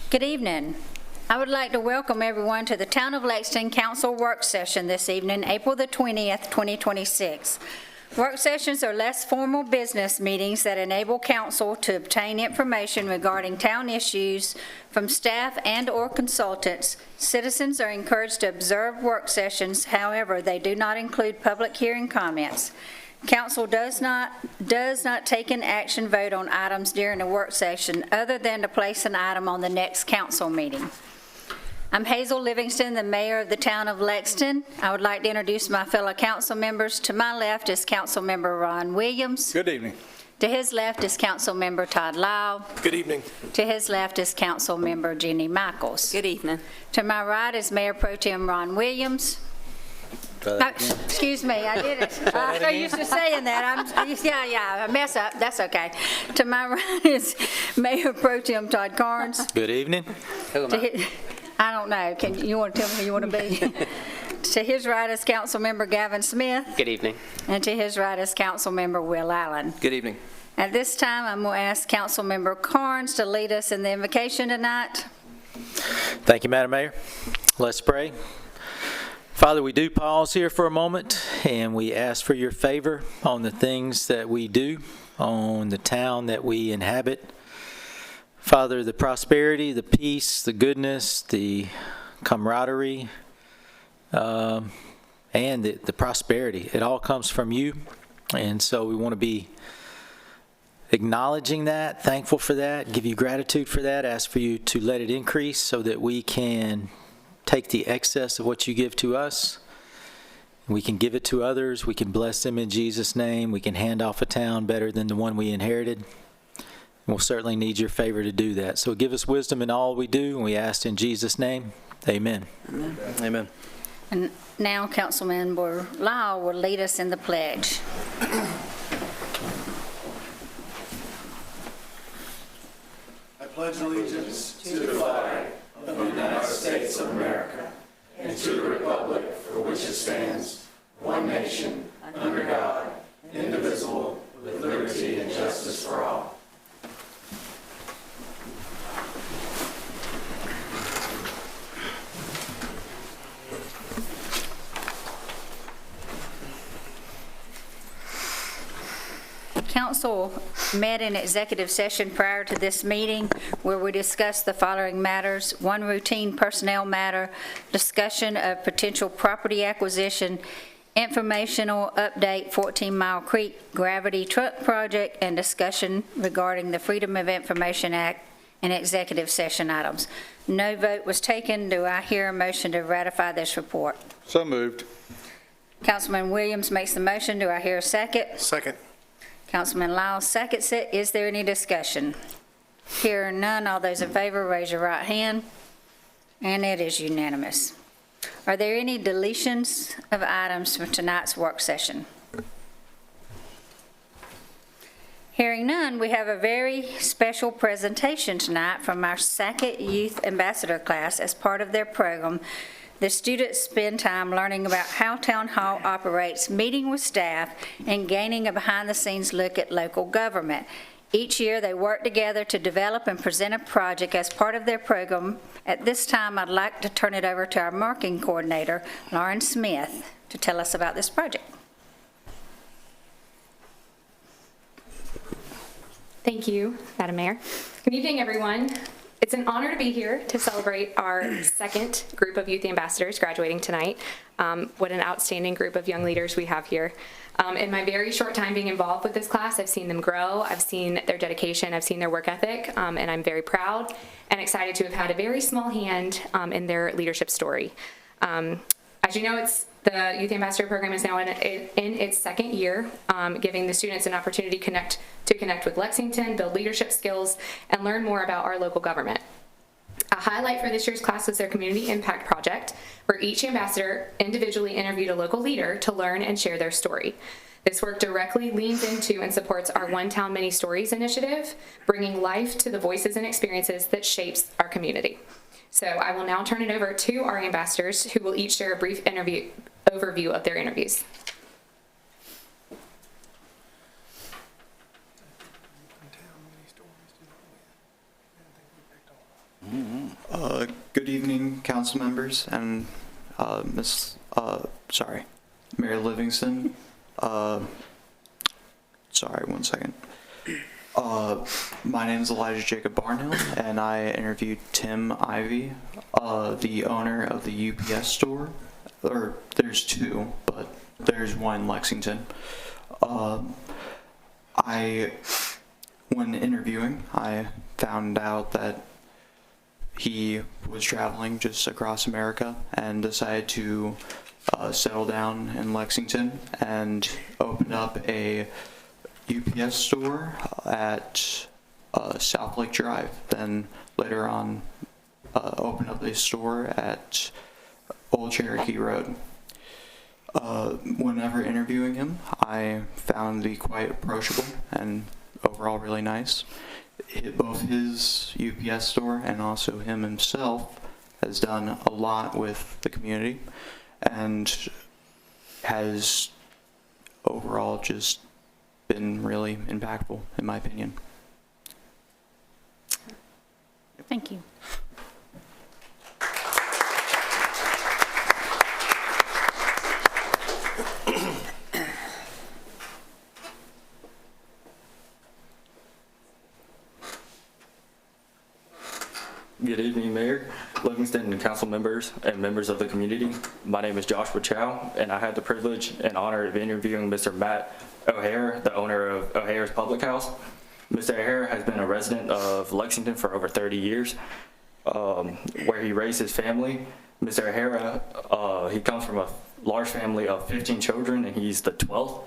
Good evening. I would like to welcome everyone to the Town of Lexington Council Work Session this evening, April the 20th, 2026. Work sessions are less formal business meetings that enable council to obtain information regarding town issues from staff and/or consultants. Citizens are encouraged to observe work sessions, however, they do not include public hearing comments. Council does not take an action vote on items during a work session other than to place an item on the next council meeting. I'm Hazel Livingston, the mayor of the town of Lexington. I would like to introduce my fellow council members. To my left is Council Member Ron Williams. Good evening. To his left is Council Member Todd Lyle. Good evening. To his left is Council Member Jenny Michaels. Good evening. To my right is Mayor Pro Tem Ron Williams. Excuse me, I did it. I'm so used to saying that. I mess up. That's okay. To my right is Mayor Pro Tem Todd Carnes. Good evening. I don't know. You want to tell me who you want to be? To his right is Council Member Gavin Smith. Good evening. And to his right is Council Member Will Allen. Good evening. At this time, I'm going to ask Council Member Carnes to lead us in the invocation tonight. Thank you, Madam Mayor. Let's pray. Father, we do pause here for a moment, and we ask for your favor on the things that we do, on the town that we inhabit. Father, the prosperity, the peace, the goodness, the camaraderie, and the prosperity, it all comes from you. And so we want to be acknowledging that, thankful for that, give you gratitude for that, ask for you to let it increase so that we can take the excess of what you give to us. We can give it to others. We can bless them in Jesus' name. We can hand off a town better than the one we inherited. We'll certainly need your favor to do that. So give us wisdom in all we do, and we ask in Jesus' name. Amen. Amen. Amen. And now Councilmember Lyle will lead us in the pledge. I pledge allegiance to the flag of the United States of America and to the republic for which it stands, one nation, under God, indivisible, with liberty and justice for all. Council met in executive session prior to this meeting where we discussed the following matters: one, routine personnel matter, discussion of potential property acquisition, informational update 14 Mile Creek gravity truck project, and discussion regarding the Freedom of Information Act and executive session items. No vote was taken. Do I hear a motion to ratify this report? So moved. Councilman Williams makes the motion. Do I hear a second? Second. Councilman Lyle seconds it. Is there any discussion? Hearing none, all those in favor, raise your right hand. And it is unanimous. Are there any deletions of items from tonight's work session? Hearing none, we have a very special presentation tonight from our second Youth Ambassador class as part of their program. The students spend time learning about how Town Hall operates, meeting with staff, and gaining a behind-the-scenes look at local government. Each year, they work together to develop and present a project as part of their program. At this time, I'd like to turn it over to our marketing coordinator, Lauren Smith, to tell us about this project. Thank you, Madam Mayor. Good evening, everyone. It's an honor to be here to celebrate our second group of Youth Ambassadors graduating tonight. What an outstanding group of young leaders we have here. In my very short time being involved with this class, I've seen them grow, I've seen their dedication, I've seen their work ethic, and I'm very proud and excited to have had a very small hand in their leadership story. As you know, the Youth Ambassador Program is now in its second year, giving the students an opportunity to connect with Lexington, build leadership skills, and learn more about our local government. A highlight for this year's class was their Community Impact Project, where each ambassador individually interviewed a local leader to learn and share their story. This work directly leans into and supports our One Town Many Stories initiative, bringing life to the voices and experiences that shapes our community. So I will now turn it over to our ambassadors, who will each share a brief overview of their interviews. Mm-hmm. Good evening, council members and Mayor Livingston. Sorry, one second. My name is Elijah Jacob Barnhill, and I interviewed Tim Ivy, the owner of the UPS store. Or there's two, but there's one in Lexington. When interviewing, I found out that he was traveling just across America and decided to settle down in Lexington and open up a UPS store at South Lake Drive. Then later on, open up a store at Old Cherokee Road. Whenever interviewing him, I found to be quite approachable and overall really nice. Both his UPS store and also him himself has done a lot with the community and has overall just been really impactful, in my opinion. Thank you. Good evening, Mayor, Livingston, and council members and members of the community. My name is Joshua Chow, and I had the privilege and honor of interviewing Mr. Matt O'Hare, the owner of O'Hare's Public House. Mr. O'Hare has been a resident of Lexington for over 30 years, where he raised his family. Mr. O'Hare, he comes from a large family of 15 children, and he's the 12th.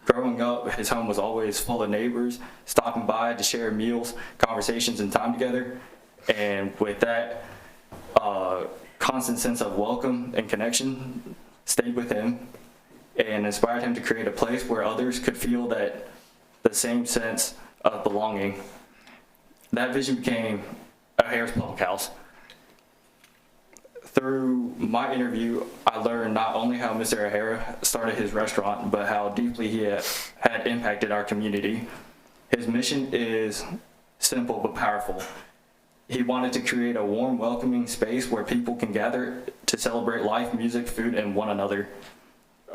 Growing up, his home was always full of neighbors stopping by to share meals, conversations, and time together. And with that constant sense of welcome and connection stayed with him and inspired him to create a place where others could feel that the same sense of belonging. That vision became O'Hare's Public House. Through my interview, I learned not only how Mr. O'Hare started his restaurant, but how deeply he had impacted our community. His mission is simple but powerful. He wanted to create a warm, welcoming space where people can gather to celebrate life, music, food, and one another.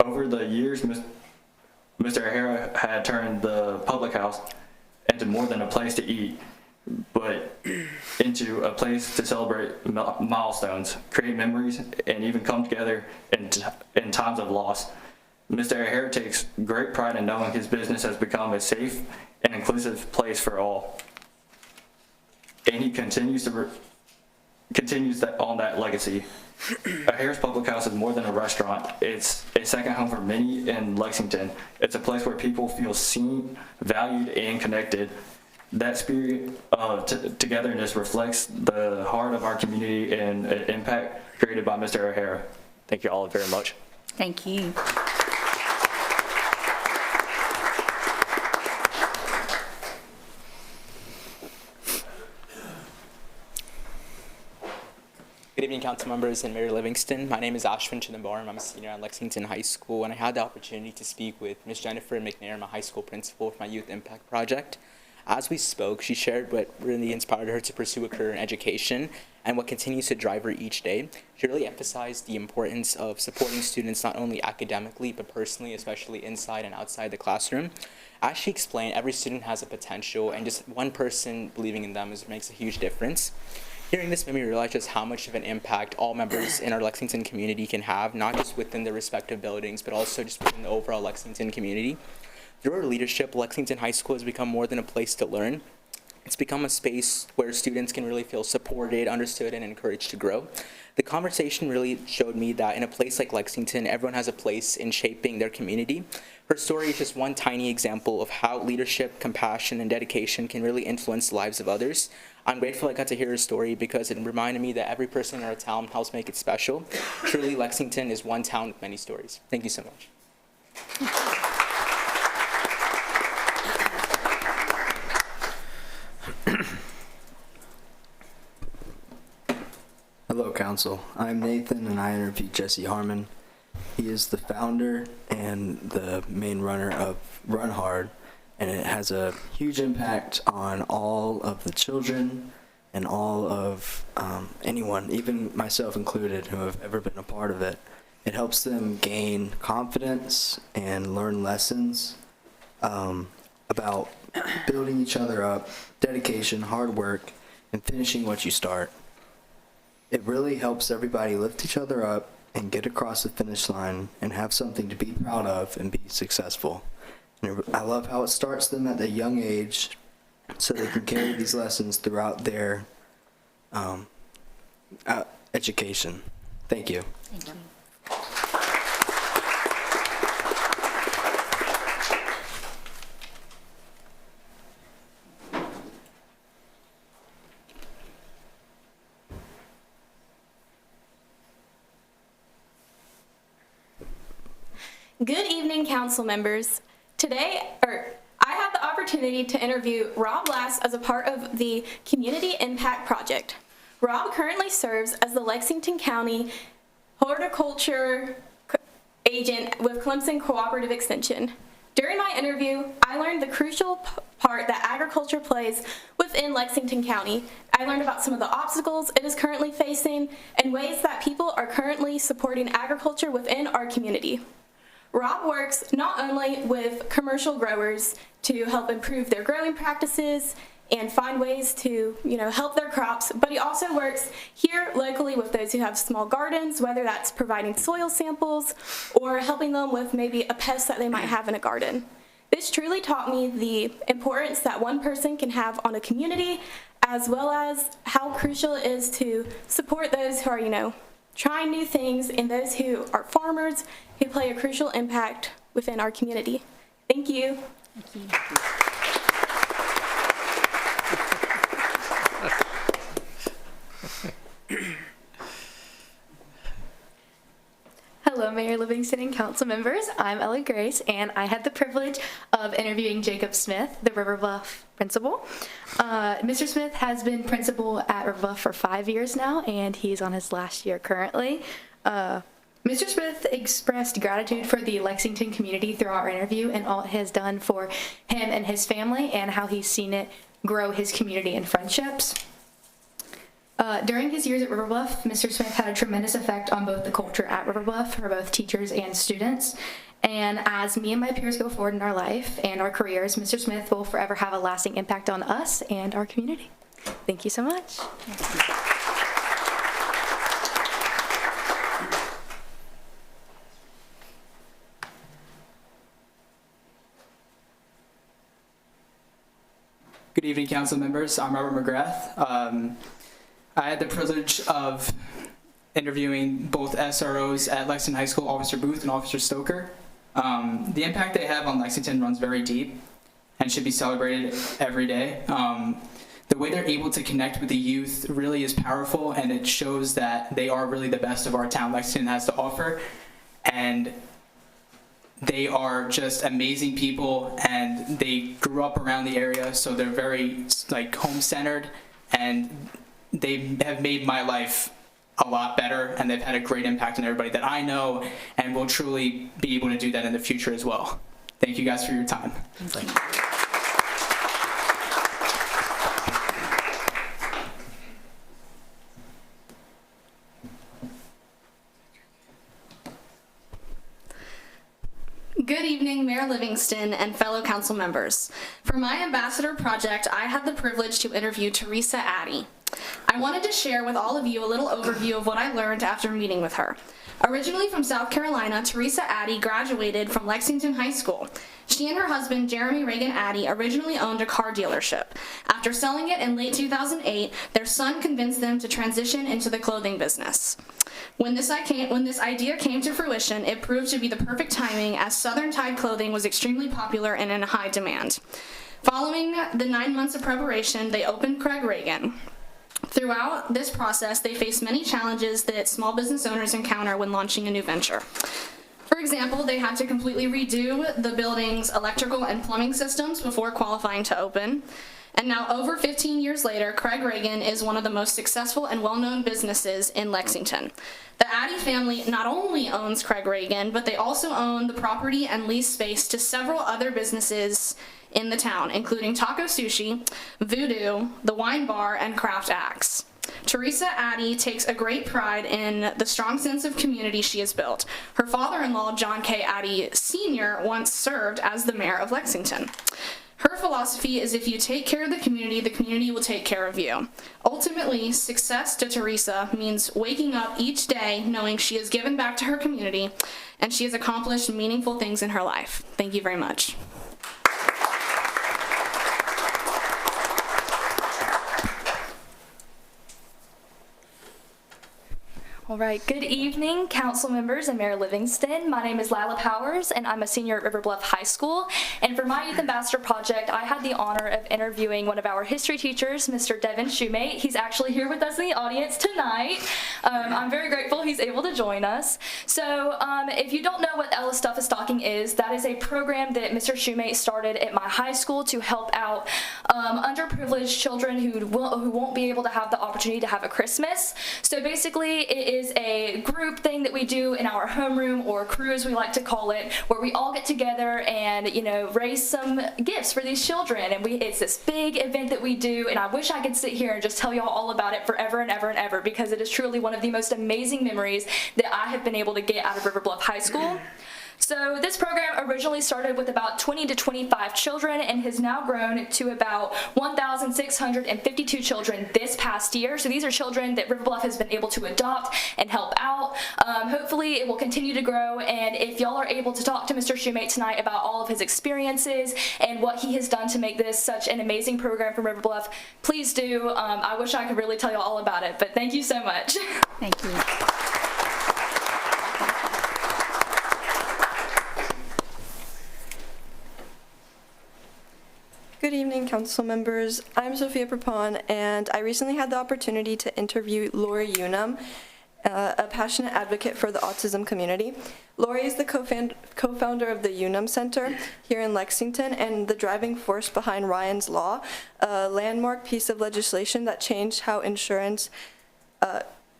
Over the years, Mr. O'Hare had turned the public house into more than a place to eat, but into a place to celebrate milestones, create memories, and even come together in times of loss. Mr. O'Hare takes great pride in knowing his business has become a safe and inclusive place for all. And he continues on that legacy. O'Hare's Public House is more than a restaurant. It's a second home for many in Lexington. It's a place where people feel seen, valued, and connected. That spirit of togetherness reflects the heart of our community and impact created by Mr. O'Hare. Thank you all very much. Thank you. Good evening, council members and Mayor Livingston. My name is Ashwin Chidambaram. I'm a senior at Lexington High School, and I had the opportunity to speak with Ms. Jennifer McNair, my high school principal, for my Youth Impact Project. As we spoke, she shared what really inspired her to pursue a career in education and what continues to drive her each day. She really emphasized the importance of supporting students not only academically, but personally, especially inside and outside the classroom. As she explained, every student has a potential, and just one person believing in them makes a huge difference. Hearing this made me realize just how much of an impact all members in our Lexington community can have, not just within their respective buildings, but also just within the overall Lexington community. Through our leadership, Lexington High School has become more than a place to learn. It's become a space where students can really feel supported, understood, and encouraged to grow. The conversation really showed me that in a place like Lexington, everyone has a place in shaping their community. Her story is just one tiny example of how leadership, compassion, and dedication can really influence the lives of others. I'm grateful I got to hear her story because it reminded me that every person in our town helps make it special. Truly, Lexington is one town with many stories. Thank you so much. Hello, Council. I'm Nathan, and I interviewed Jesse Harmon. He is the founder and the main runner of Run Hard, and it has a huge impact on all of the children and all of anyone, even myself included, who have ever been a part of it. It helps them gain confidence and learn lessons about building each other up, dedication, hard work, and finishing what you start. It really helps everybody lift each other up and get across the finish line and have something to be proud of and be successful. And I love how it starts them at a young age so they can carry these lessons throughout their education. Thank you. Thank you. Good evening, council members. Today, I have the opportunity to interview Rob Lass as a part of the Community Impact Project. Rob currently serves as the Lexington County Horticulture Agent with Clemson Cooperative Extension. During my interview, I learned the crucial part that agriculture plays within Lexington County. I learned about some of the obstacles it is currently facing and ways that people are currently supporting agriculture within our community. Rob works not only with commercial growers to help improve their growing practices and find ways to, help their crops, but he also works here locally with those who have small gardens, whether that's providing soil samples or helping them with maybe a pest that they might have in a garden. This truly taught me the importance that one person can have on a community, as well as how crucial it is to support those who are, trying new things, and those who are farmers who play a crucial impact within our community. Thank you. Thank you. Hello, Mayor Livingston and council members. I'm Ella Grace, and I had the privilege of interviewing Jacob Smith, the River Bluff principal. Mr. Smith has been principal at River Bluff for 5 years now, and he's on his last year currently. Mr. Smith expressed gratitude for the Lexington community throughout our interview and all it has done for him and his family and how he's seen it grow his community and friendships. During his years at River Bluff, Mr. Smith had a tremendous effect on both the culture at River Bluff for both teachers and students. And as me and my peers go forward in our life and our careers, Mr. Smith will forever have a lasting impact on us and our community. Thank you so much. Good evening, council members. I'm Robert McGrath. I had the privilege of interviewing both SROs at Lexington High School, Officer Booth and Officer Stoker. The impact they have on Lexington runs very deep and should be celebrated every day. The way they're able to connect with the youth really is powerful, and it shows that they are really the best of our town Lexington has to offer. And they are just amazing people, and they grew up around the area, so they're very home-centered, and they have made my life a lot better, and they've had a great impact on everybody that I know, and will truly be able to do that in the future as well. Thank you guys for your time. Thank you. Good evening, Mayor Livingston and fellow council members. For my ambassador project, I had the privilege to interview Teresa Addy. I wanted to share with all of you a little overview of what I learned after meeting with her. Originally from South Carolina, Teresa Addy graduated from Lexington High School. She and her husband, Jeremy Reagan Addy, originally owned a car dealership. After selling it in late 2008, their son convinced them to transition into the clothing business. When this idea came to fruition, it proved to be the perfect timing, as Southern Tide clothing was extremely popular and in high demand. Following the 9 months of preparation, they opened Craig Reagan. Throughout this process, they faced many challenges that small business owners encounter when launching a new venture. For example, they had to completely redo the building's electrical and plumbing systems before qualifying to open. And now, over 15 years later, Craig Reagan is one of the most successful and well-known businesses in Lexington. The Addy family not only owns Craig Reagan, but they also own the property and lease space to several other businesses in the town, including Taco Sushi, Voodoo, the Wine Bar, and Craft Acts. Teresa Addy takes a great pride in the strong sense of community she has built. Her father-in-law, John K. Addy Sr., once served as the mayor of Lexington. Her philosophy is if you take care of the community will take care of you. Ultimately, success to Teresa means waking up each day knowing she has given back to her community and she has accomplished meaningful things in her life. Thank you very much. All right, good evening, council members and Mayor Livingston. My name is Lila Powers, and I'm a senior at River Bluff High School. And for my Youth Ambassador project, I had the honor of interviewing one of our history teachers, Mr. Devin Shoemate. He's actually here with us in the audience tonight. I'm very grateful he's able to join us. So if you don't know what Ella Stuff is Stocking is, that is a program that Mr. Shoemate started at my high school to help out underprivileged children who won't be able to have the opportunity to have a Christmas. So basically, it is a group thing that we do in our homeroom, or crew as we like to call it, where we all get together and, you know, raise some gifts for these children. And it's this big event that we do, and I wish I could sit here and just tell y'all all about it forever and ever and ever, because it is truly one of the most amazing memories that I have been able to get out of River Bluff High School. So this program originally started with about 20 to 25 children and has now grown to about 1,652 children this past year. So these are children that River Bluff has been able to adopt and help out. Hopefully it will continue to grow, and if y'all are able to talk to Mr. Shoemate tonight about all of his experiences and what he has done to make this such an amazing program for River Bluff, please do. I wish I could really tell y'all all about it, but thank you so much. Thank you. Good evening, council members. I'm Sophia Prapon, and I recently had the opportunity to interview Lori Unum, a passionate advocate for the autism community. Lori is the co-founder of the Unum Center here in Lexington and the driving force behind Ryan's Law, a landmark piece of legislation that changed how insurance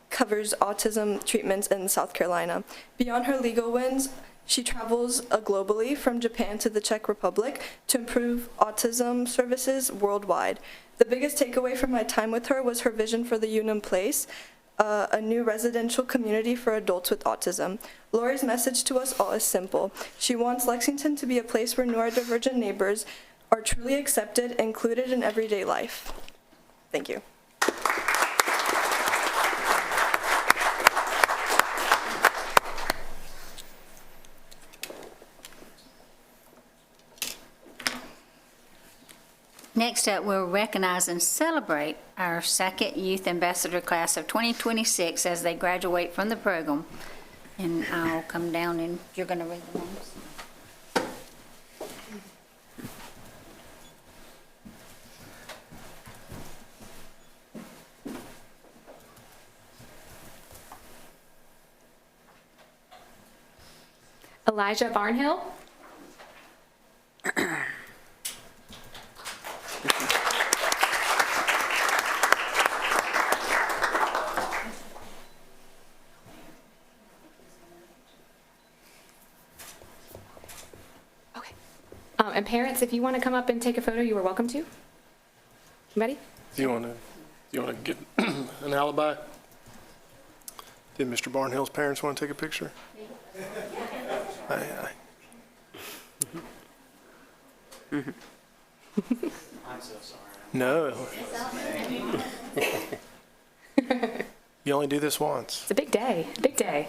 covers autism treatments in South Carolina. Beyond her legal wins, she travels globally from Japan to the Czech Republic to improve autism services worldwide. The biggest takeaway from my time with her was her vision for the Unum Place, a new residential community for adults with autism. Lori's message to us all is simple. She wants Lexington to be a place where neurodivergent neighbors are truly accepted and included in everyday life. Thank you. Next up, we'll recognize and celebrate our second Youth Ambassador class of 2026 as they graduate from the program. And I'll come down and you're going to read the names. Elijah Barnhill. And parents, if you want to come up and take a photo, you are welcome to. Ready? Do you want to get an alibi? Did Mr. Barnhill's parents want to take a picture? Aye. I'm so sorry. No. You only do this once. It's a big day, big day.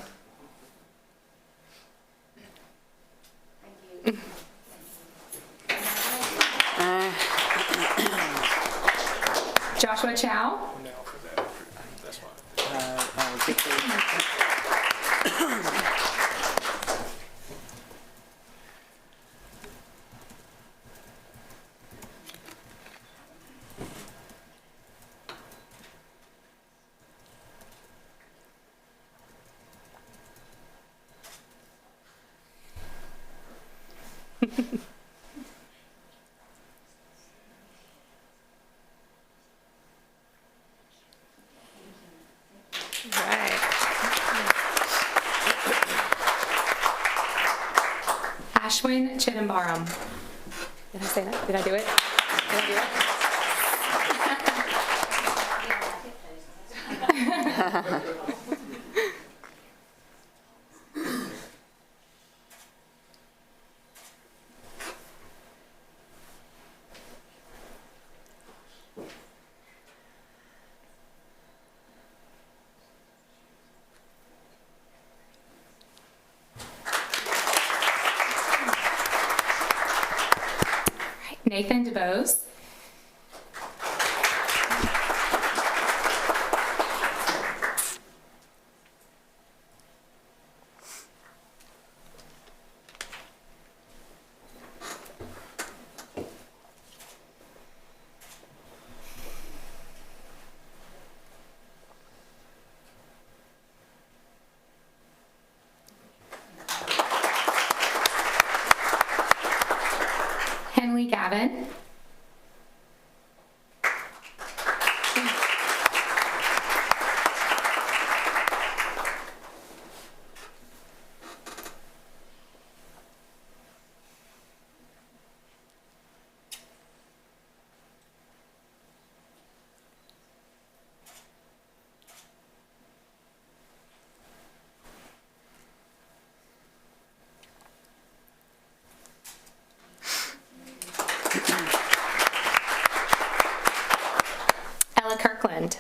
Joshua Chow. That's fine. Ashwin Chidambaram. Did I say that? Did I do it? Did I do it? Nathan DeBose. Henley Gavin. Ella Kirkland.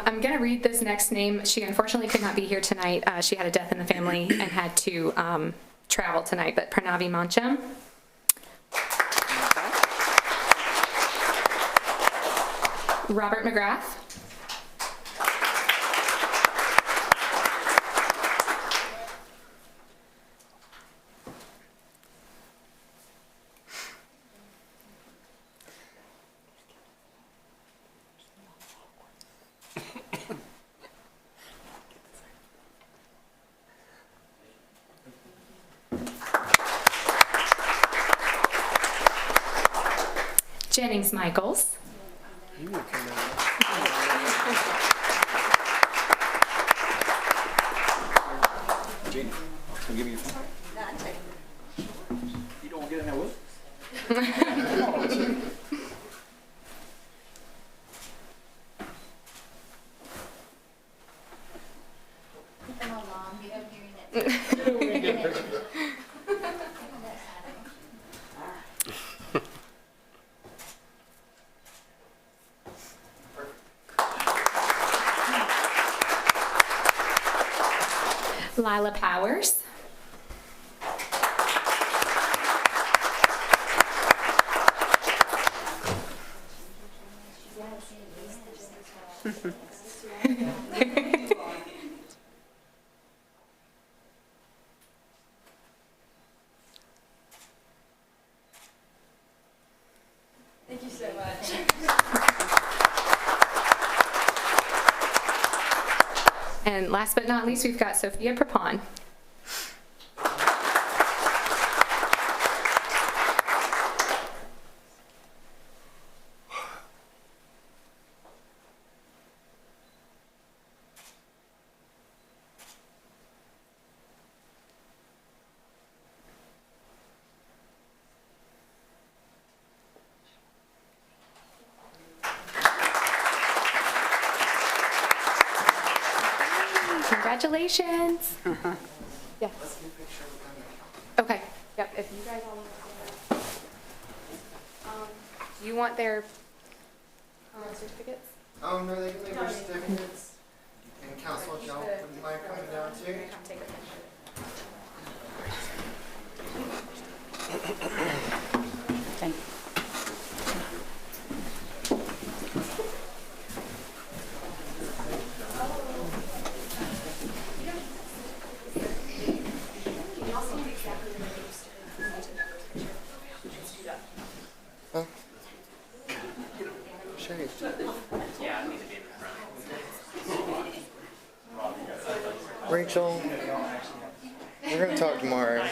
I'm going to read this next name. She unfortunately could not be here tonight. She had a death in the family and had to travel tonight, but Pranavi Mancham. Robert McGrath. Jennings Michaels. You don't get in there with? Lila Powers. Thank you so much. And last but not least, we've got Sophia Prapon. Congratulations. Yes. Okay. Yep. If you guys all want to, do you want their certificates? No, they can leave their certificates. And council, if y'all wouldn't mind coming down too. Take a picture. Thank you. Sure. Yeah, I need to be in the front. Sorry.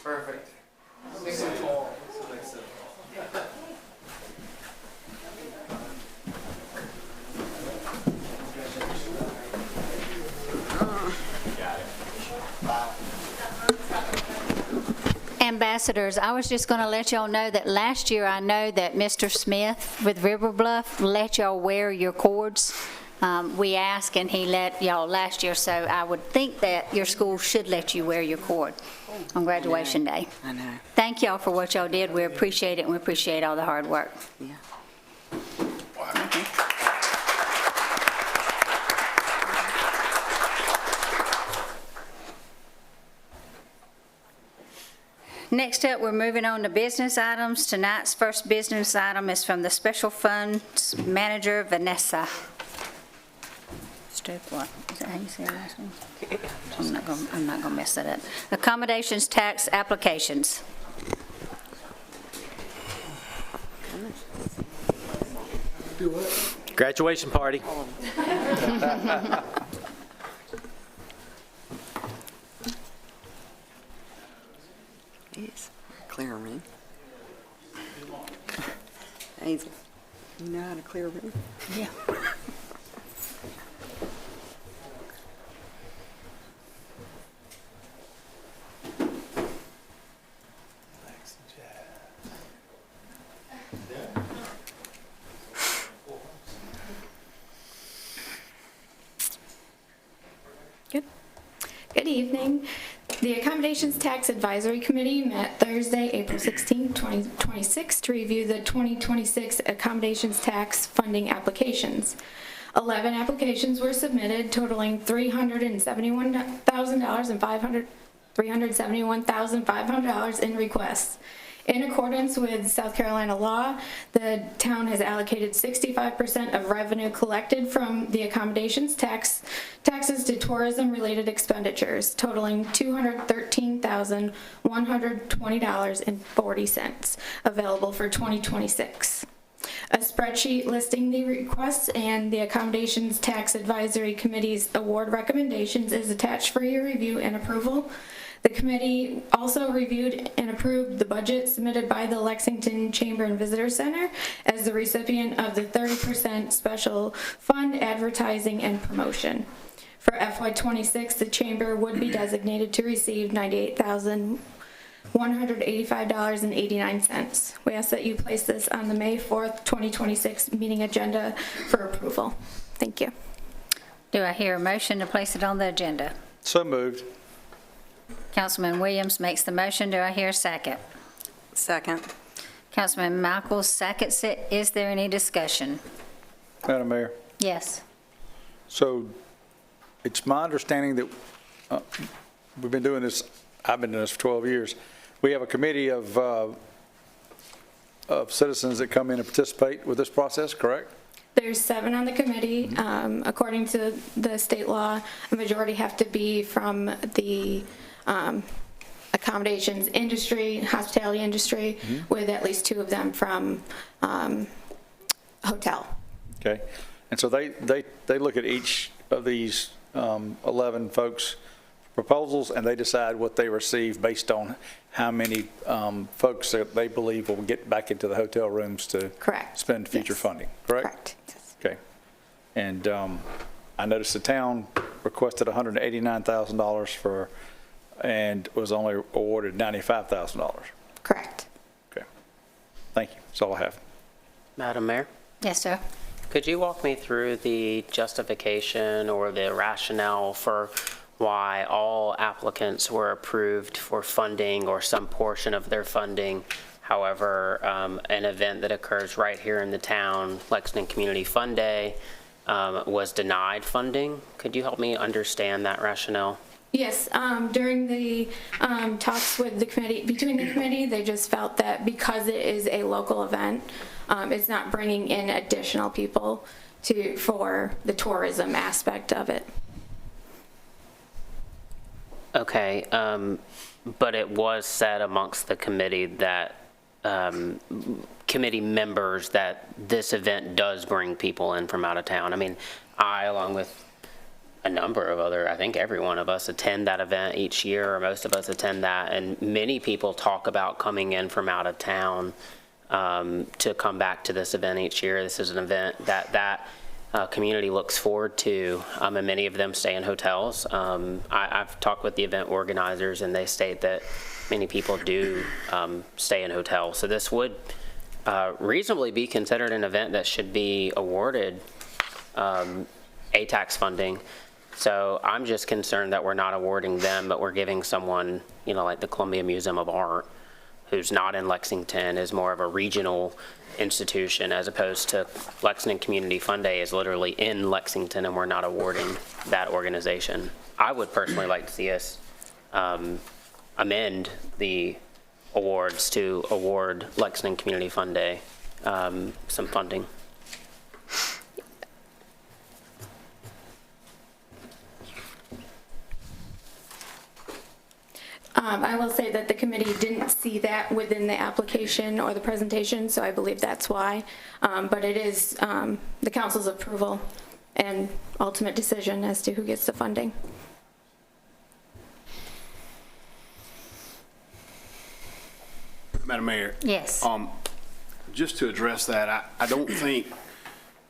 Perfect. Ambassadors, I was just going to let y'all know that last year I know that Mr. Smith with River Bluff let y'all wear your cords. We asked and he let y'all last year, so I would think that your school should let you wear your cord on graduation day. I know. Thank y'all for what y'all did. We appreciate it and we appreciate all the hard work. Yeah. Next up, we're moving on to business items. Tonight's first business item is from the Special Funds Manager, Vanessa. What? Is that how you say her last name? I'm not gonna mess that up. Accommodations tax applications. Do what? Graduation party. Jeez, clear a room. Hazel, you know how to clear a room? Yeah. Good evening. The Accommodations Tax Advisory Committee met Thursday, April 16, 2026 to review the 2026 accommodations tax funding applications. 11 applications were submitted, totaling $371,500 in requests. In accordance with South Carolina law, the town has allocated 65% of revenue collected from the accommodations taxes to tourism-related expenditures, totaling $213,120.40, available for 2026. A spreadsheet listing the requests and the Accommodations Tax Advisory Committee's award recommendations is attached for your review and approval. The committee also reviewed and approved the budget submitted by the Lexington Chamber and Visitor Center as the recipient of the 30% special fund advertising and promotion. For FY26, the Chamber would be designated to receive $98,185.89. We ask that you place this on the May 4th, 2026 meeting agenda for approval. Thank you. Do I hear a motion to place it on the agenda? So moved. Councilman Williams makes the motion. Do I hear a second? Second. Councilman Michaels seconds it. Is there any discussion? Madam Mayor, Yes. so it's my understanding that we've been doing this, I've been doing this for 12 years. We have a committee of citizens that come in and participate with this process, correct? There's 7 on the committee. According to the state law, a majority have to be from the accommodations industry, hospitality industry, with at least 2 of them from hotel. Okay, and so they look at each of these 11 folks' proposals, and they decide what they receive based on how many folks that they believe will get back into the hotel rooms to Correct. spend future funding, correct? Correct. Okay, and I noticed the town requested $189,000 for, and was only awarded $95,000. Correct. Okay, thank you, that's all I have. Madam Mayor, Yes, sir. could you walk me through the justification or the rationale for why all applicants were approved for funding or some portion of their funding. However, an event that occurs right here in the town, Lexington Community Fund Day, was denied funding. Could you help me understand that rationale? Yes, during the talks with the committee, between the committee, they just felt that because it is a local event, it's not bringing in additional people for the tourism aspect of it. Okay, but it was said amongst the committee that committee members that this event does bring people in from out of town. I mean, I, along with a number of other, I think every one of us attend that event each year, or most of us attend that, and many people talk about coming in from out of town to come back to this event each year. This is an event that community looks forward to, and many of them stay in hotels. I've talked with the event organizers, and they state that many people do stay in hotels. So this would reasonably be considered an event that should be awarded ATAX funding. So I'm just concerned that we're not awarding them, but we're giving someone, you know, like the Columbia Museum of Art, who's not in Lexington, is more of a regional institution, as opposed to Lexington Community Fund Day is literally in Lexington, and we're not awarding that organization. I would personally like to see us amend the awards to award Lexington Community Fund Day some funding. I will say that the committee didn't see that within the application or the presentation, so I believe that's why. But it is the council's approval and ultimate decision as to who gets the funding. Madam Mayor. Yes. Just to address that, I don't think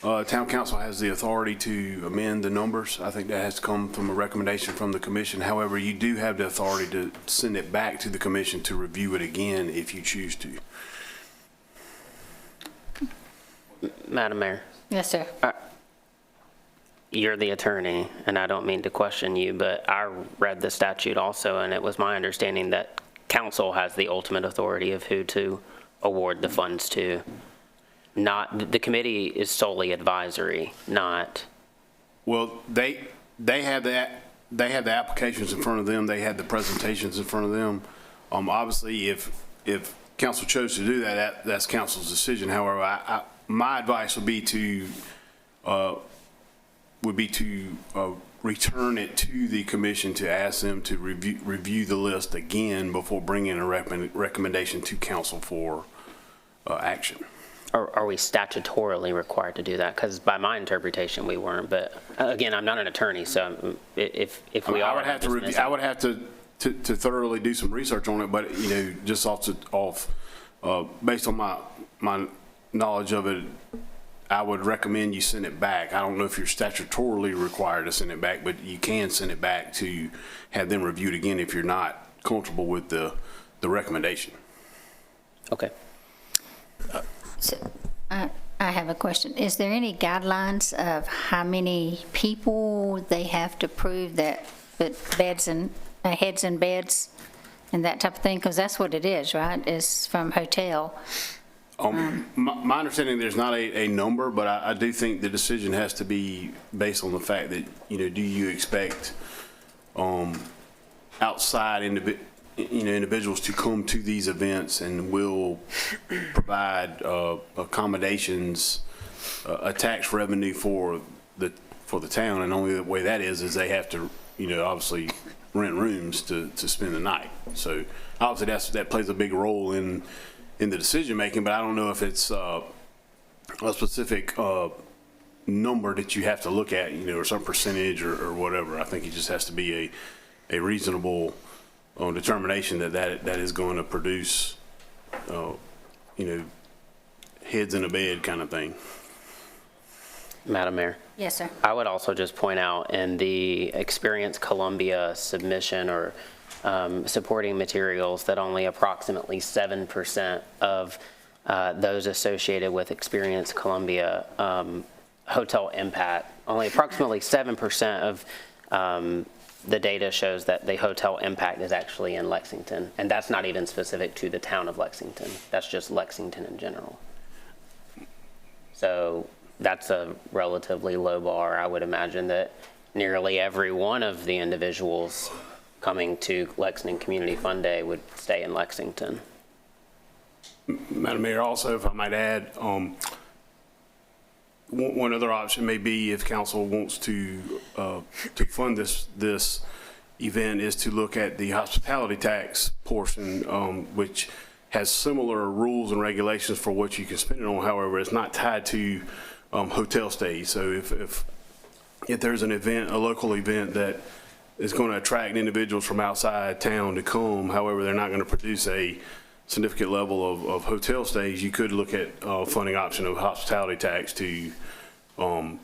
town council has the authority to amend the numbers. I think that has to come from a recommendation from the commission. However, you do have the authority to send it back to the commission to review it again if you choose to. Madam Mayor. Yes, sir. You're the attorney, and I don't mean to question you, but I read the statute also, and it was my understanding that council has the ultimate authority of who to award the funds to. Not, the committee is solely advisory, not. Well, they have that. They have the applications in front of them. They had the presentations in front of them. Obviously, if council chose to do that, that's council's decision. However, my advice would be to return it to the commission to ask them to review the list again before bringing a recommendation to council for action. Are we statutorily required to do that? Because by my interpretation, we weren't. But again, I'm not an attorney, so if we are, I would have to review. I would have to thoroughly do some research on it. But you know, just based on my knowledge of it, I would recommend you send it back. I don't know if you're statutorily required to send it back, but you can send it back to have them reviewed again if you're not comfortable with the recommendation. Okay. So, I have a question. Is there any guidelines of how many people they have to prove that beds and heads in beds and that type of thing? Because that's what it is, right? It's from hotel. My understanding, there's not a number, but I do think the decision has to be based on the fact that, you know, do you expect outside individuals to come to these events and will provide accommodations, a tax revenue for the town, and only the way that is they have to, you know, obviously rent rooms to spend the night. So obviously that plays a big role in the decision making, but I don't know if it's a specific number that you have to look at, you know, or some percentage or whatever. I think it just has to be a reasonable determination that is going to produce, you know, heads in a bed kind of thing. Madam Mayor. Yes, sir. I would also just point out in the Experience Columbia submission or supporting materials that only approximately 7% of those associated with Experience Columbia hotel impact, only approximately 7% of the data shows that the hotel impact is actually in Lexington, and that's not even specific to the town of Lexington. That's just Lexington in general. So that's a relatively low bar. I would imagine that nearly every one of the individuals coming to Lexington Community Fund Day would stay in Lexington. Madam Mayor, also, if I might add, one other option may be, if council wants to fund this event, is to look at the hospitality tax portion, which has similar rules and regulations for what you can spend it on. However, it's not tied to hotel stays. So if there's an event, a local event that is going to attract individuals from outside town to come, however, they're not going to produce a significant level of hotel stays, you could look at funding option of hospitality tax to fund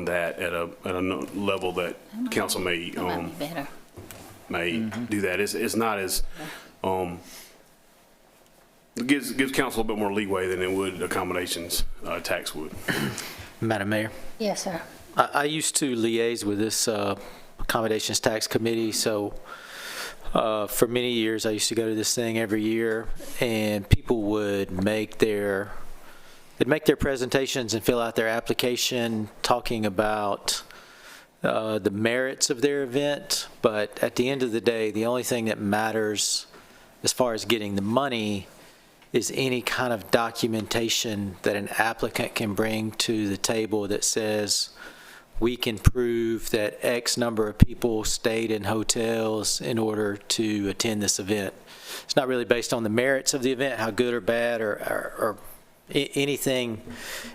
that at a level that council may do that. It's not as it gives council a bit more leeway than it would accommodations tax would. Madam Mayor, Yes, sir. I used to liaise with this accommodations tax committee, so for many years I used to go to this thing every year, and people would make their presentations and fill out their application talking about the merits of their event, but at the end of the day, the only thing that matters as far as getting the money is any kind of documentation that an applicant can bring to the table that says we can prove that X number of people stayed in hotels in order to attend this event. It's not really based on the merits of the event, how good or bad or anything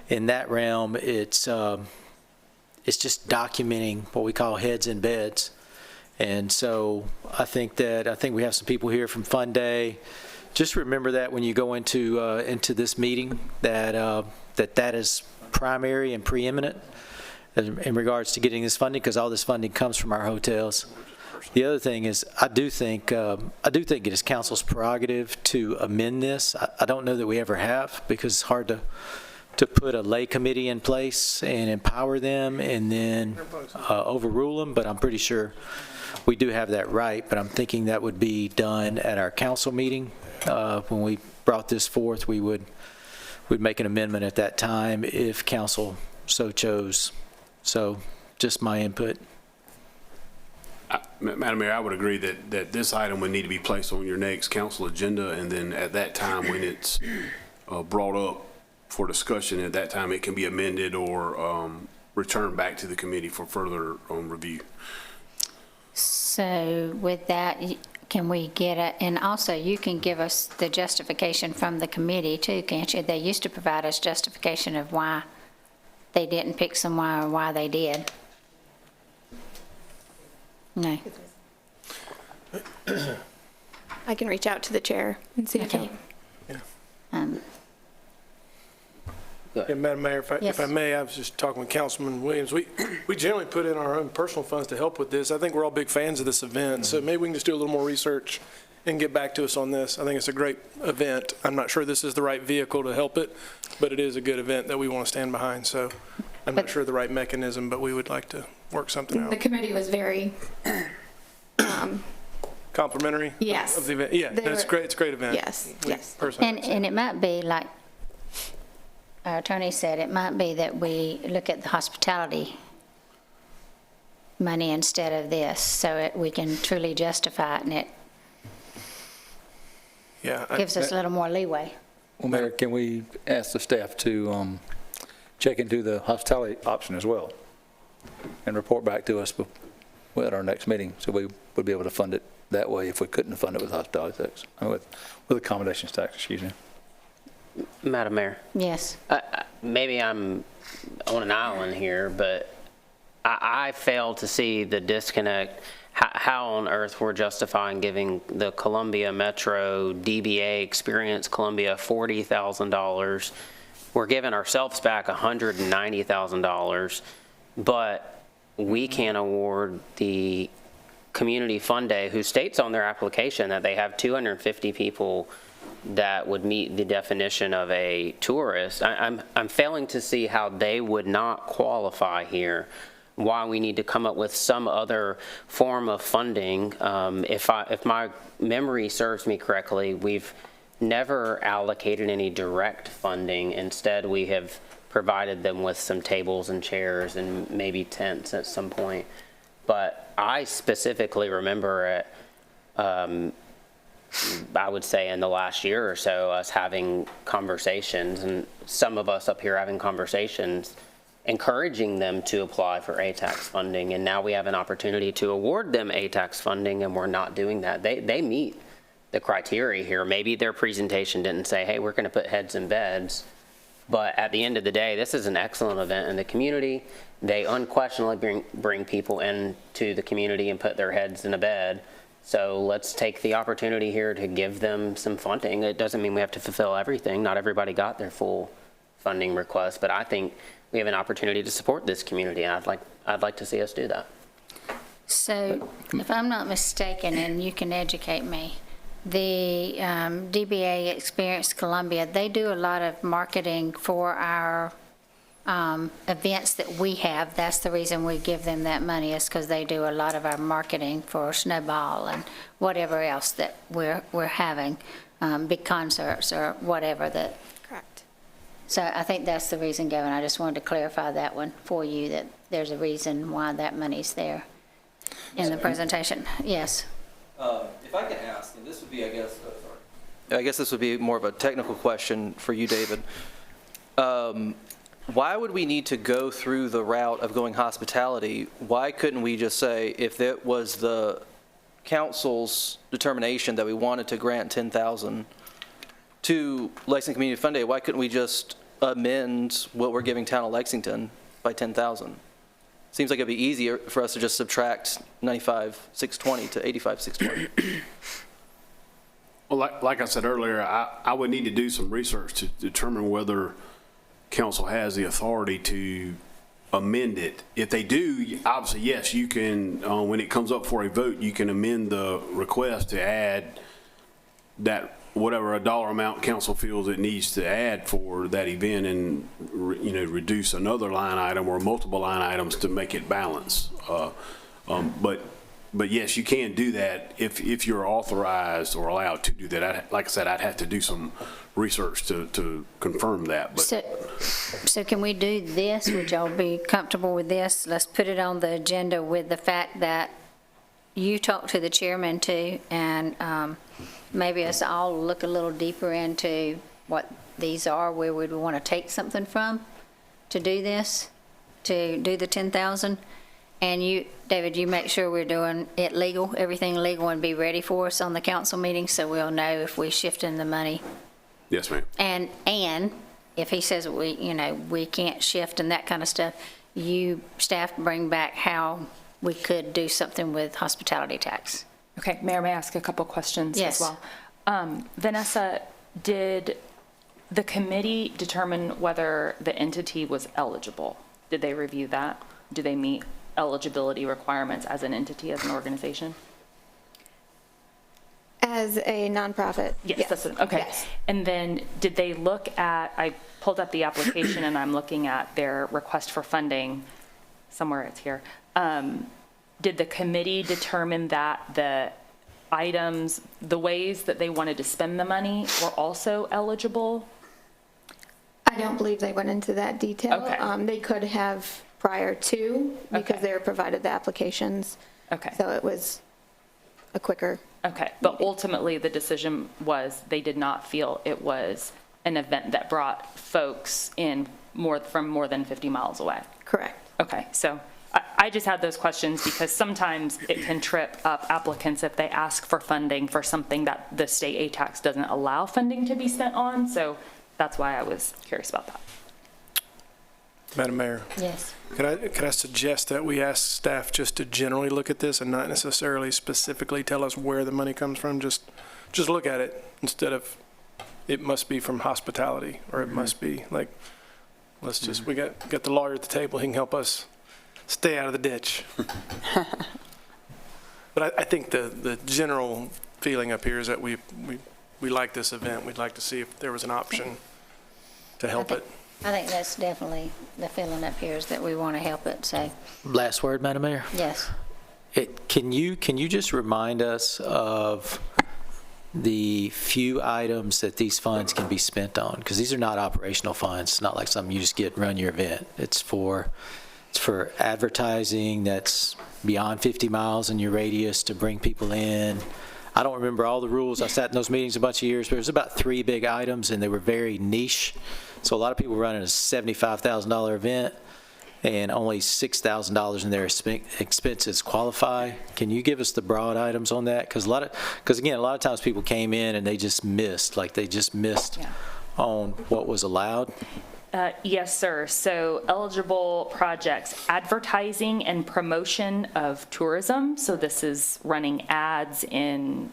in that realm. It's just documenting what we call heads in beds. And so I think we have some people here from Fun Day. Just remember that when you go into this meeting, that is primary and preeminent in regards to getting this funding, because all this funding comes from our hotels. The other thing is, I do think it is council's prerogative to amend this. I don't know that we ever have, because it's hard to put a lay committee in place and empower them and then overrule them, but I'm pretty sure we do have that right. But I'm thinking that would be done at our council meeting. When we brought this forth, we'd make an amendment at that time if council so chose. So just my input. Madam Mayor, I would agree that this item would need to be placed on your next council agenda, and then at that time, when it's brought up for discussion, at that time it can be amended or returned back to the committee for further review. So with that, can we get it, and also you can give us the justification from the committee too, can't you? They used to provide us justification of why they didn't pick someone or why they did. No. I can reach out to the chair and see Okay. Yeah, Madam Mayor, if I may, I was just talking with Councilman Williams. We generally put in our own personal funds to help with this. I think we're all big fans of this event, so maybe we can just do a little more research and get back to us on this. I think it's a great event. I'm not sure this is the right vehicle to help it, but it is a good event that we want to stand behind. So I'm not sure the right mechanism, but we would like to work something out. The committee was very Complimentary? Yes. Of the event. Yeah, it's great. It's a great event. Yes, yes. And it might be like our attorney said, it might be that we look at the hospitality money instead of this, so we can truly justify it, and it gives us a little more leeway. Well, Mayor, can we ask the staff to check into the hospitality option as well and report back to us at our next meeting, so we would be able to fund it that way if we couldn't fund it with hospitality tax, with accommodations tax, excuse me. Madam Mayor? Yes. Maybe I'm on an island here, but I fail to see the disconnect. How on earth we're justifying giving the Columbia Metro DBA Experience Columbia $40,000. We're giving ourselves back $190,000, but we can't award the Community Fund Day, who states on their application that they have 250 people that would meet the definition of a tourist. I'm failing to see how they would not qualify here why we need to come up with some other form of funding. If my memory serves me correctly, we've never allocated any direct funding. Instead, we have provided them with some tables and chairs and maybe tents at some point. But I specifically remember it, I would say in the last year or so, us having conversations, and some of us up here having conversations, encouraging them to apply for ATAX funding. And now we have an opportunity to award them ATAX funding, and we're not doing that. They meet the criteria here. Maybe their presentation didn't say, hey, we're going to put heads in beds. But at the end of the day, this is an excellent event in the community. They unquestionably bring people into the community and put their heads in a bed. So let's take the opportunity here to give them some funding. It doesn't mean we have to fulfill everything. Not everybody got their full funding request, but I think we have an opportunity to support this community, and I'd like to see us do that. So if I'm not mistaken, and you can educate me, the DBA Experience Columbia, they do a lot of marketing for our events that we have. That's the reason we give them that money, is because they do a lot of our marketing for Snowball and whatever else that we're having, big concerts or whatever that. Correct. So I think that's the reason, Gavin. I just wanted to clarify that one for you, that there's a reason why that money's there in the presentation. Yes. If I can ask, and this would be, I guess this would be more of a technical question for you, David. Why would we need to go through the route of going hospitality? Why couldn't we just say, if it was the council's determination that we wanted to grant $10,000 to Lexington Community Fund Day, why couldn't we just amend what we're giving Town of Lexington by $10,000? Seems like it'd be easier for us to just subtract 95,620 to 85,620. Well, like I said earlier, I would need to do some research to determine whether council has the authority to amend it. If they do, obviously, yes, you can, when it comes up for a vote, you can amend the request to add that, whatever a dollar amount council feels it needs to add for that event, and, reduce another line item or multiple line items to make it balance. But yes, you can do that if you're authorized or allowed to do that. Like I said, I'd have to do some research to confirm that. But So can we do this? Would y'all be comfortable with this? Let's put it on the agenda with the fact that you talk to the chairman too, and maybe us all look a little deeper into what these are, where we'd want to take something from to do this, to do the 10,000. And you, David, you make sure we're doing it legal, everything legal, and be ready for us on the council meeting, so we'll know if we shift in the money. Yes, ma'am. And if he says we can't shift and that kind of stuff, you staff bring back how we could do something with hospitality tax. Okay, Mayor, may I ask a couple questions Yes. as well? Vanessa, did the committee determine whether the entity was eligible? Did they review that? Do they meet eligibility requirements as an entity, as an organization? As a nonprofit? Yes. That's what, okay. Yes. And then did they look at, I pulled up the application and I'm looking at their request for funding, somewhere it's here. Did the committee determine that the items, the ways that they wanted to spend the money were also eligible? I don't believe they went into that detail. Okay. They could have prior to, because they were provided the applications. Okay. So it was a quicker. Okay, but ultimately the decision was they did not feel it was an event that brought folks in from more than 50 miles away. Correct. Okay, so I just had those questions because sometimes it can trip up applicants if they ask for funding for something that the state ATAX doesn't allow funding to be spent on. So that's why I was curious about that. Madam Mayor? Yes. Could I suggest that we ask staff just to generally look at this and not necessarily specifically tell us where the money comes from? Just look at it instead of it must be from hospitality, or it must be like, let's just, we got the lawyer at the table, he can help us stay out of the ditch. But I think the general feeling up here is that we like this event. We'd like to see if there was an option to help it. I think that's definitely the feeling up here is that we want to help it, so, Last word, Madam Mayor? yes. Can you just remind us of the few items that these funds can be spent on? Because these are not operational funds. It's not like something you just get and run your event. It's for advertising that's beyond 50 miles in your radius to bring people in. I don't remember all the rules. I sat in those meetings a bunch of years, but there's about 3 big items, and they were very niche. So a lot of people running a $75,000 event, and only $6,000 in their expenses qualify. Can you give us the broad items on that? Because again, a lot of times people came in and they just missed on what was allowed. Yes, sir. So eligible projects, advertising and promotion of tourism. So this is running ads in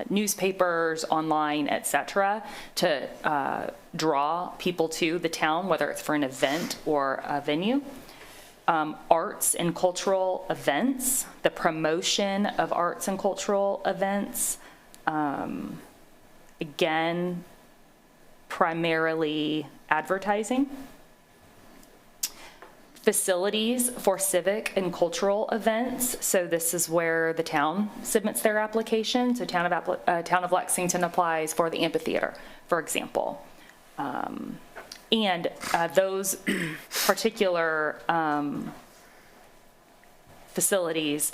newspapers, online, et cetera, to draw people to the town, whether it's for an event or a venue. Arts and cultural events, the promotion of arts and cultural events. Again, primarily advertising. Facilities for civic and cultural events. So this is where the town submits their application. So Town of Lexington applies for the amphitheater, for example. And those particular facilities,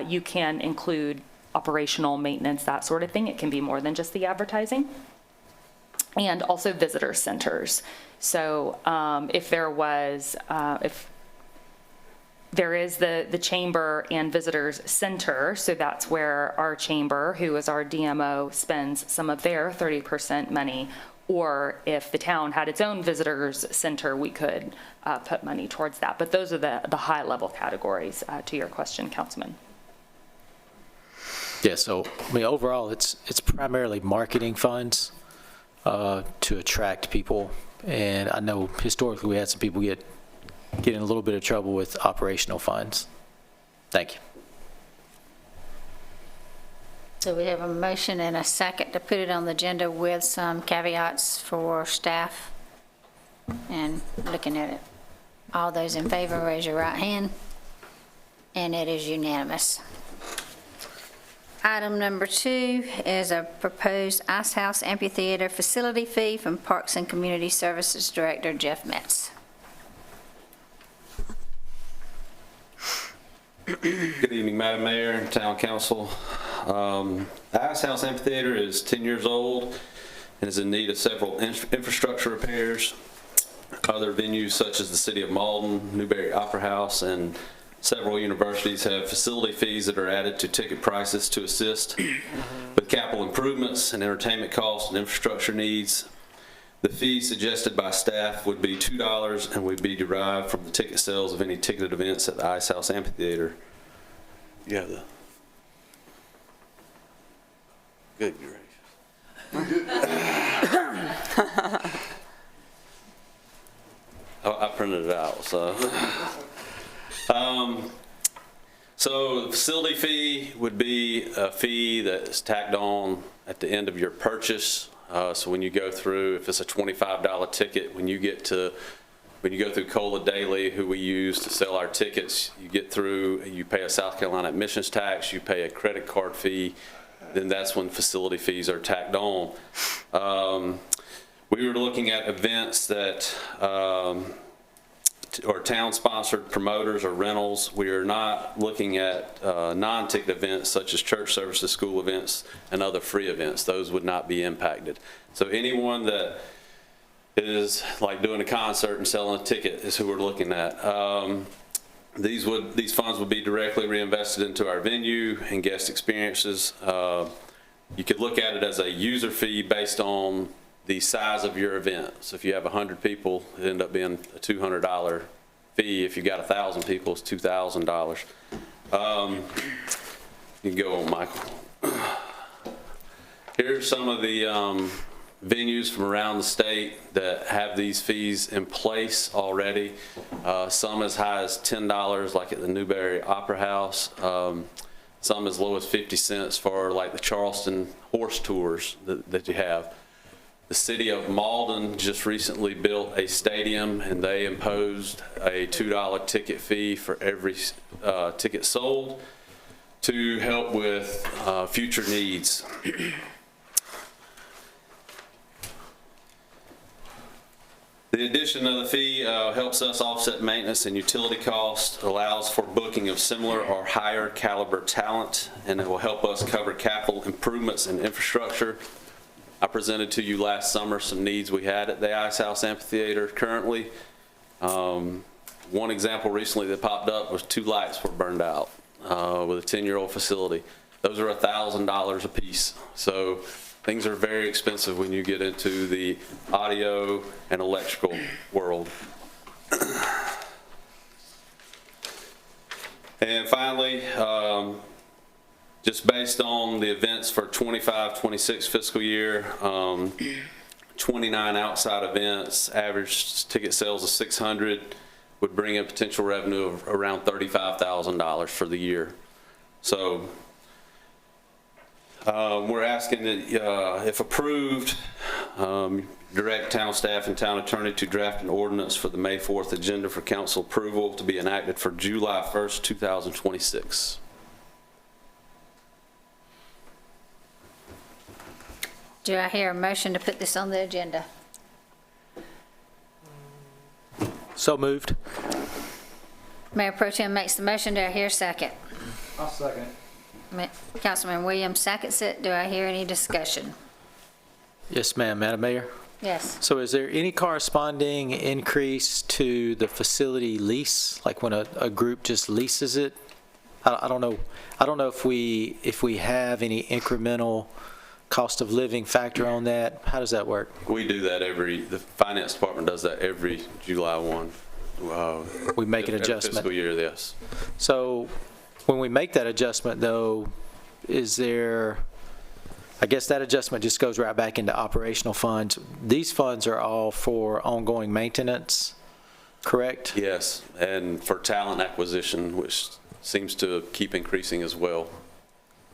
you can include operational maintenance, that sort of thing. It can be more than just the advertising. And also visitor centers. So if there is the chamber and visitors center, so that's where our chamber, who is our DMO, spends some of their 30% money. Or if the town had its own visitors center, we could put money towards that. But those are the high level categories to your question, Councilman. Yeah, so I mean, overall, it's primarily marketing funds to attract people. And I know historically we had some people get in a little bit of trouble with operational funds. Thank you. So we have a motion and a second to put it on the agenda with some caveats for staff and looking at it. All those in favor, raise your right hand. And it is unanimous. Item number 2 is a proposed Ice House Amphitheater facility fee from Parks and Community Services Director Jeff Metz. Good evening, Madam Mayor and Town Council. The Ice House Amphitheater is 10 years old and is in need of several infrastructure repairs. Other venues such as the City of Malden, Newberry Opera House, and several universities have facility fees that are added to ticket prices to assist with capital improvements and entertainment costs and infrastructure needs. The fee suggested by staff would be $2 and would be derived from the ticket sales of any ticketed events at the Ice House Amphitheater. You have the... Good gracious. I printed it out, so... So the facility fee would be a fee that is tacked on at the end of your purchase. So when you go through, if it's a $25 ticket, when you go through Cola Daily, who we use to sell our tickets, you pay a South Carolina admissions tax, you pay a credit card fee, then that's when facility fees are tacked on. We were looking at events that or town-sponsored promoters or rentals. We are not looking at non-ticket events such as church services, school events, and other free events. Those would not be impacted. So anyone that is like doing a concert and selling a ticket is who we're looking at. These funds would be directly reinvested into our venue and guest experiences. You could look at it as a user fee based on the size of your event. So if you have 100 people, it end up being a $200 fee. If you got 1,000 people, it's $2,000. You can go on, Michael. Here's some of the venues from around the state that have these fees in place already. Some as high as $10, like at the Newberry Opera House. Some as low as 50 cents for like the Charleston horse tours that you have. The city of Malden just recently built a stadium, and they imposed a $2 ticket fee for every ticket sold to help with future needs. The addition of the fee helps us offset maintenance and utility costs, allows for booking of similar or higher caliber talent, and it will help us cover capital improvements and infrastructure. I presented to you last summer some needs we had at the Ice House Amphitheater currently. One example recently that popped up was 2 lights were burned out with a 10-year-old facility. Those are $1,000 a piece. So things are very expensive when you get into the audio and electrical world. And finally, just based on the events for 25-26 fiscal year, 29 outside events, average ticket sales of 600 would bring in potential revenue of around $35,000 for the year. So we're asking that, if approved, direct town staff and town attorney to draft an ordinance for the May 4th agenda for council approval to be enacted for July 1st, 2026. Do I hear a motion to put this on the agenda? So moved. Mayor Pro Tem makes the motion. Do I hear a second? I'll second it. Councilman Williams seconds it. Do I hear any discussion? Yes, ma'am. Madam Mayor? Yes. So is there any corresponding increase to the facility lease, like when a group just leases it? I don't know. I don't know if we have any incremental cost of living factor on that. How does that work? We do that the finance department does that every July 1. We make an adjustment. Fiscal year, yes. So when we make that adjustment, though, is there, I guess that adjustment just goes right back into operational funds. These funds are all for ongoing maintenance, correct? Yes, and for talent acquisition, which seems to keep increasing as well.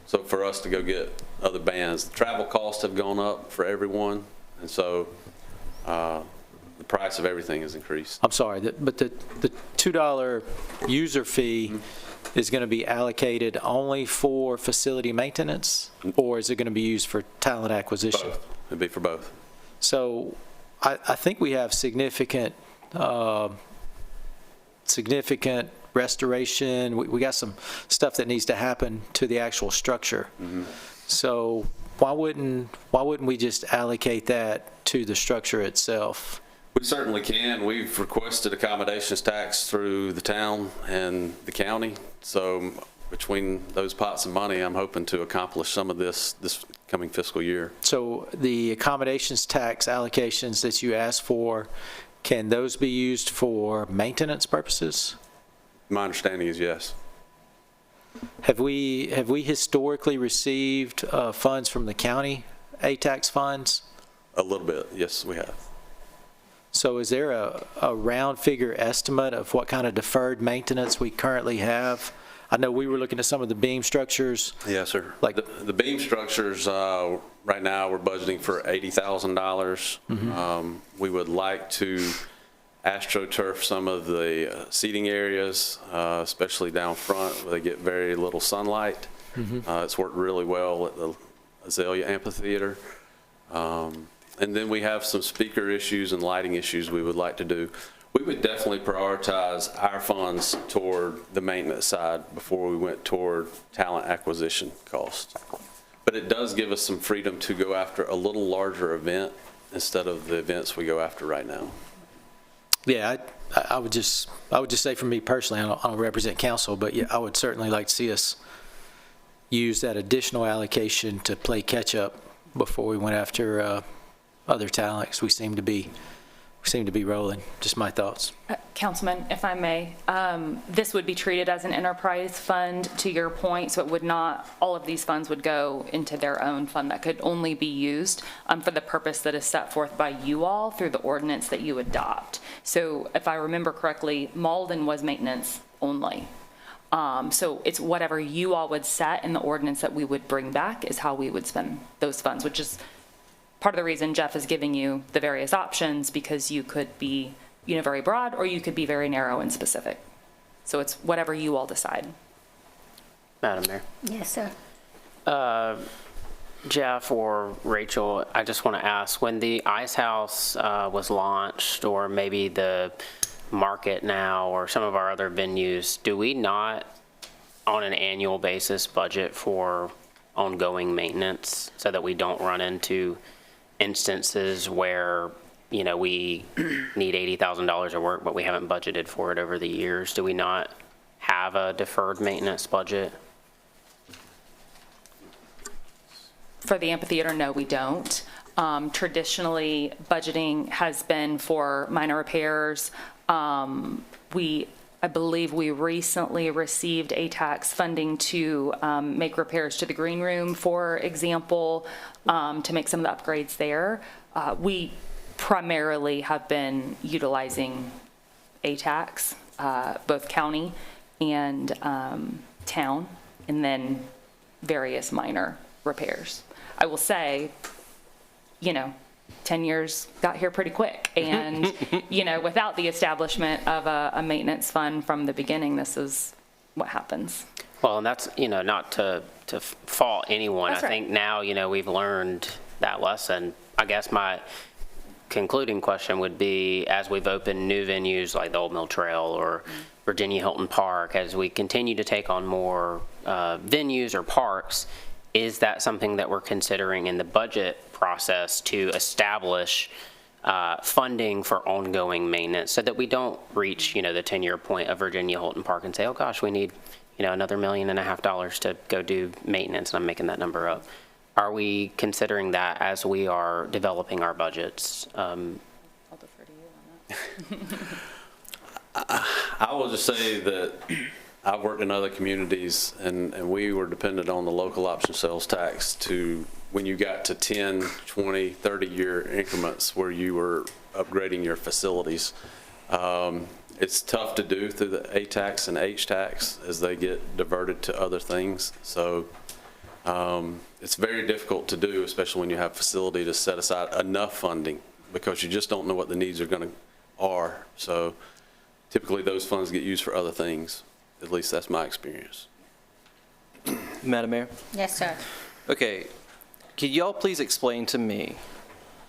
So for us to go get other bands, the travel costs have gone up for everyone, and so the price of everything has increased. I'm sorry, but the $2 user fee is going to be allocated only for facility maintenance, or is it going to be used for talent acquisition? Both. It'd be for both. So I think we have significant restoration. We got some stuff that needs to happen to the actual structure. So why wouldn't we just allocate that to the structure itself? We certainly can. We've requested accommodations tax through the town and the county. So between those pots of money, I'm hoping to accomplish some of this coming fiscal year. So the accommodations tax allocations that you asked for, can those be used for maintenance purposes? My understanding is yes. Have we historically received funds from the county, ATAX funds? A little bit, yes, we have. So is there a round figure estimate of what kind of deferred maintenance we currently have? I know we were looking at some of the beam structures. Yes, sir. Like the beam structures, right now we're budgeting for $80,000. We would like to AstroTurf some of the seating areas, especially down front where they get very little sunlight. It's worked really well at the Azalea Amphitheater. And then we have some speaker issues and lighting issues we would like to do. We would definitely prioritize our funds toward the maintenance side before we went toward talent acquisition costs. But it does give us some freedom to go after a little larger event instead of the events we go after right now. Yeah, I would just say for me personally, I don't represent council, but yeah, I would certainly like to see us use that additional allocation to play catch up before we went after other talent, because we seem to be rolling. Just my thoughts. Councilman, if I may, this would be treated as an enterprise fund, to your point, so it would not, all of these funds would go into their own fund that could only be used for the purpose that is set forth by you all through the ordinance that you adopt. So if I remember correctly, Malden was maintenance only. So it's whatever you all would set in the ordinance that we would bring back is how we would spend those funds, which is part of the reason Jeff is giving you the various options, because you could be, very broad, or you could be very narrow and specific. So it's whatever you all decide. Madam Mayor. Yes, sir. Jeff or Rachel, I just want to ask, when the Ice House was launched, or maybe the Market Now or some of our other venues, do we not, on an annual basis, budget for ongoing maintenance so that we don't run into instances where, we need $80,000 of work, but we haven't budgeted for it over the years? Do we not have a deferred maintenance budget? For the amphitheater, no, we don't. Traditionally, budgeting has been for minor repairs. I believe we recently received ATAX funding to make repairs to the green room, for example, to make some of the upgrades there. We primarily have been utilizing ATAX, both county and town, and then various minor repairs. I will say, 10 years got here pretty quick. And, without the establishment of a maintenance fund from the beginning, this is what happens. Well, and that's, not to fault anyone. That's I right. think now, we've learned that lesson. I guess my concluding question would be, as we've opened new venues like the Old Mill Trail or Virginia Hilton Park, as we continue to take on more venues or parks, is that something that we're considering in the budget process to establish funding for ongoing maintenance, so that we don't reach, the 10-year point of Virginia Hilton Park and say, oh gosh, we need, another $1.5 million to go do maintenance, and I'm making that number up. Are we considering that as we are developing our budgets? I'll defer to you on that. I will just say that I've worked in other communities, and we were dependent on the local option sales tax to, when you got to 10, 20, 30-year increments where you were upgrading your facilities. It's tough to do through the A tax and H tax as they get diverted to other things. So it's very difficult to do, especially when you have facility to set aside enough funding, because you just don't know what the needs are. So typically those funds get used for other things. At least that's my experience. Madam Mayor? Yes, sir. Okay, could y'all please explain to me,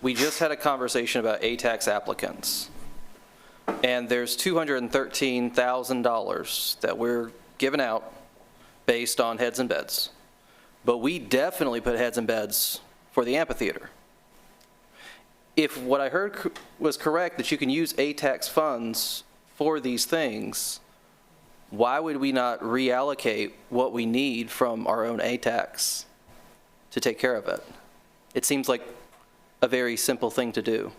we just had a conversation about ATAX applicants, and there's $213,000 that we're giving out based on heads and beds. But we definitely put heads and beds for the amphitheater. If what I heard was correct, that you can use ATAX funds for these things, why would we not reallocate what we need from our own ATAX to take care of it? It seems like a very simple thing to do,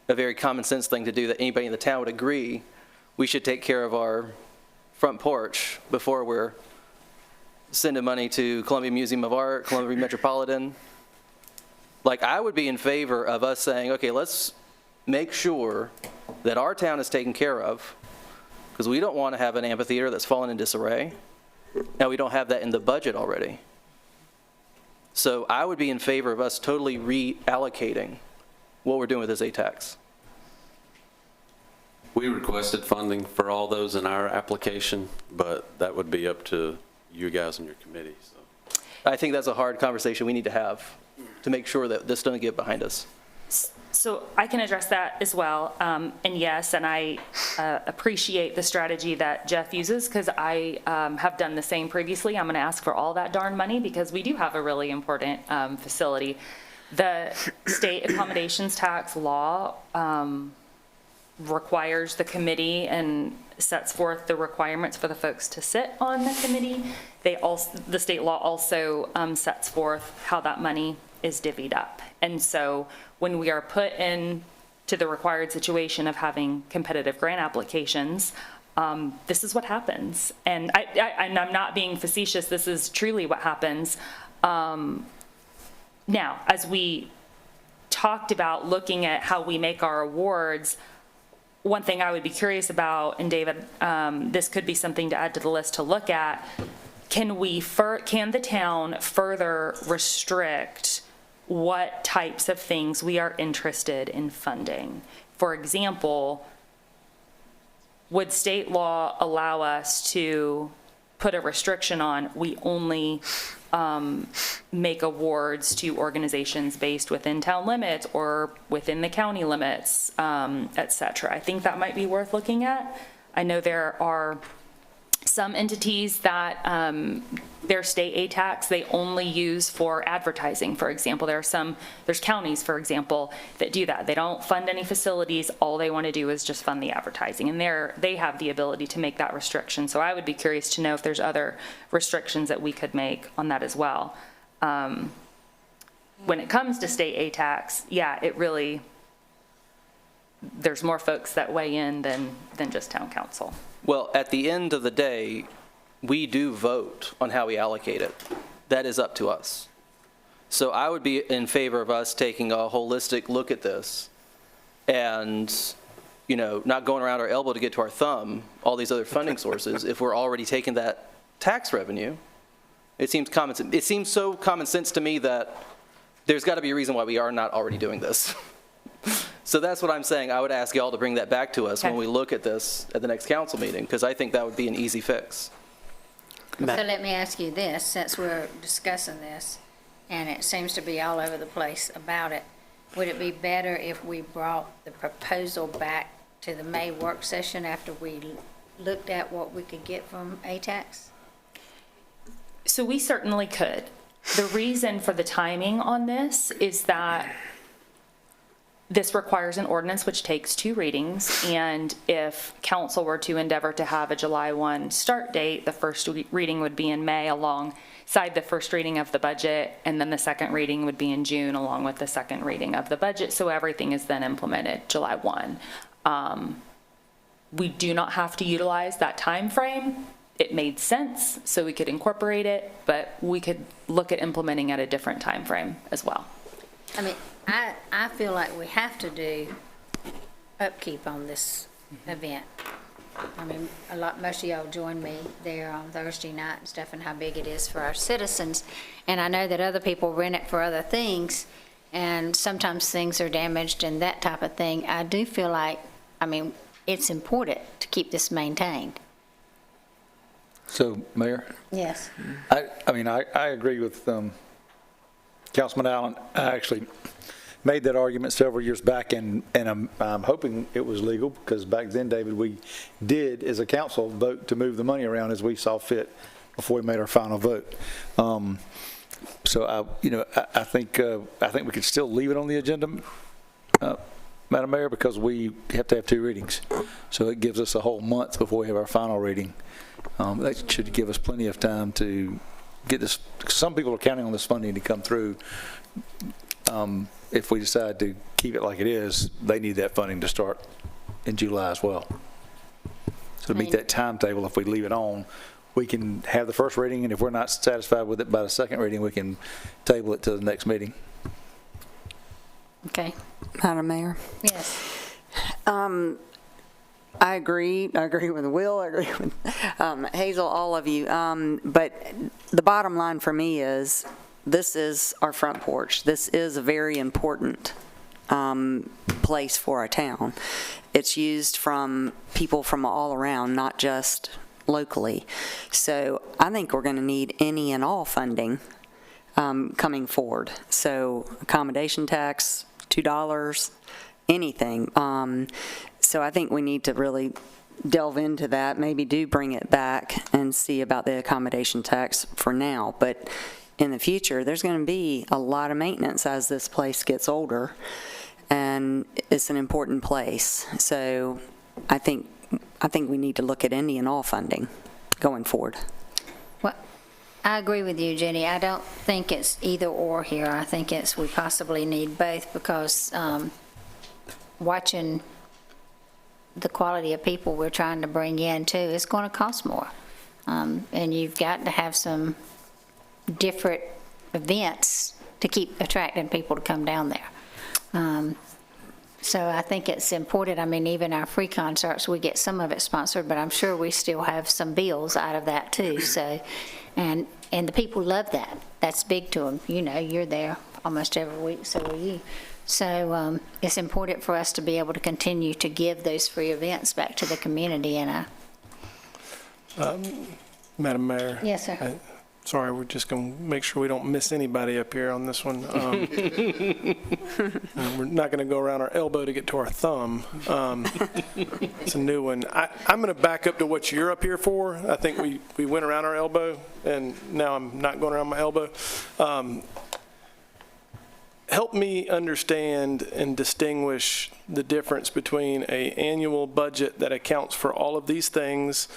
a very common sense thing to do, that anybody in the town would agree we should take care of our front porch before we're sending money to Columbia Museum of Art, Columbia Metropolitan. Like, I would be in favor of us saying, okay, let's make sure that our town is taken care of, because we don't want to have an amphitheater that's fallen in disarray. Now, we don't have that in the budget already. So I would be in favor of us totally reallocating what we're doing with this ATAX. We requested funding for all those in our application, but that would be up to you guys and your committee. So I think that's a hard conversation we need to have to make sure that this doesn't get behind us. So I can address that as well. And yes, and I appreciate the strategy that Jeff uses, because I have done the same previously. I'm going to ask for all that darn money because we do have a really important facility. The state accommodations tax law requires the committee and sets forth the requirements for the folks to sit on the committee. The state law also sets forth how that money is divvied up. And so when we are put in to the required situation of having competitive grant applications, this is what happens. And I'm not being facetious, this is truly what happens. Now, as we talked about looking at how we make our awards, one thing I would be curious about, and David, this could be something to add to the list to look at, can the town further restrict what types of things we are interested in funding. For example, would state law allow us to put a restriction on we only make awards to organizations based within town limits or within the county limits, et cetera? I think that might be worth looking at. I know there are some entities that their state aid tax they only use for advertising. For example, there's counties, for example, that do that. They don't fund any facilities. All they want to do is just fund the advertising, and they have the ability to make that restriction. So I would be curious to know if there's other restrictions that we could make on that as well. When it comes to state aid tax, yeah, there's more folks that weigh in than just town council. Well, at the end of the day, we do vote on how we allocate it. That is up to us. So I would be in favor of us taking a holistic look at this and, not going around our elbow to get to our thumb, all these other funding sources, if we're already taking that tax revenue. It seems so common sense to me that there's got to be a reason why we are not already doing this. So that's what I'm saying. I would ask y'all to bring that back to us when we look at this at the next council meeting, because I think that would be an easy fix. So let me ask you this, since we're discussing this, and it seems to be all over the place about it, would it be better if we brought the proposal back to the May work session after we looked at what we could get from ATAX? So we certainly could. The reason for the timing on this is that this requires an ordinance which takes 2 readings, and if council were to endeavor to have a July 1 start date, the first reading would be in May alongside the first reading of the budget, and then the second reading would be in June along with the second reading of the budget, so everything is then implemented July 1. We do not have to utilize that time frame. It made sense, so we could incorporate it, but we could look at implementing at a different time frame as well. I mean, I feel like we have to do upkeep on this event. I mean, most of y'all joined me there on Thursday night and stuff, and how big it is for our citizens. And I know that other people rent it for other things, and sometimes things are damaged and that type of thing. I do feel like, it's important to keep this maintained. So, Mayor? Yes. I agree with Councilman Allen. I actually made that argument several years back, and I'm hoping it was legal, because back then, David, we did, as a council, vote to move the money around as we saw fit before we made our final vote. So I think we could still leave it on the agenda, Madam Mayor, because we have to have 2 readings. So it gives us a whole month before we have our final reading. That should give us plenty of time to get this. Some people are counting on this funding to come through. If we decide to keep it like it is, they need that funding to start in July as well. So to meet that timetable, if we leave it on, we can have the first reading, and if we're not satisfied with it by the second reading, we can table it to the next meeting. Okay. Madam Mayor? Yes. I agree with Will, I agree with Hazel, all of you. But the bottom line for me is, this is our front porch. This is a very important place for our town. It's used from people from all around, not just locally. So I think we're going to need any and all funding coming forward. So accommodation tax, $2, anything. So I think we need to really delve into that, maybe do bring it back and see about the accommodation tax for now. But in the future, there's going to be a lot of maintenance as this place gets older, and it's an important place. So I think we need to look at any and all funding going forward. Well, I agree with you, Jenny. I don't think it's either or here. I think we possibly need both, because watching the quality of people we're trying to bring in too, it's going to cost more. And you've got to have some different events to keep attracting people to come down there. So I think it's important. Even our free concerts, we get some of it sponsored, but I'm sure we still have some bills out of that too. So, and And the people love that. That's big to them. You know, you're there almost every week, so are you. So it's important for us to be able to continue to give those free events back to the community. And Madam Mayor. Yes, sir. Sorry, we're just going to make sure we don't miss anybody up here on this one. We're not going to go around our elbow to get to our thumb. It's a new one. I'm going to back up to what you're up here for. I think we went around our elbow, and now I'm not going around my elbow. Help me understand and distinguish the difference between an annual budget that accounts for all of these things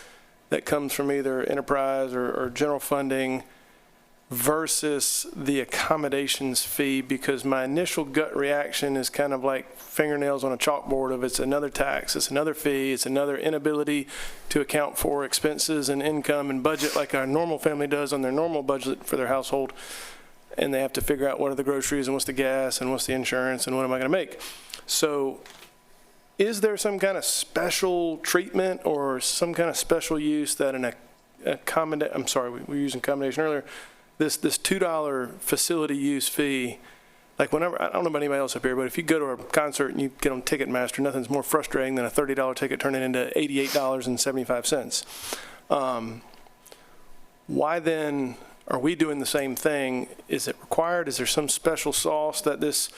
that comes from either enterprise or general funding versus the accommodations fee, because my initial gut reaction is kind of like fingernails on a chalkboard of it's another tax, it's another fee, it's another inability to account for expenses and income and budget like our normal family does on their normal budget for their household. And they have to figure out what are the groceries and what's the gas and what's the insurance and what am I going to make. So is there some kind of special treatment or some kind of special use that I'm sorry, we were using accommodation earlier, this $2 facility use fee, like whenever, I don't know about anybody else up here, but if you go to a concert and you get on Ticketmaster, nothing's more frustrating than a $30 ticket turning into $88.75. Why then are we doing the same thing? Is it required? Is there some special sauce that this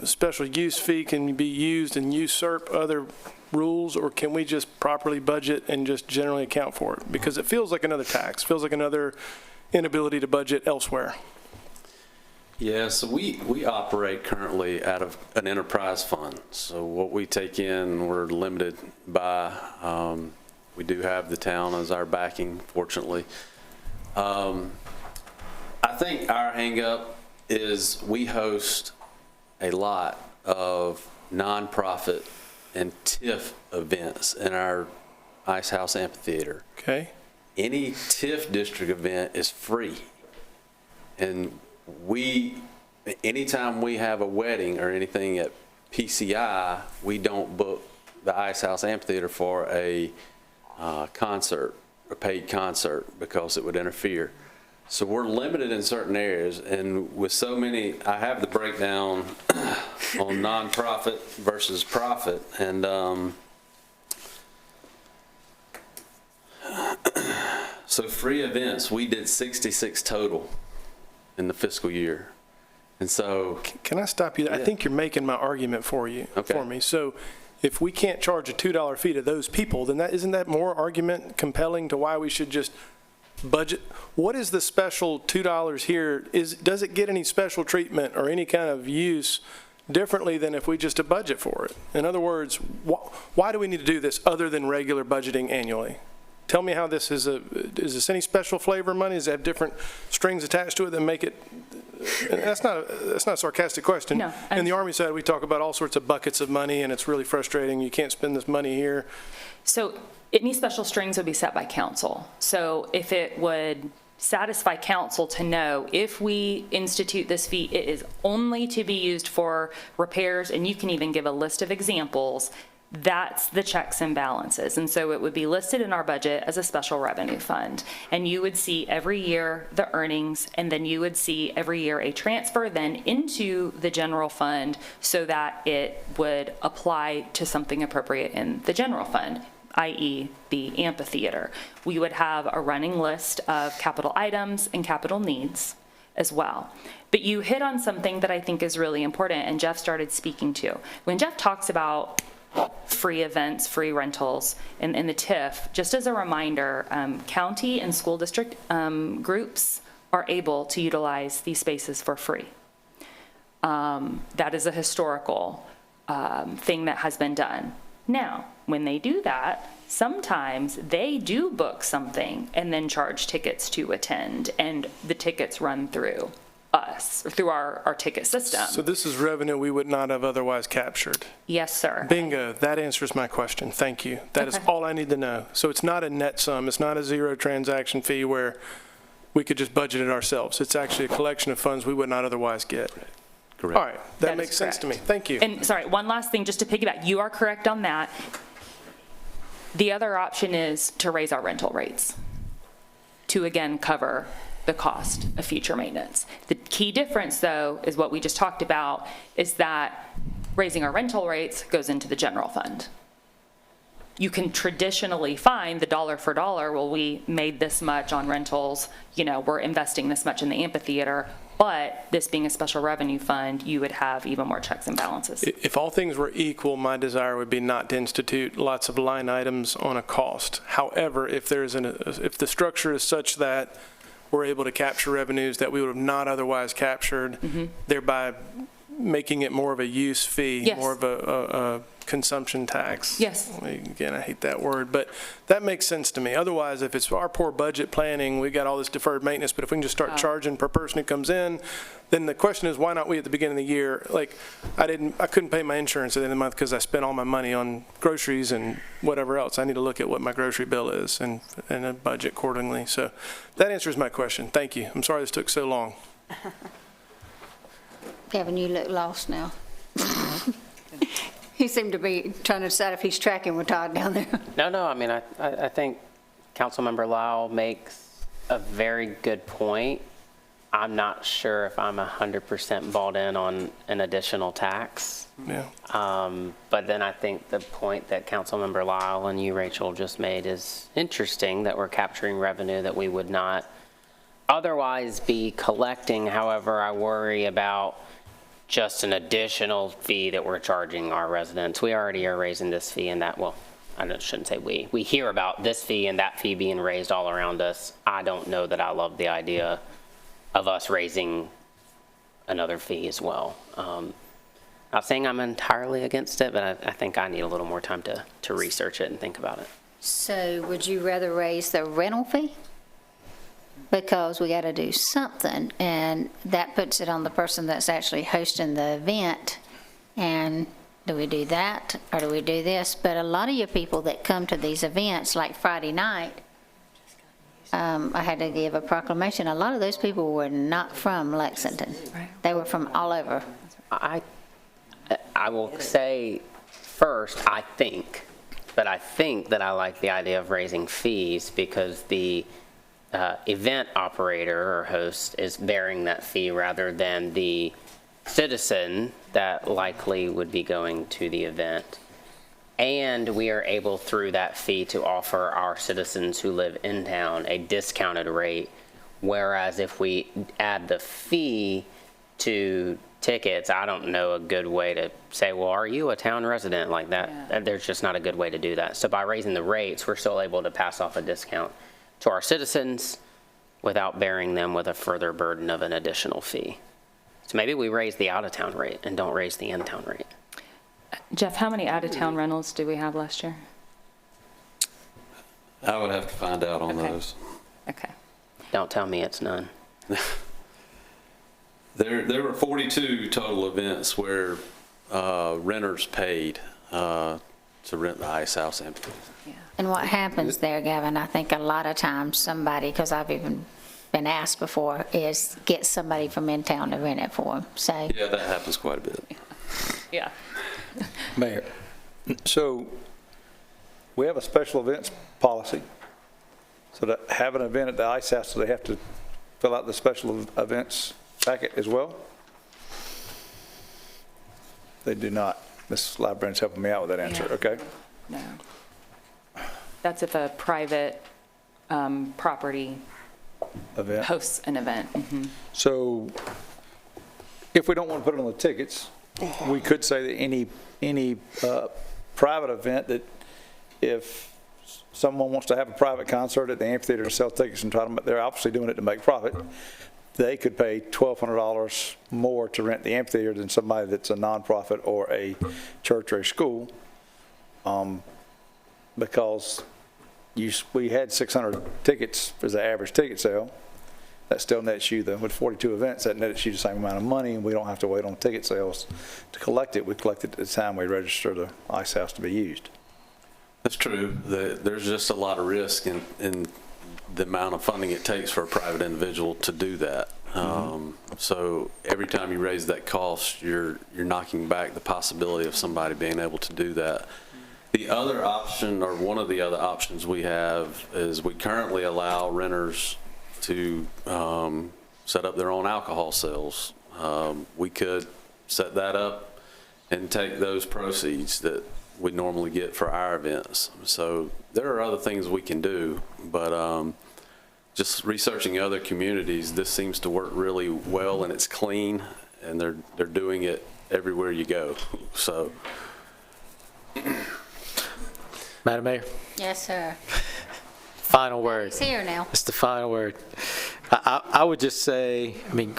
special use fee can be used and usurp other rules, or can we just properly budget and just generally account for it? Because it feels like another tax, feels like another inability to budget elsewhere. Yeah, so we operate currently out of an enterprise fund. So what we take in, we're limited by, we do have the town as our backing, fortunately. I think our hang up is we host a lot of nonprofit and TIF events in our Ice House Amphitheater. Okay. Any TIF district event is free. And anytime we have a wedding or anything at PCI, we don't book the Ice House Amphitheater for a concert, a paid concert, because it would interfere. So we're limited in certain areas, and with so many, I have the breakdown on nonprofit versus profit, and so free events, we did 66 total in the fiscal year. And so, can I stop you there? Yeah. I think you're making my argument for me. So if we can't charge a $2 fee to those people, then isn't that more argument compelling to why we should just budget? What is the special $2 here? Does it get any special treatment or any kind of use differently than if we just budget for it? In other words, why do we need to do this other than regular budgeting annually? Tell me how this is this any special flavor money? Does it have different strings attached to it that make it? That's not a sarcastic question. No, in the Army side, we talk about all sorts of buckets of money, and it's really frustrating. You can't spend this money here. So any special strings would be set by council. So if it would satisfy council to know if we institute this fee, it is only to be used for repairs, and you can even give a list of examples, that's the checks and balances. And so it would be listed in our budget as a special revenue fund. And you would see every year the earnings, and then you would see every year a transfer then into the general fund so that it would apply to something appropriate in the general fund, i.e. the amphitheater. We would have a running list of capital items and capital needs as well. But you hit on something that I think is really important, and Jeff started speaking to. When Jeff talks about free events, free rentals, and the TIF, just as a reminder, county and school district groups are able to utilize these spaces for free. That is a historical thing that has been done. Now, when they do that, sometimes they do book something and then charge tickets to attend, and the tickets run through us, through our ticket system. So this is revenue we would not have otherwise captured. Yes, sir. Bingo. That answers my question. Thank you. That is all I need to know. So it's not a net sum. It's not a zero transaction fee where we could just budget it ourselves. It's actually a collection of funds we would not otherwise get. Correct. All right. That makes sense to me. Thank you. And sorry, one last thing, just to piggyback. You are correct on that. The other option is to raise our rental rates. to again cover the cost of future maintenance. The key difference, though, is what we just talked about, is that raising our rental rates goes into the general fund. You can traditionally find the dollar for dollar, well, we made this much on rentals, you know, we're investing this much in the amphitheater, but this being a special revenue fund, you would have even more checks and balances. If all things were equal, my desire would be not to institute lots of line items on a cost. However, if the structure is such that we're able to capture revenues that we would have not otherwise captured, thereby making it more of a use fee, Yes. more of a consumption tax. Yes. Again, I hate that word, but that makes sense to me. Otherwise, if it's our poor budget planning, we got all this deferred maintenance, but if we can just start charging per person who comes in, then the question is, why not we at the beginning of the year? Like, I couldn't pay my insurance at the end of the month because I spent all my money on groceries and whatever else. I need to look at what my grocery bill is and a budget accordingly. So that answers my question. Thank you. I'm sorry this took so long. Kevin, you look lost now. He seemed to be trying to decide if he's tracking with Todd down there. No, I mean, I think Councilmember Lyle makes a very good point. I'm not sure if I'm 100% bought in on an additional tax. Yeah. But then I think the point that Councilmember Lyle and you, Rachel, just made is interesting, that we're capturing revenue that we would not otherwise be collecting. However, I worry about just an additional fee that we're charging our residents. We already are raising this fee and that, well, shouldn't say we. We hear about this fee and that fee being raised all around us. I don't know that I love the idea of us raising another fee as well. Not saying I'm entirely against it, but I think I need a little more time to research it and think about it. So would you rather raise the rental fee? Because we got to do something, and that puts it on the person that's actually hosting the event. And do we do that, or do we do this? But a lot of you people that come to these events, like Friday night, I had to give a proclamation. A lot of those people were not from Lexington. They were from all over. I will say first, I think that I like the idea of raising fees because the event operator or host is bearing that fee rather than the citizen that likely would be going to the event. And we are able through that fee to offer our citizens who live in town a discounted rate. Whereas if we add the fee to tickets, I don't know a good way to say, well, are you a town resident like that? Yeah. There's just not a good way to do that. So by raising the rates, we're still able to pass off a discount to our citizens without bearing them with a further burden of an additional fee. So maybe we raise the out-of-town rate and don't raise the in-town rate. Jeff, how many out-of-town rentals did we have last year? I would have to find out on those. Okay. Don't tell me it's none. There were 42 total events where renters paid to rent the Ice House empty. Yeah. And what happens there, Gavin, I think a lot of times somebody, because I've even been asked before, is get somebody from in town to rent it for them. So yeah, that happens quite a bit. Yeah. Mayor, so we have a special events policy. So to have an event at the Ice House, so they have to fill out the special events packet as well? They do not. Ms. Librarian's helping me out with that answer. Yeah. Okay. No. That's if a private property event hosts an event. Mm-hmm. So if we don't want to put it on the tickets, we could say that any private event that if someone wants to have a private concert at the amphitheater and sell tickets and they're obviously doing it to make profit, they could pay $1,200 more to rent the amphitheater than somebody that's a nonprofit or a church or a school, because we had 600 tickets as the average ticket sale. That still nets you, with 42 events, that nets you the same amount of money, and we don't have to wait on ticket sales to collect it. We collect it at the time we register the Ice House to be used. That's true. There's just a lot of risk in the amount of funding it takes for a private individual to do that. So every time you raise that cost, you're knocking back the possibility of somebody being able to do that. The other option, or one of the other options we have, is we currently allow renters to set up their own alcohol sales. We could set that up and take those proceeds that we normally get for our events. So there are other things we can do, but just researching other communities, this seems to work really well, and it's clean, and they're doing it everywhere you go. So. Madam Mayor, Yes, sir. final word. He's here now. It's the final word. I would just say, I mean,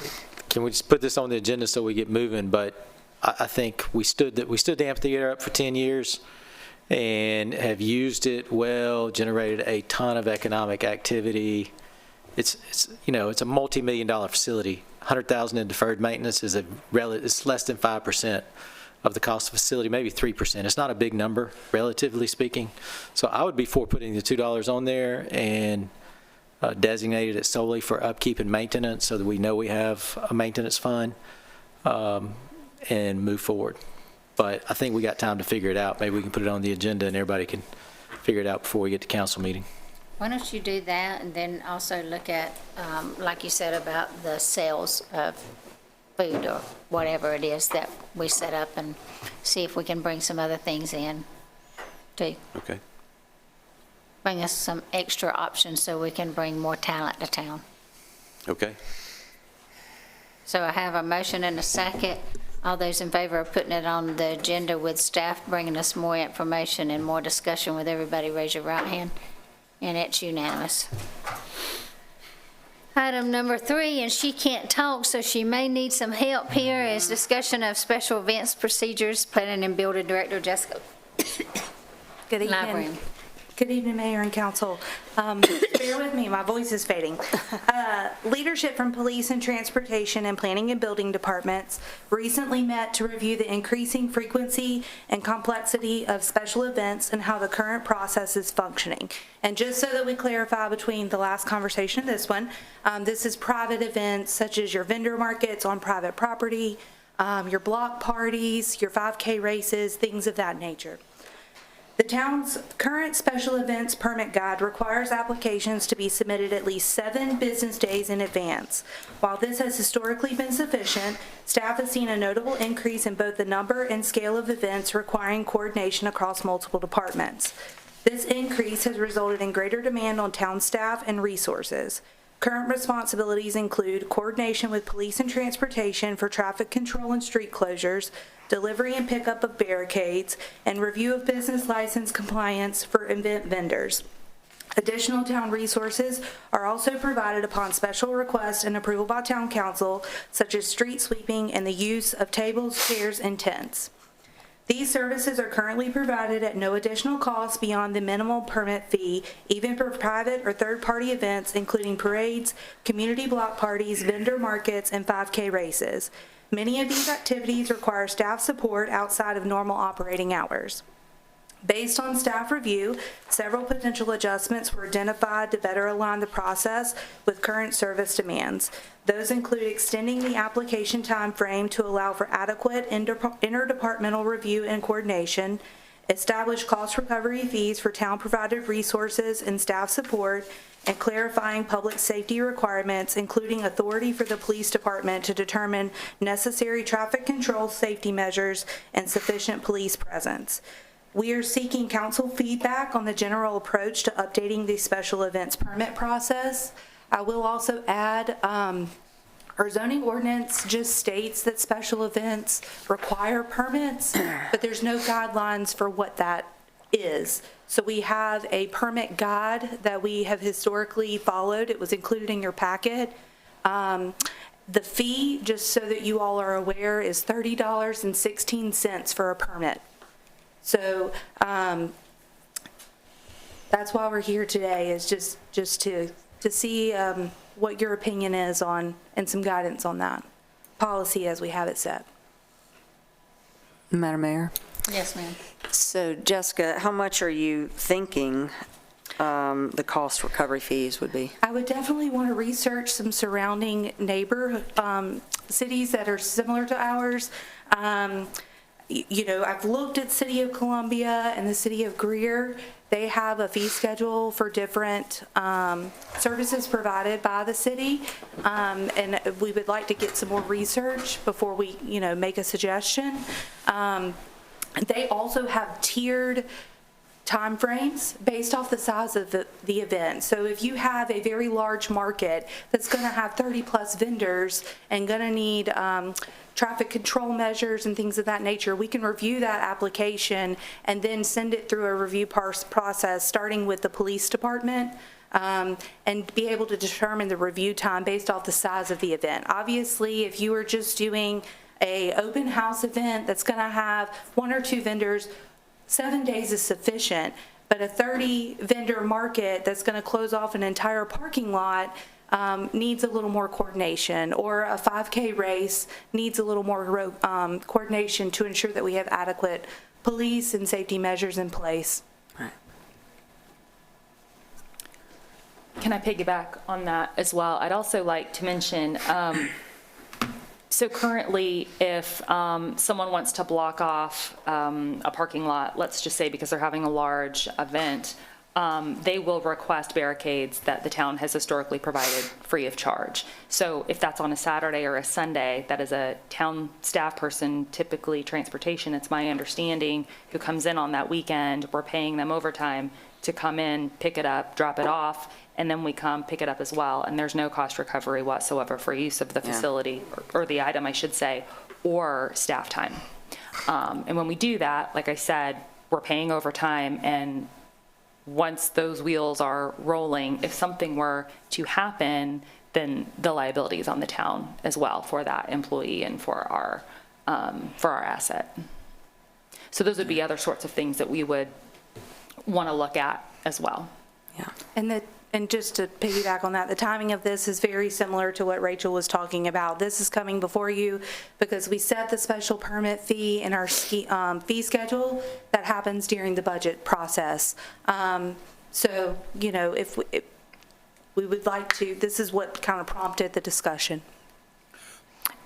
can we just put this on the agenda so we get moving? But I think we stood the amphitheater up for 10 years and have used it well, generated a ton of economic activity. It's a multi-million-dollar facility. $100,000 in deferred maintenance is it's less than 5% of the cost of the facility, maybe 3%. It's not a big number, relatively speaking. So I would be for putting the $2 on there and designated it solely for upkeep and maintenance so that we know we have a maintenance fund and move forward. But I think we got time to figure it out. Maybe we can put it on the agenda and everybody can figure it out before we get to council meeting. Why don't you do that, and then also look at, like you said, about the sales of food or whatever it is that we set up, and see if we can bring some other things in too. Okay. Bring us some extra options so we can bring more talent to town. Okay. So I have a motion and a second. All those in favor of putting it on the agenda with staff bringing us more information and more discussion with everybody, raise your right hand. And it's unanimous. Item number 3, and she can't talk, so she may need some help here, is discussion of special events procedures. Planning and Building Director Jessica. Good evening. Librarian. Good evening, Mayor and Council. Bear with me, my voice is fading. Leadership from Police and Transportation and Planning and Building Departments recently met to review the increasing frequency and complexity of special events and how the current process is functioning. And just so that we clarify between the last conversation and this one, this is private events such as your vendor markets on private property, your block parties, your 5K races, things of that nature. The town's current special events permit guide requires applications to be submitted at least 7 business days in advance. While this has historically been sufficient, staff has seen a notable increase in both the number and scale of events requiring coordination across multiple departments. This increase has resulted in greater demand on town staff and resources. Current responsibilities include coordination with police and transportation for traffic control and street closures, delivery and pickup of barricades, and review of business license compliance for event vendors. Additional town resources are also provided upon special request and approval by town council, such as street sweeping and the use of tables, chairs, and tents. These services are currently provided at no additional cost beyond the minimal permit fee, even for private or third-party events, including parades, community block parties, vendor markets, and 5K races. Many of these activities require staff support outside of normal operating hours. Based on staff review, several potential adjustments were identified to better align the process with current service demands. Those include extending the application time frame to allow for adequate interdepartmental review and coordination, establish cost recovery fees for town-provided resources and staff support, and clarifying public safety requirements, including authority for the police department to determine necessary traffic control safety measures and sufficient police presence. We are seeking council feedback on the general approach to updating the special events permit process. I will also add, our zoning ordinance just states that special events require permits, but there's no guidelines for what that is. So we have a permit guide that we have historically followed. It was included in your packet. The fee, just so that you all are aware, is $30.16 for a permit. So that's why we're here today, is just to see what your opinion is on, and some guidance on that policy as we have it set. Madam Mayor? Yes, ma'am. So Jessica, how much are you thinking the cost recovery fees would be? I would definitely want to research some surrounding neighbor cities that are similar to ours. I've looked at City of Columbia and the City of Greer. They have a fee schedule for different services provided by the city. And we would like to get some more research before we, make a suggestion. They also have tiered timeframes based off the size of the event. So if you have a very large market that's going to have 30+ vendors and going to need traffic control measures and things of that nature, we can review that application and then send it through a review process, starting with the police department, and be able to determine the review time based off the size of the event. Obviously, if you are just doing a open house event that's going to have 1 or 2 vendors, 7 days is sufficient. But a 30 vendor market that's going to close off an entire parking lot needs a little more coordination, or a 5K race needs a little more coordination to ensure that we have adequate police and safety measures in place. Can I piggyback on that as well? I'd also like to mention, so currently, if someone wants to block off a parking lot, let's just say because they're having a large event, they will request barricades that the town has historically provided free of charge. So if that's on a Saturday or a Sunday, that is a town staff person, typically transportation, it's my understanding, who comes in on that weekend, we're paying them overtime to come in, pick it up, drop it off, and then we come pick it up as well. And there's no cost recovery whatsoever for use of the facility, or the item, I should say, or staff time. And when we do that, like I said, we're paying overtime, and once those wheels are rolling, if something were to happen, then the liability is on the town as well for that employee and for our asset. So those would be other sorts of things that we would want to look at as well. Yeah. And just to piggyback on that, the timing of this is very similar to what Rachel was talking about. This is coming before you because we set the special permit fee in our fee schedule that happens during the budget process. So, if we would like to, this is what kind of prompted the discussion.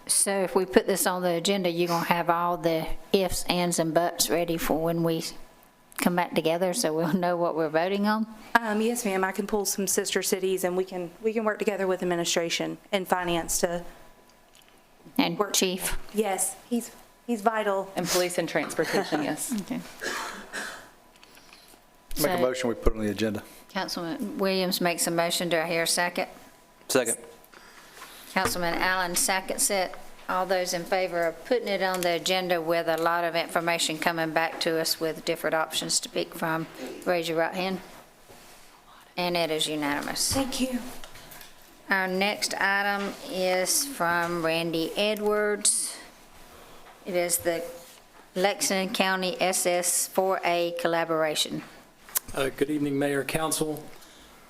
So if we put this on the agenda, you're going to have all the ifs, ands, and buts ready for when we come back together, so we'll know what we're voting on? Yes, ma'am. I can pull some sister cities, and we can work together with administration and finance to. And work. Chief. Yes, he's vital. And police and transportation, yes. Okay. Make a motion, we put it on the agenda. Councilman Williams makes a motion. Do I hear a second? Second. Councilman Allen seconds it. All those in favor of putting it on the agenda with a lot of information coming back to us with different options to pick from, raise your right hand. And it is unanimous. Thank you. Our next item is from Randy Edwards. It is the Lexington County SS4A collaboration. Good evening, Mayor, Council.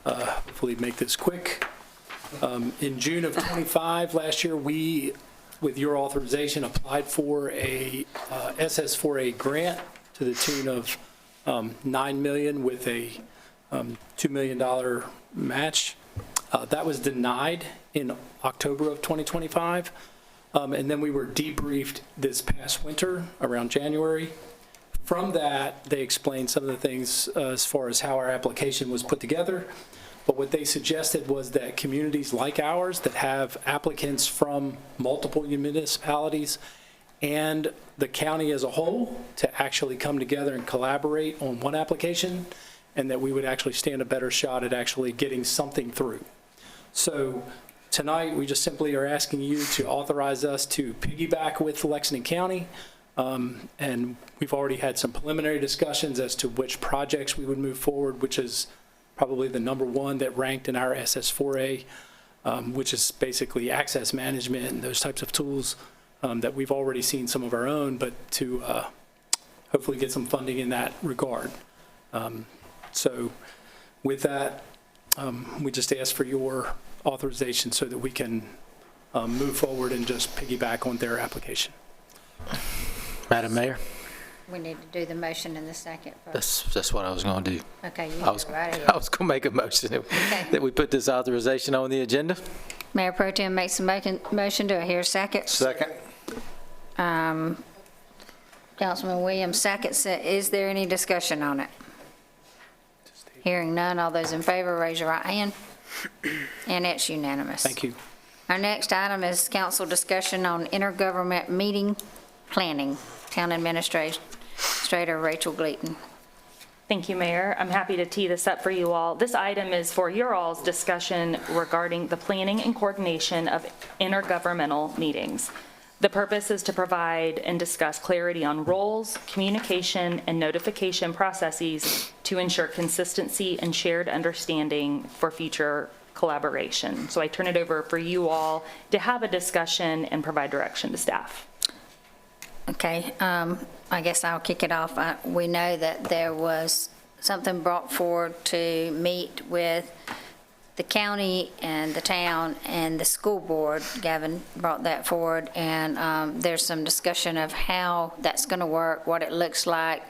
Hopefully make this quick. In June of 25 last year, we, with your authorization, applied for a SS4A grant to the tune of $9 million with a $2 million match. That was denied in October of 2025. And then we were debriefed this past winter around January. From that, they explained some of the things as far as how our application was put together. But what they suggested was that communities like ours that have applicants from multiple municipalities and the county as a whole to actually come together and collaborate on one application, and that we would actually stand a better shot at actually getting something through. So tonight, we just simply are asking you to authorize us to piggyback with Lexington County. And we've already had some preliminary discussions as to which projects we would move forward, which is probably the number one that ranked in our SS4A, which is basically access management and those types of tools that we've already seen some of our own, but to hopefully get some funding in that regard. So with that, we just ask for your authorization so that we can move forward and just piggyback on their application. Madam Mayor? We need to do the motion in the second first. That's what I was going to do. Okay, you I was going to make a motion that we put this authorization on the agenda. Mayor Pro Tem makes a motion. Do I hear a second? Second. Councilman Williams seconds it. Is there any discussion on it? Hearing none, all those in favor, raise your right hand. And it's unanimous. Thank you. Our next item is council discussion on intergovernment meeting planning. Town Administrator Rachel Gleaton. Thank you, Mayor. I'm happy to tee this up for you all. This item is for your all's discussion regarding the planning and coordination of intergovernmental meetings. The purpose is to provide and discuss clarity on roles, communication, and notification processes to ensure consistency and shared understanding for future collaboration. So I turn it over for you all to have a discussion and provide direction to staff. Okay, I guess I'll kick it off. We know that there was something brought forward to meet with the county and the town and the school board. Gavin brought that forward, and there's some discussion of how that's going to work, what it looks like.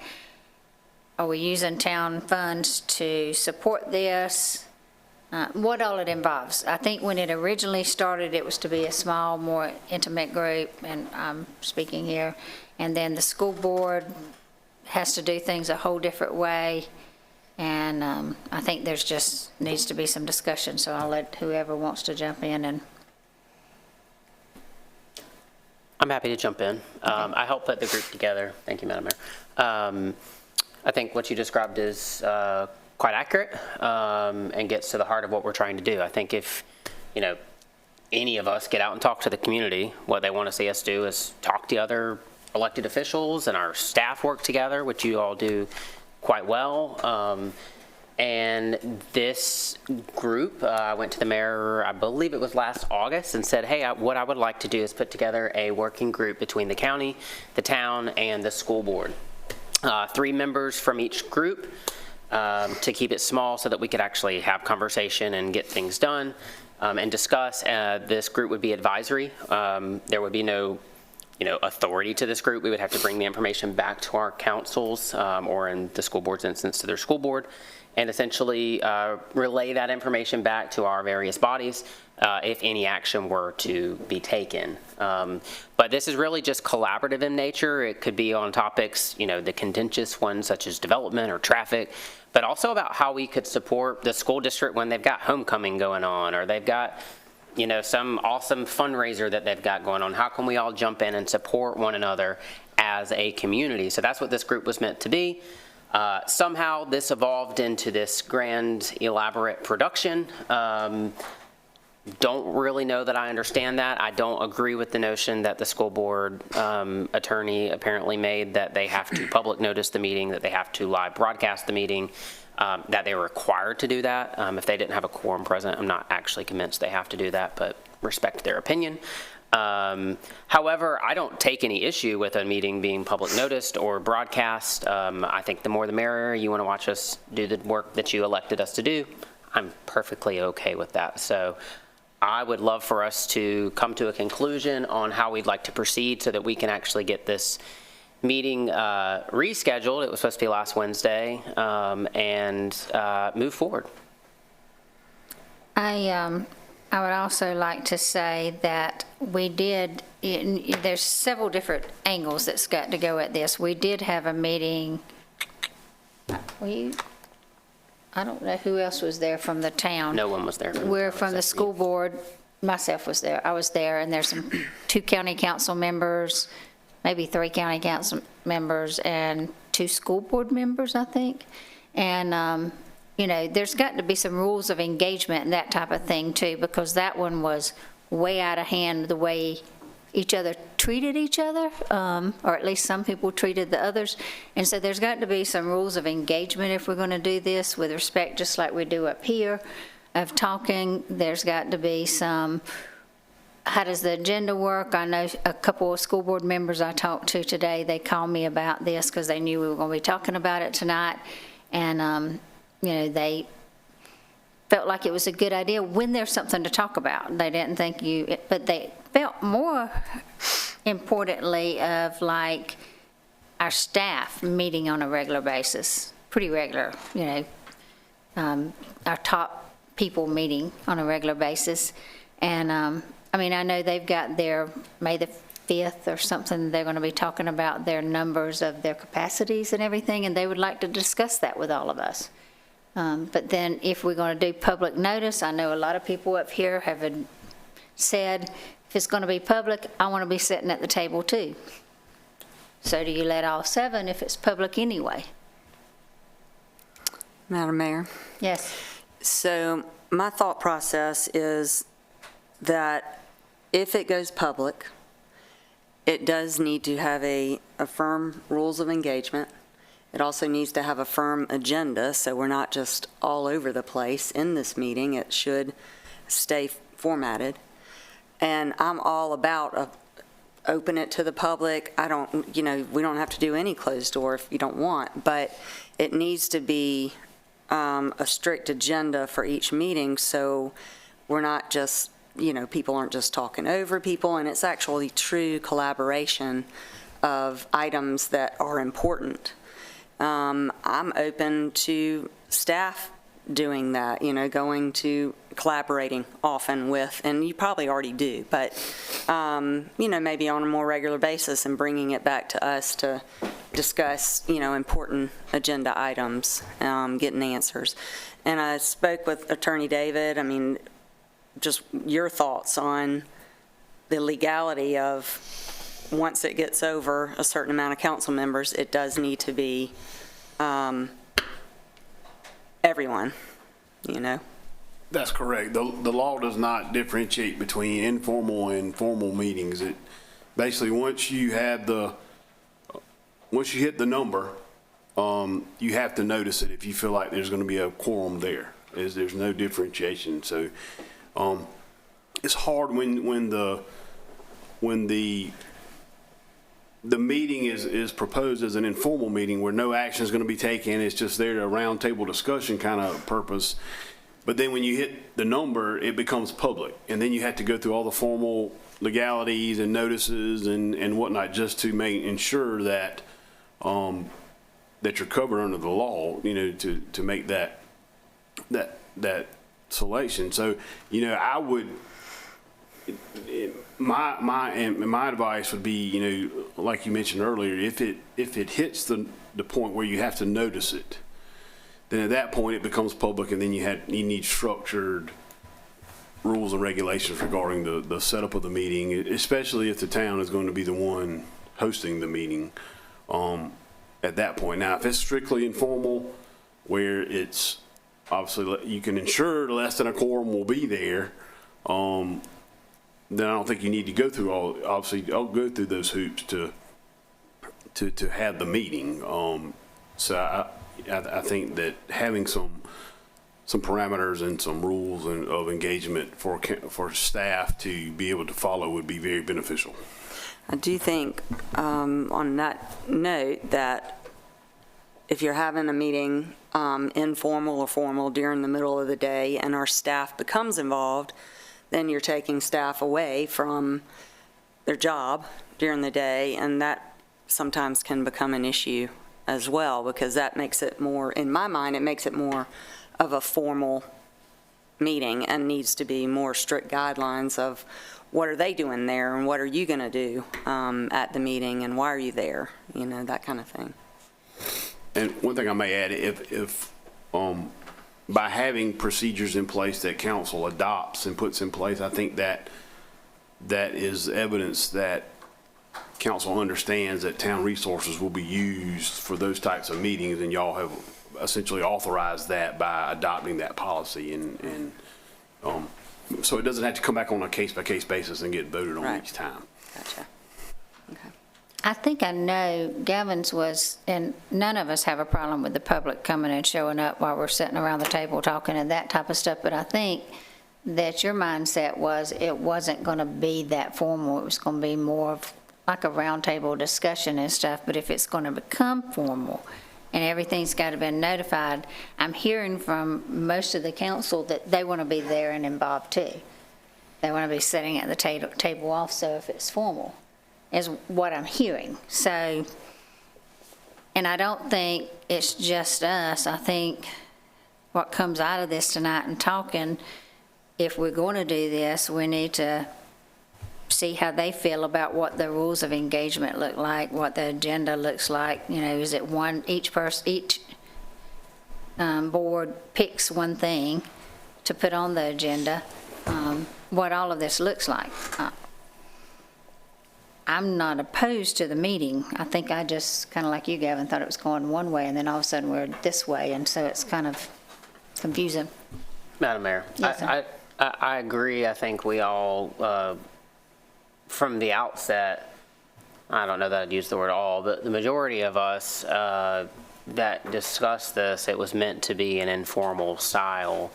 Are we using town funds to support this? What all it involves. I think when it originally started, it was to be a small, more intimate group, and I'm speaking here. And then the school board has to do things a whole different way. And I think there's just needs to be some discussion, so I'll let whoever wants to jump in. And I'm happy to jump in. I helped put the group together. Thank you, Madam Mayor. I think what you described is quite accurate and gets to the heart of what we're trying to do. I think if, any of us get out and talk to the community, what they want to see us do is talk to other elected officials and our staff work together, which you all do quite well. And this group, I went to the mayor, I believe it was last August, and said, hey, what I would like to do is put together a working group between the county, the town, and the school board. 3 members from each group to keep it small so that we could actually have conversation and get things done and discuss. This group would be advisory. There would be no authority to this group. We would have to bring the information back to our councils, or in the school board's instance, to their school board, and essentially relay that information back to our various bodies if any action were to be taken. But this is really just collaborative in nature. It could be on topics, the contentious ones such as development or traffic, but also about how we could support the school district when they've got homecoming going on, or they've got some awesome fundraiser that they've got going on. How can we all jump in and support one another as a community? So that's what this group was meant to be. Somehow this evolved into this grand, elaborate production. Don't really know that I understand that. I don't agree with the notion that the school board attorney apparently made, that they have to public notice the meeting, that they have to live broadcast the meeting. That they were required to do that. If they didn't have a quorum present, I'm not actually convinced they have to do that, but respect their opinion. However, I don't take any issue with a meeting being public noticed or broadcast. I think the more the merrier. You want to watch us do the work that you elected us to do, I'm perfectly okay with that. So I would love for us to come to a conclusion on how we'd like to proceed so that we can actually get this meeting rescheduled. It was supposed to be last Wednesday, and move forward. I would also like to say that we did, there's several different angles that's got to go at this. We did have a meeting, I don't know who else was there from the town. No one was there. We're from the school board. Myself was there. I was there, and there's 2 county council members, maybe 3 county council members, and 2 school board members, I think. And, there's got to be some rules of engagement and that type of thing too, because that one was way out of hand, the way each other treated each other, or at least some people treated the others. And so there's got to be some rules of engagement if we're going to do this with respect, just like we do up here, of talking. There's got to be some, how does the agenda work? I know a couple of school board members I talked to today, they called me about this because they knew we were going to be talking about it tonight. And, they felt like it was a good idea when there's something to talk about. They didn't think but they felt more importantly of like our staff meeting on a regular basis, pretty regular, our top people meeting on a regular basis. And I know they've got their May the 5th or something, they're going to be talking about their numbers of their capacities and everything, and they would like to discuss that with all of us. But then if we're going to do public notice, I know a lot of people up here have said, if it's going to be public, I want to be sitting at the table too. So do you let all 7 if it's public anyway? Madam Mayor? Yes. So my thought process is that if it goes public, it does need to have a firm rules of engagement. It also needs to have a firm agenda, so we're not just all over the place in this meeting. It should stay formatted. And I'm all about open it to the public. I don't, we don't have to do any closed door if you don't want, but it needs to be a strict agenda for each meeting, so we're not just, people aren't just talking over people, and it's actually true collaboration of items that are important. I'm open to staff doing that, going to collaborating often with, and you probably already do, but, maybe on a more regular basis and bringing it back to us to discuss, important agenda items, getting answers. And I spoke with Attorney David. Just your thoughts on the legality of once it gets over a certain amount of council members, it does need to be everyone, That's correct. The law does not differentiate between informal and formal meetings. It basically, once you hit the number, you have to notice it if you feel like there's going to be a quorum there. There's no differentiation. So it's hard when the meeting is proposed as an informal meeting where no action is going to be taken. It's just there to a round table discussion kind of purpose. But then when you hit the number, it becomes public. And then you have to go through all the formal legalities and notices and whatnot just to ensure that that you're covered under the law, to make that selection. So, I would, my advice would be, like you mentioned earlier, if it hits the point where you have to notice it, then at that point it becomes public, and then you need structured rules and regulations regarding the setup of the meeting, especially if the town is going to be the one hosting the meeting at that point. Now, if it's strictly informal, where it's obviously you can ensure less than a quorum will be there, then I don't think you need to go through I'll go through those hoops to have the meeting. So I think that having some parameters and some rules of engagement for staff to be able to follow would be very beneficial. I do think, on that note, that if you're having a meeting, informal or formal, during the middle of the day, and our staff becomes involved, then you're taking staff away from their job during the day, and that sometimes can become an issue as well, because that makes it more, in my mind, it makes it more of a formal meeting and needs to be more strict guidelines of what are they doing there and what are you going to do at the meeting and why are you there, that kind of thing. And one thing I may add, if by having procedures in place that council adopts and puts in place, I think that is evidence that council understands that town resources will be used for those types of meetings, and y'all have essentially authorized that by adopting that policy, and so it doesn't have to come back on a case-by-case basis and get voted on each time. Gotcha. Okay. I think I know Gavin's was, and none of us have a problem with the public coming and showing up while we're sitting around the table talking and that type of stuff, but I think that your mindset was it wasn't going to be that formal. It was going to be more of like a roundtable discussion and stuff, but if it's going to become formal and everything's got to be notified, I'm hearing from most of the council that they want to be there and involved too. They want to be sitting at the table also if it's formal, is what I'm hearing. So, and I don't think it's just us. I think what comes out of this tonight and talking, if we're going to do this, we need to see how they feel about what the rules of engagement look like, what the agenda looks like. You know, is it each board picks one thing to put on the agenda, what all of this looks like. I'm not opposed to the meeting. I think I just, kind of like you, Gavin, thought it was going one way, and then all of a sudden we're this way, and so it's kind of confusing. Madam Mayor, Yes, sir. I agree. I think we all, from the outset, I don't know that I'd use the word all, but the majority of us that discussed this, it was meant to be an informal style.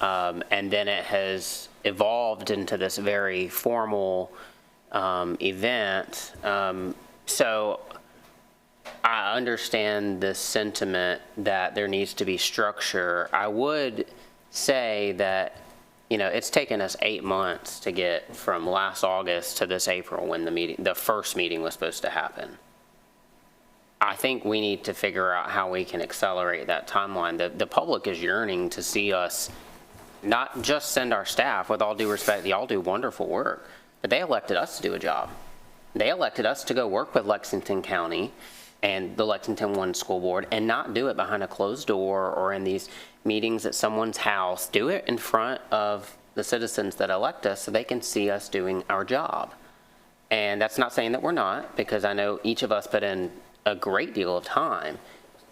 And then it has evolved into this very formal event. So I understand the sentiment that there needs to be structure. I would say that, you know, it's taken us 8 months to get from last August to this April when the first meeting was supposed to happen. I think we need to figure out how we can accelerate that timeline. The public is yearning to see us not just send our staff, with all due respect, y'all do wonderful work, but they elected us to do a job. They elected us to go work with Lexington County and the Lexington One School Board and not do it behind a closed door or in these meetings at someone's house. Do it in front of the citizens that elect us so they can see us doing our job. And that's not saying that we're not, because I know each of us put in a great deal of time,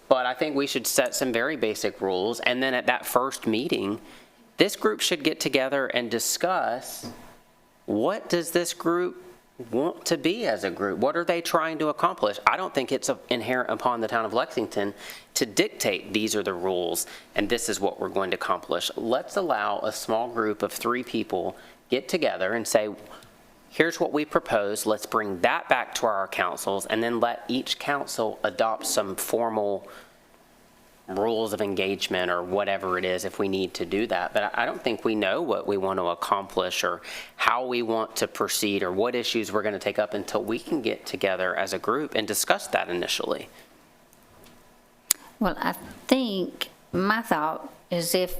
but I think we should set some very basic rules. And then at that first meeting, this group should get together and discuss, what does this group want to be as a group? What are they trying to accomplish? I don't think it's inherent upon the town of Lexington to dictate these are the rules and this is what we're going to accomplish. Let's allow a small group of 3 people get together and say, here's what we propose. Let's bring that back to our councils and then let each council adopt some formal rules of engagement or whatever it is if we need to do that. But I don't think we know what we want to accomplish or how we want to proceed or what issues we're going to take up until we can get together as a group and discuss that initially. Well, I think my thought is if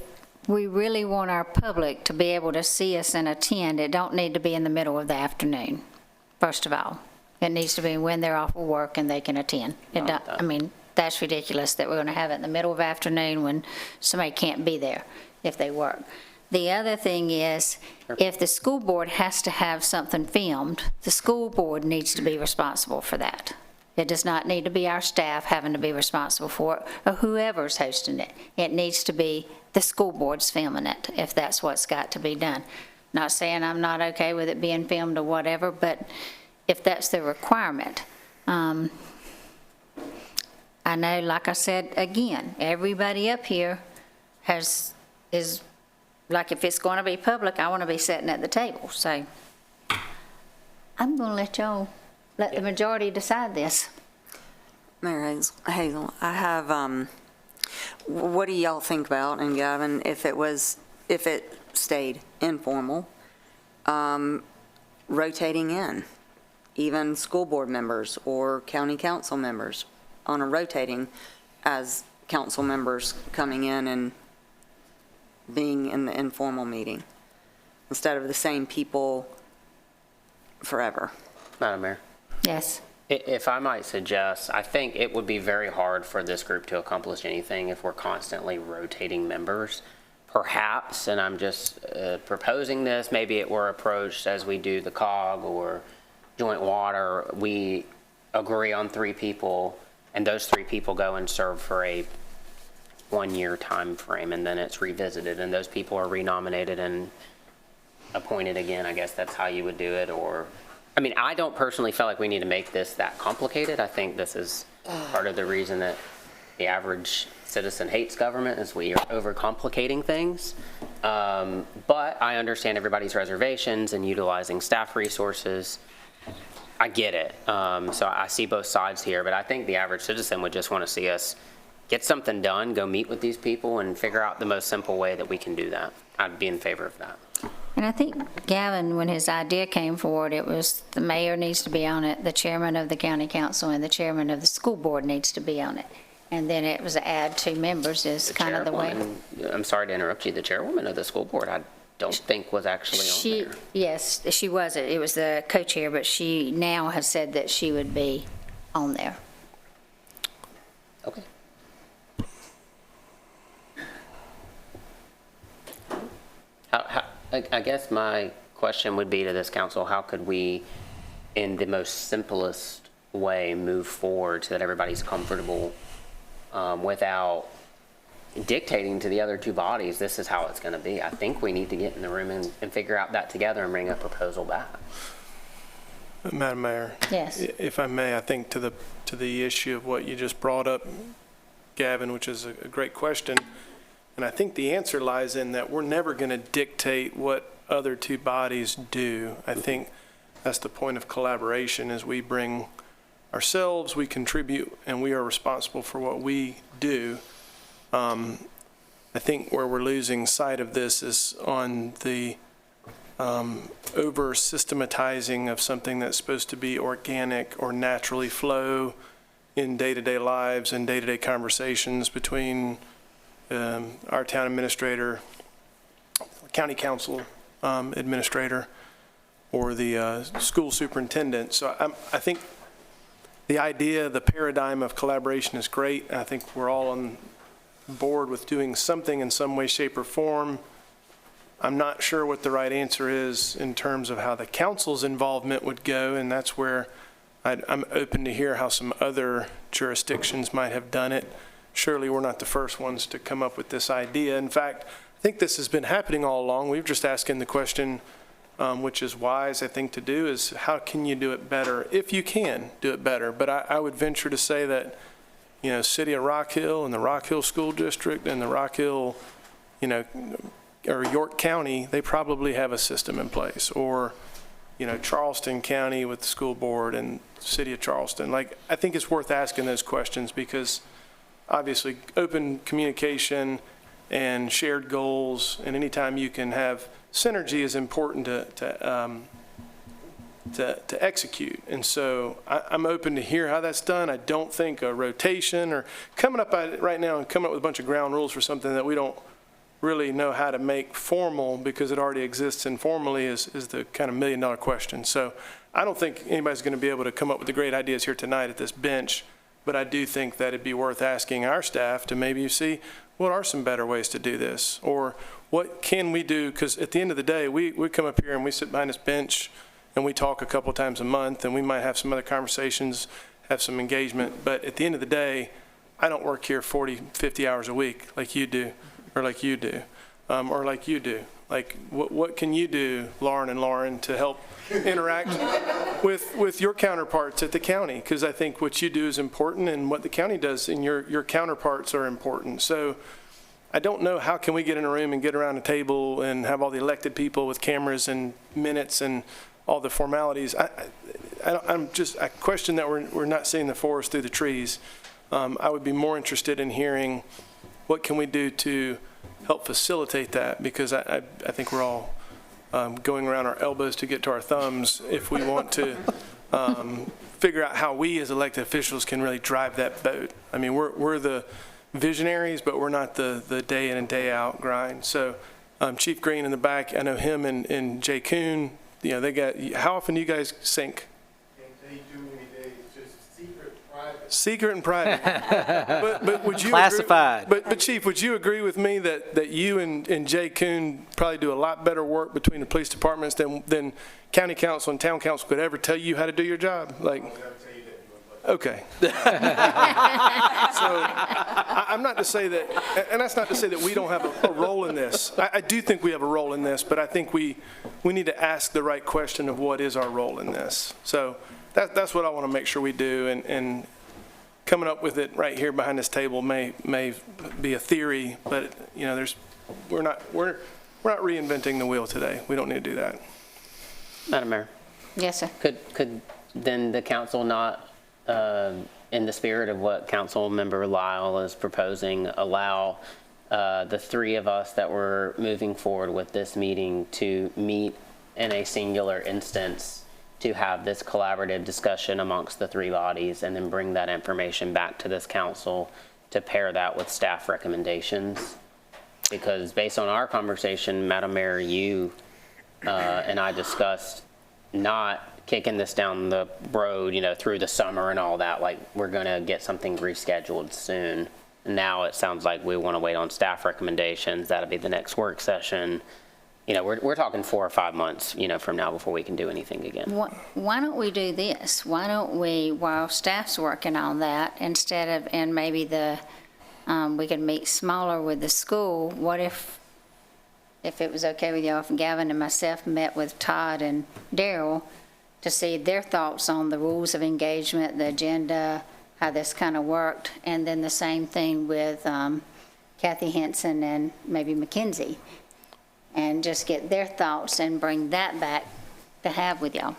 we really want our public to be able to see us and attend, it don't need to be in the middle of the afternoon, first of all. It needs to be when they're off of work and they can attend. I mean, that's ridiculous that we're going to have it in the middle of the afternoon when somebody can't be there if they work. The other thing is, if the school board has to have something filmed, the school board needs to be responsible for that. It does not need to be our staff having to be responsible for it, or whoever's hosting it. It needs to be the school board's filming it, if that's what's got to be done. Not saying I'm not okay with it being filmed or whatever, but if that's the requirement. I know, like I said, again, everybody up here is, like, if it's going to be public, I want to be sitting at the table. So I'm going to let the majority decide this. Mayor Hazel, I have, what do y'all think about, and Gavin, if it stayed informal, rotating in, even school board members or county council members on a rotating as council members coming in and being in the informal meeting instead of the same people forever? Madam Mayor? Yes. If I might suggest, I think it would be very hard for this group to accomplish anything if we're constantly rotating members. Perhaps, and I'm just proposing this, maybe it were approached as we do the COG or joint water, we agree on 3 people, and those 3 people go and serve for a 1-year time frame, and then it's revisited, and those people are renominated and appointed again. I guess that's how you would do it. Or, I mean, I don't personally feel like we need to make this that complicated. I think this is part of the reason that the average citizen hates government, is we are overcomplicating things. But I understand everybody's reservations and utilizing staff resources. I get it. So I see both sides here, but I think the average citizen would just want to see us get something done, go meet with these people, and figure out the most simple way that we can do that. I'd be in favor of that. And I think Gavin, when his idea came forward, it was the mayor needs to be on it, the chairman of the county council, and the chairman of the school board needs to be on it. And then it was add 2 members is kind of the way. I'm sorry to interrupt you. The chairwoman of the school board, don't think was actually on there. Yes, she wasn't. It was the co-chair, but she now has said that she would be on there. Okay. I guess my question would be to this council, how could we, in the most simplest way, move forward so that everybody's comfortable without dictating to the other two bodies, this is how it's going to be? I think we need to get in the room and figure out that together and bring a proposal back. Madam Mayor? Yes. If I may, I think to the issue of what you just brought up, Gavin, which is a great question, and I think the answer lies in that we're never going to dictate what other two bodies do. I think that's the point of collaboration, is we bring ourselves, we contribute, and we are responsible for what we do. I think where we're losing sight of this is on the over systematizing of something that's supposed to be organic or naturally flow in day-to-day lives and day-to-day conversations between our town administrator, county council administrator, or the school superintendent. So I think the idea, the paradigm of collaboration is great. I think we're all on board with doing something in some way, shape, or form. I'm not sure what the right answer is in terms of how the council's involvement would go, and that's where I'm open to hear how some other jurisdictions might have done it. Surely we're not the first ones to come up with this idea. In fact, I think this has been happening all along. We've just asking the question, which is wise, I think, to do, is how can you do it better, if you can do it better? But I would venture to say that, you know, City of Rock Hill and the Rock Hill School District and the Rock Hill, you know, or York County, they probably have a system in place. Or, you know, Charleston County with the school board and City of Charleston. Like, I think it's worth asking those questions, because obviously open communication and shared goals, and anytime you can have synergy, is important to execute. And so I'm open to hear how that's done. I don't think a rotation or coming up right now and coming up with a bunch of ground rules for something that we don't really know how to make formal because it already exists informally is the kind of $1 million question. So I don't think anybody's going to be able to come up with the great ideas here tonight at this bench, but I do think that it'd be worth asking our staff to maybe see what are some better ways to do this, or what can we do? Because at the end of the day, we come up here and we sit behind this bench and we talk a couple times a month, and we might have some other conversations, have some engagement. But at the end of the day, I don't work here 40, 50 hours a week like you do, or like you do, or like you do. Like, what can you do, Lauren, to help interact with your counterparts at the county? Because I think what you do is important, and what the county does and your counterparts are important. So I don't know, how can we get in a room and get around a table and have all the elected people with cameras and minutes and all the formalities? I question that we're not seeing the forest through the trees. I would be more interested in hearing what can we do to help facilitate that, because I think we're all going around our elbows to get to our thumbs if we want to figure out how we as elected officials can really drive that boat. I mean, we're the visionaries, but we're not the day in and day out grind. So Chief Green in the back, I know him and Jay Kuhn, you know, they got, how often do you guys sync? Secret and private. but would you classified? But Chief, would you agree with me that you and Jay Kuhn probably do a lot better work between the police departments than county council and town council could ever tell you how to do your job? Like, okay. So I'm not to say that, and that's not to say that we don't have a role in this. I do think we have a role in this, but I think we need to ask the right question of what is our role in this. So that's what I want to make sure we do, and coming up with it right here behind this table may be a theory, but you know, we're not reinventing the wheel today. We don't need to do that. Madam Mayor. Yes, sir. Could then the council not, in the spirit of what Council Member Lyle is proposing, allow the three of us that were moving forward with this meeting to meet in a singular instance to have this collaborative discussion amongst the three bodies, and then bring that information back to this council to pair that with staff recommendations? Because based on our conversation, Madam Mayor, you and I discussed not kicking this down the road, through the summer and all that. Like, we're going to get something rescheduled soon. Now it sounds like we want to wait on staff recommendations. That'll be the next work session. We're talking 4 or 5 months, from now before we can do anything again. Why don't we do this? Why don't we, while staff's working on that, instead of, and maybe we could meet smaller with the school, what if it was okay with y'all, if Gavin and myself met with Todd and Daryl to see their thoughts on the rules of engagement, the agenda, how this kind of worked, and then the same thing with Kathy Henson and maybe Mackenzie, and just get their thoughts and bring that back to have with y'all,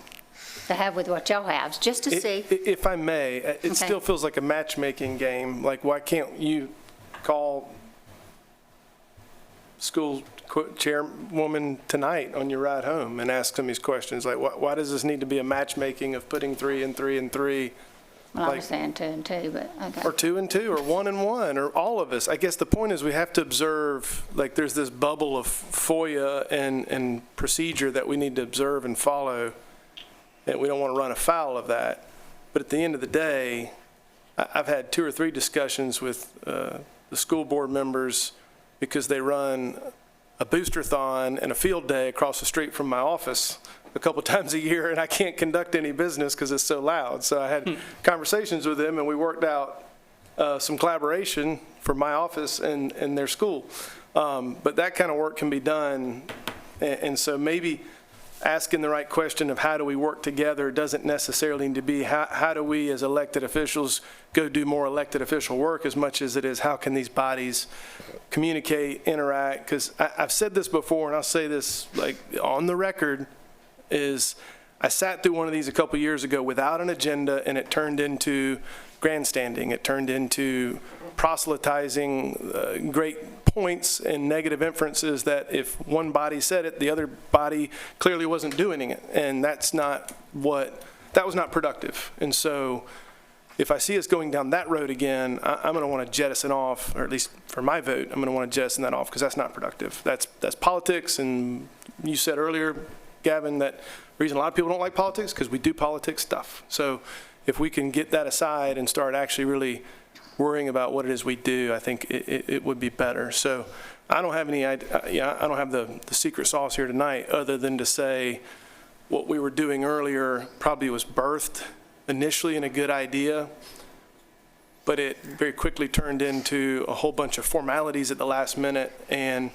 to have with what y'all have, just to see. If I may, it still feels like a matchmaking game. Like, why can't you call school chairwoman tonight on your ride home and ask them these questions? Like, why does this need to be a matchmaking of putting 3 and 3 and 3? Well, I was saying 2 and 2, but okay. Or 2 and 2, or 1 and 1, or all of us. I guess the point is we have to observe, like, there's this bubble of FOIA and procedure that we need to observe and follow, and we don't want to run afoul of that. But at the end of the day, I've had 2 or 3 discussions with the school board members because they run a booster-thon and a field day across the street from my office a couple times a year, and I can't conduct any business because it's so loud. So I had conversations with them, and we worked out some collaboration for my office and their school. But that kind of work can be done, and so maybe asking the right question of how do we work together doesn't necessarily need to be how do we as elected officials go do more elected official work, as much as it is how can these bodies communicate, interact. Because I've said this before, and I'll say this like on the record, is I sat through one of these a couple years ago without an agenda, and it turned into grandstanding. It turned into proselytizing great points and negative inferences that if one body said it, the other body clearly wasn't doing it. And that was not productive. And so if I see us going down that road again, I'm going to want to jettison off, or at least for my vote, I'm going to want to jettison that off, because that's not productive. That's politics. And you said earlier, Gavin, that the reason a lot of people don't like politics because we do politics stuff. So if we can get that aside and start actually really worrying about what it is we do, I think it would be better. So I don't have any idea. I don't have the secret sauce here tonight, other than to say what we were doing earlier probably was birthed initially in a good idea, but it very quickly turned into a whole bunch of formalities at the last minute, and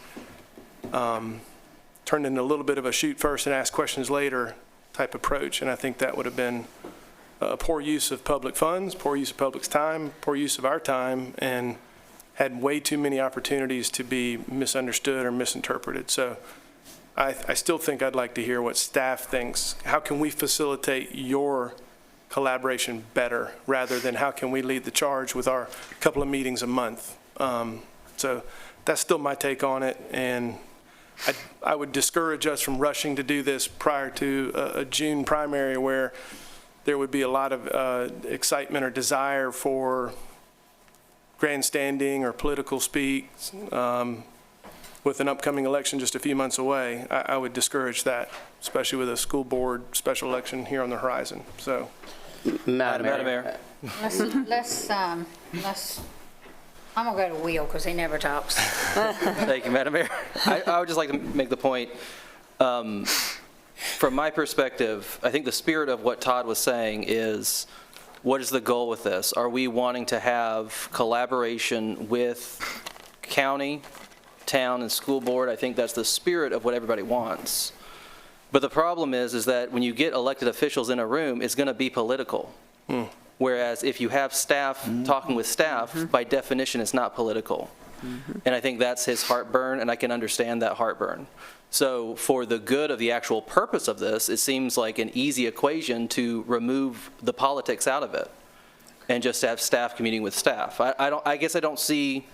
turned into a little bit of a shoot first and ask questions later type approach. And I think that would have been a poor use of public funds, poor use of public's time, poor use of our time, and had way too many opportunities to be misunderstood or misinterpreted. So I still think I'd like to hear what staff thinks. How can we facilitate your collaboration better, rather than how can we lead the charge with our couple of meetings a month? So that's still my take on it, and I would discourage us from rushing to do this prior to a June primary, where there would be a lot of excitement or desire for grandstanding or political speak with an upcoming election just a few months away. I would discourage that, especially with a school board special election here on the horizon. So, Madam Mayor. Let's I'm gonna go to Will because he never talks. Thank you, Madam Mayor. I would just like to make the point, from my perspective, I think the spirit of what Todd was saying is, what is the goal with this? Are we wanting to have collaboration with county, town, and school board? I think that's the spirit of what everybody wants. But the problem is that when you get elected officials in a room, it's going to be political. Whereas if you have staff talking with staff, by definition, it's not political. And I think that's his heartburn, and I can understand that heartburn. So for the good of the actual purpose of this, it seems like an easy equation to remove the politics out of it and just have staff commuting with staff. I guess I don't see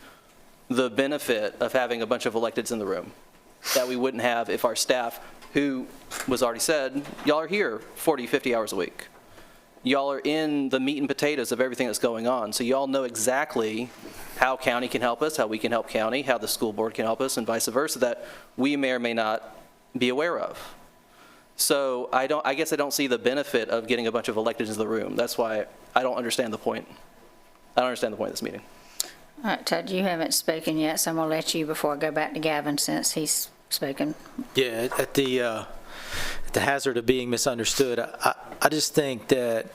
the benefit of having a bunch of electeds in the room that we wouldn't have if our staff, who was already said, y'all are here 40, 50 hours a week. Y'all are in the meat and potatoes of everything that's going on. So y'all know exactly how county can help us, how we can help county, how the school board can help us, and vice versa, that we may or may not be aware of. So I guess I don't see the benefit of getting a bunch of electeds into the room. That's why I don't understand the point. I don't understand the point of this meeting. All right, Todd, you haven't spoken yet, so I'm going to let you before I go back to Gavin since he's spoken. Yeah, at the hazard of being misunderstood, I just think that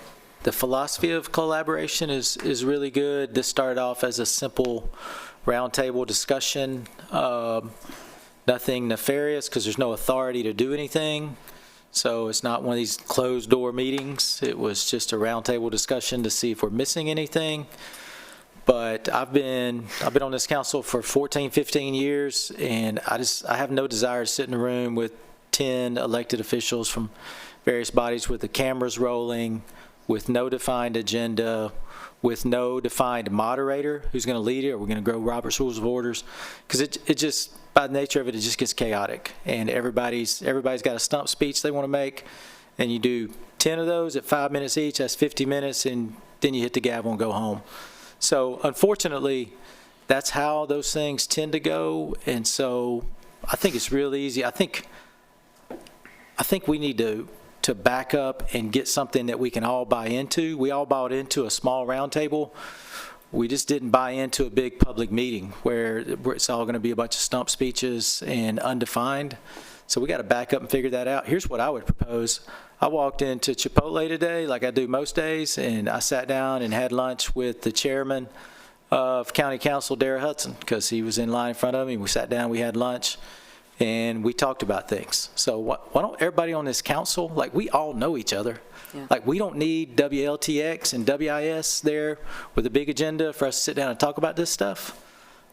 the philosophy of collaboration is really good. This started off as a simple roundtable discussion, nothing nefarious because there's no authority to do anything. So it's not one of these closed door meetings. It was just a roundtable discussion to see if we're missing anything. But I've been on this council for 14, 15 years, and I have no desire to sit in a room with 10 elected officials from various bodies with the cameras rolling, with no defined agenda, with no defined moderator who's going to lead it, or we're going to go Robert's Rules of Orders, because it just, by the nature of it, it just gets chaotic, and everybody's got a stump speech they want to make, and you do 10 of those at 5 minutes each. That's 50 minutes, and then you hit the gavel and go home. So unfortunately, that's how those things tend to go, and so I think it's real easy. I think we need to back up and get something that we can all buy into. We all bought into a small roundtable. We just didn't buy into a big public meeting where it's all going to be a bunch of stump speeches and undefined. So we got to back up and figure that out. Here's what I would propose. I walked into Chipotle today, like I do most days, and I sat down and had lunch with the chairman of County Council, Dara Hudson, because he was in line in front of me. We sat down, we had lunch, and we talked about things. So why don't everybody on this council, like, we all know each other. Yeah. Like, we don't need WLTX and WIS there with a big agenda for us to sit down and talk about this stuff.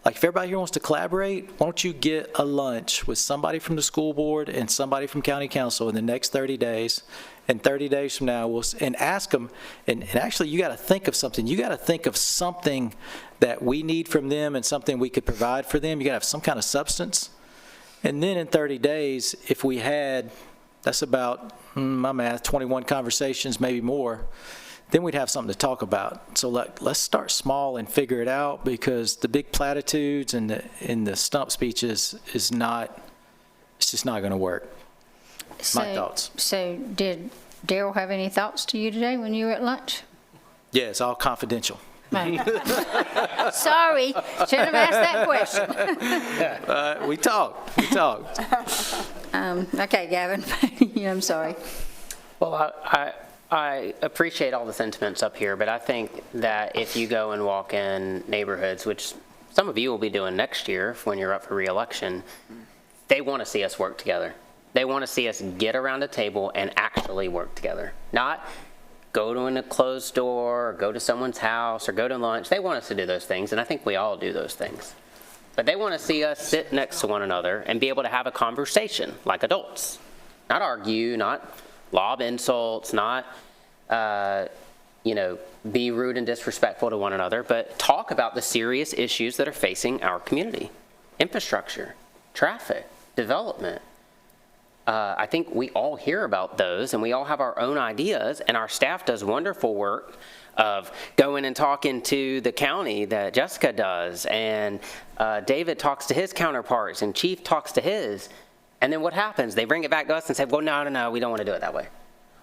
Like, if everybody here wants to collaborate, why don't you get a lunch with somebody from the school board and somebody from county council in the next 30 days, and 30 days from now, and ask them, and actually you got to think of something. You got to think of something that we need from them and something we could provide for them. You got to have some kind of substance. And then in 30 days, if we had, that's about, my math, 21 conversations, maybe more, then we'd have something to talk about. So let's start small and figure it out, because the big platitudes and the stump speeches it's just not going to work. My thoughts. So did Daryl have any thoughts to you today when you were at lunch? Yeah, it's all confidential. Sorry, shouldn't have asked that question. We talked. Okay, Gavin, I'm sorry. Well, I appreciate all the sentiments up here, but I think that if you go and walk in neighborhoods, which some of you will be doing next year when you're up for re-election, they want to see us work together. They want to see us get around a table and actually work together. Not go to a closed door, or go to someone's house, or go to lunch. They want us to do those things, and I think we all do those things. But they want to see us sit next to one another and be able to have a conversation like adults. Not argue, not lob insults, not be rude and disrespectful to one another, but talk about the serious issues that are facing our community. Infrastructure, traffic, development. I think we all hear about those, and we all have our own ideas, and our staff does wonderful work of going and talking to the county that Jessica does, and David talks to his counterparts, and Chief talks to his. And then what happens? They bring it back to us and say, well, no, we don't want to do it that way.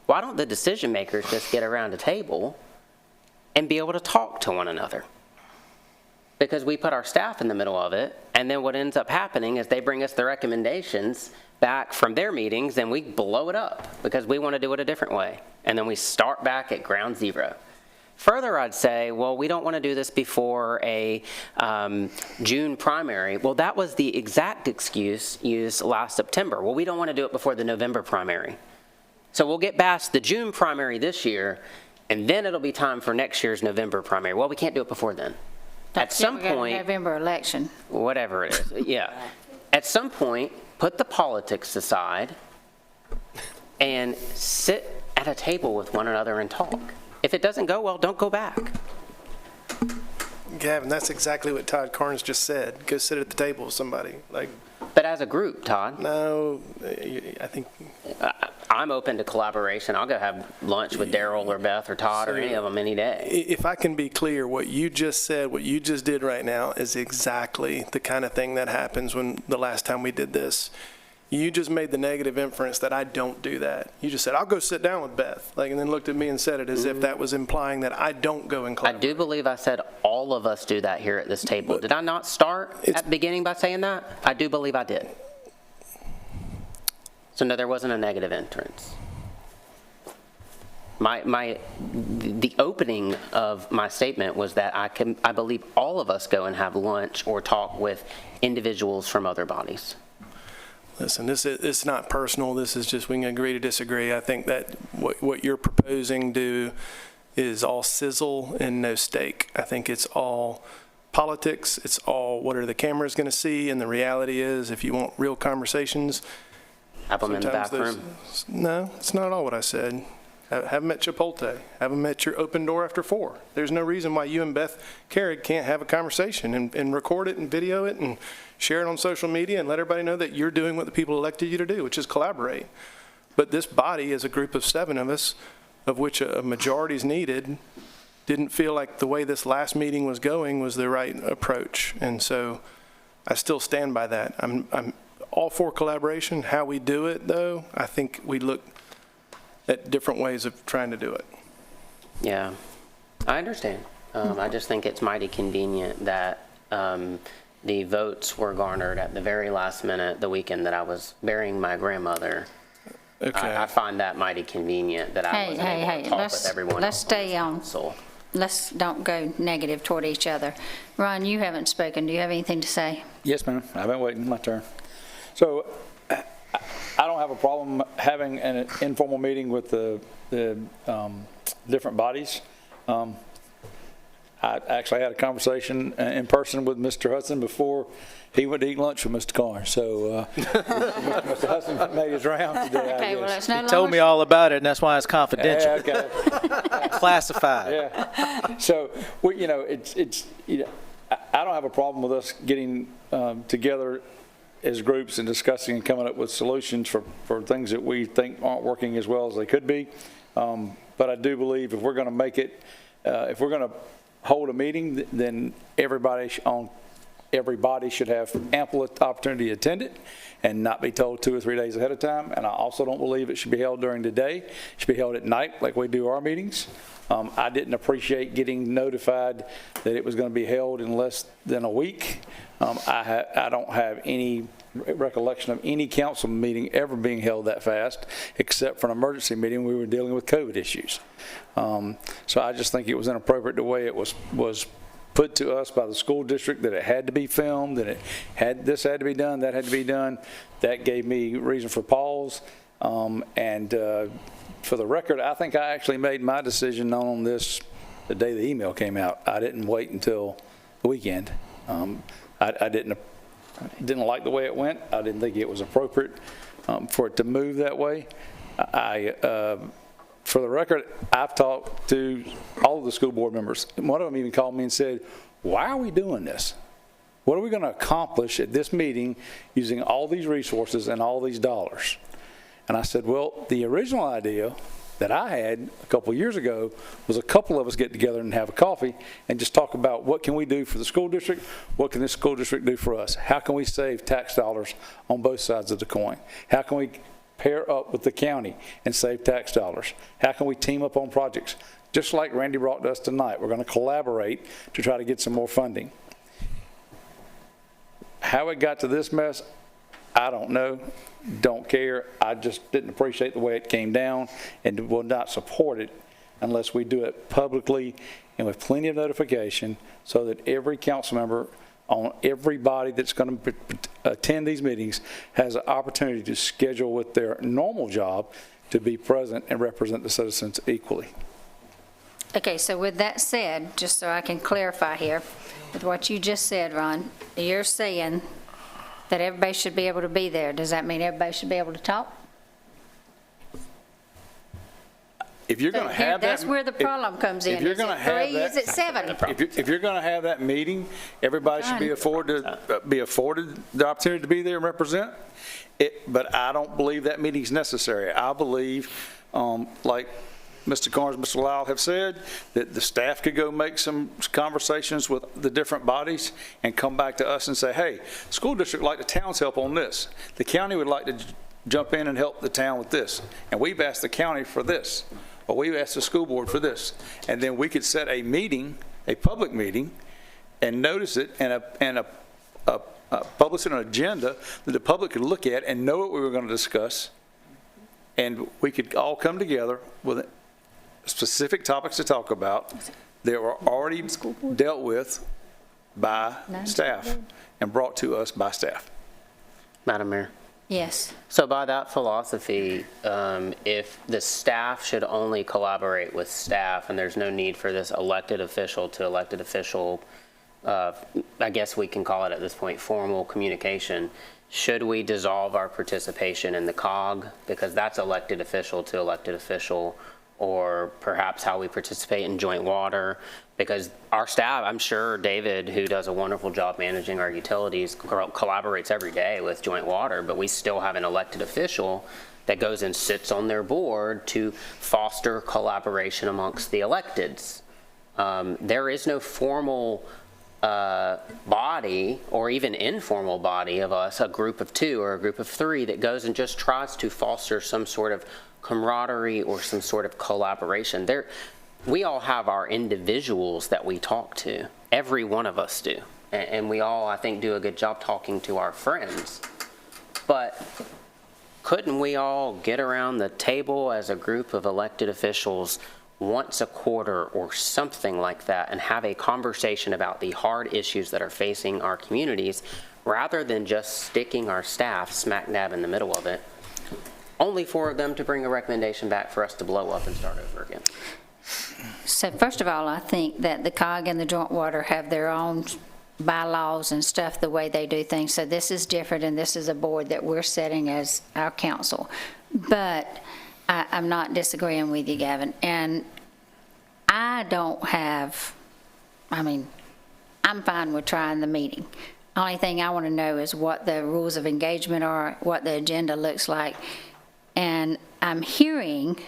Why don't the decision makers just get around a table and be able to talk to one another? Because we put our staff in the middle of it, and then what ends up happening is they bring us the recommendations back from their meetings, and we blow it up because we want to do it a different way. And then we start back at ground zero. Further, I'd say, well, we don't want to do this before a June primary. Well, that was the exact excuse used last September. Well, we don't want to do it before the November primary. So we'll get past the June primary this year, and then it'll be time for next year's November primary. Well, we can't do it before then. At some point, November election. Whatever it is, yeah. At some point, put the politics aside and sit at a table with one another and talk. If it doesn't go well, don't go back. Gavin, that's exactly what Todd Carnes just said. Go sit at the table with somebody. But as a group, Todd. No, I think. I'm open to collaboration. I'll go have lunch with Daryl or Beth or Todd or any of them any day. If I can be clear, what you just said, what you just did right now is exactly the kind of thing that happens when the last time we did this. You just made the negative inference that I don't do that. You just said, I'll go sit down with Beth, and then looked at me and said it as if that was implying that I don't go and collaborate. I do believe I said all of us do that here at this table. Did I not start at the beginning by saying that? I do believe I did. So no, there wasn't a negative entrance. The opening of my statement was that I believe all of us go and have lunch or talk with individuals from other bodies. Listen, it's not personal. This is just, we can agree to disagree. I think that what you're proposing is all sizzle and no steak. I think it's all politics. It's all what are the cameras going to see, and the reality is, if you want real conversations, have them in the bathroom. No, it's not all what I said. Have them at Chipotle. Have them at your open door after 4. There's no reason why you and Beth Carrick can't have a conversation and record it and video it and share it on social media and let everybody know that you're doing what the people elected you to do, which is collaborate. But this body is a group of 7 of us, of which a majority is needed, didn't feel like the way this last meeting was going was the right approach. And so I still stand by that. I'm all for collaboration. How we do it, though, I think we look at different ways of trying to do it. Yeah, I understand. I just think it's mighty convenient that the votes were garnered at the very last minute, the weekend that I was burying my grandmother. Okay. I find that mighty convenient that I wasn't able to talk with everyone. Let's stay on. Let's don't go negative toward each other. Ron, you haven't spoken. Do you have anything to say? Yes, ma'am. I've been waiting my turn. So I don't have a problem having an informal meeting with the different bodies. I actually had a conversation in person with Mr. Hudson before he went to eat lunch with Mr. Carr. So Mr. Hudson made his rounds today. Okay, well, it's no He told me all about it, and that's why it's confidential. Yeah, okay. Classified. Yeah. So, I don't have a problem with us getting together as groups and discussing and coming up with solutions for things that we think aren't working as well as they could be. But I do believe if we're going to make it, if we're going to hold a meeting, then everybody should have ample opportunity to attend it and not be told 2 or 3 days ahead of time. And I also don't believe it should be held during the day. It should be held at night like we do our meetings. I didn't appreciate getting notified that it was going to be held in less than a week. I don't have any recollection of any council meeting ever being held that fast, except for an emergency meeting. We were dealing with COVID issues. So I just think it was inappropriate the way it was put to us by the school district, that it had to be filmed, that this had to be done, that had to be done. That gave me reason for pause. For the record, I think I actually made my decision on this the day the email came out. I didn't wait until the weekend. I didn't like the way it went. I didn't think it was appropriate for it to move that way. For the record, I've talked to all of the school board members. One of them even called me and said, why are we doing this? What are we going to accomplish at this meeting using all these resources and all these dollars? And I said, well, the original idea that I had a couple years ago was a couple of us get together and have a coffee and just talk about what can we do for the school district, what can this school district do for us, how can we save tax dollars on both sides of the coin, how can we pair up with the county and save tax dollars, how can we team up on projects, just like Randy brought to us tonight. We're going to collaborate to try to get some more funding. How it got to this mess, I don't know. Don't care. I just didn't appreciate the way it came down and will not support it unless we do it publicly and with plenty of notification so that every council member on everybody that's going to attend these meetings has an opportunity to schedule with their normal job to be present and represent the citizens equally. Okay, so with that said, just so I can clarify here, with what you just said, Ron, you're saying that everybody should be able to be there. Does that mean everybody should be able to talk? if you're going to have that. That's where the problem comes in. If you're Is going to it have 3, that. is it 7? If you're going to have that meeting, everybody should be afforded the opportunity to be there and represent. But I don't believe that meeting's necessary. I believe, like Mr. Carnes, Mr. Lyle have said, that the staff could go make some conversations with the different bodies and come back to us and say, hey, school district would like the town's help on this. The county would like to jump in and help the town with this. And we've asked the county for this, or we've asked the school board for this. And then we could set a meeting, a public meeting, and notice it and publish an agenda that the public could look at and know what we were going to discuss. And we could all come together with specific topics to talk about that were already dealt with by staff and brought to us by staff. Madam Mayor. Yes. So by that philosophy, if the staff should only collaborate with staff and there's no need for this elected official to elected official, I guess we can call it at this point formal communication, should we dissolve our participation in the COG? Because that's elected official to elected official, or perhaps how we participate in joint water, because our staff, I'm sure David, who does a wonderful job managing our utilities, collaborates every day with joint water, but we still have an elected official that goes and sits on their board to foster collaboration amongst the electeds. There is no formal body or even informal body of us, a group of 2 or a group of 3 that goes and just tries to foster some sort of camaraderie or some sort of collaboration. We all have our individuals that we talk to. Every one of us do. And we all, I think, do a good job talking to our friends. But couldn't we all get around the table as a group of elected officials once a quarter or something like that and have a conversation about the hard issues that are facing our communities, rather than just sticking our staff smack dab in the middle of it, only for them to bring a recommendation back for us to blow up and start over again? So first of all, I think that the COG and the joint water have their own bylaws and stuff, the way they do things. So this is different, and this is a board that we're setting as our council. But I'm not disagreeing with you, Gavin. And I'm fine with trying the meeting. Only thing I want to know is what the rules of engagement are, what the agenda looks like. And I'm hearing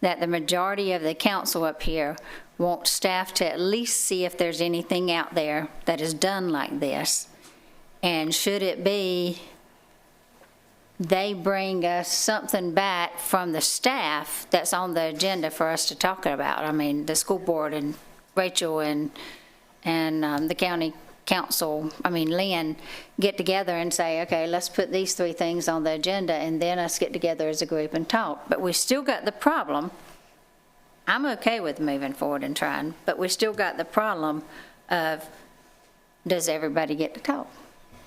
that the majority of the council up here want staff to at least see if there's anything out there that is done like this. And should it be they bring us something back from the staff that's on the agenda for us to talk about. I mean, the school board and Rachel and the county council, Lynn, get together and say, okay, let's put these 3 things on the agenda, and then us get together as a group and talk. But we still got the problem. I'm okay with moving forward and trying, but we still got the problem of, does everybody get to talk?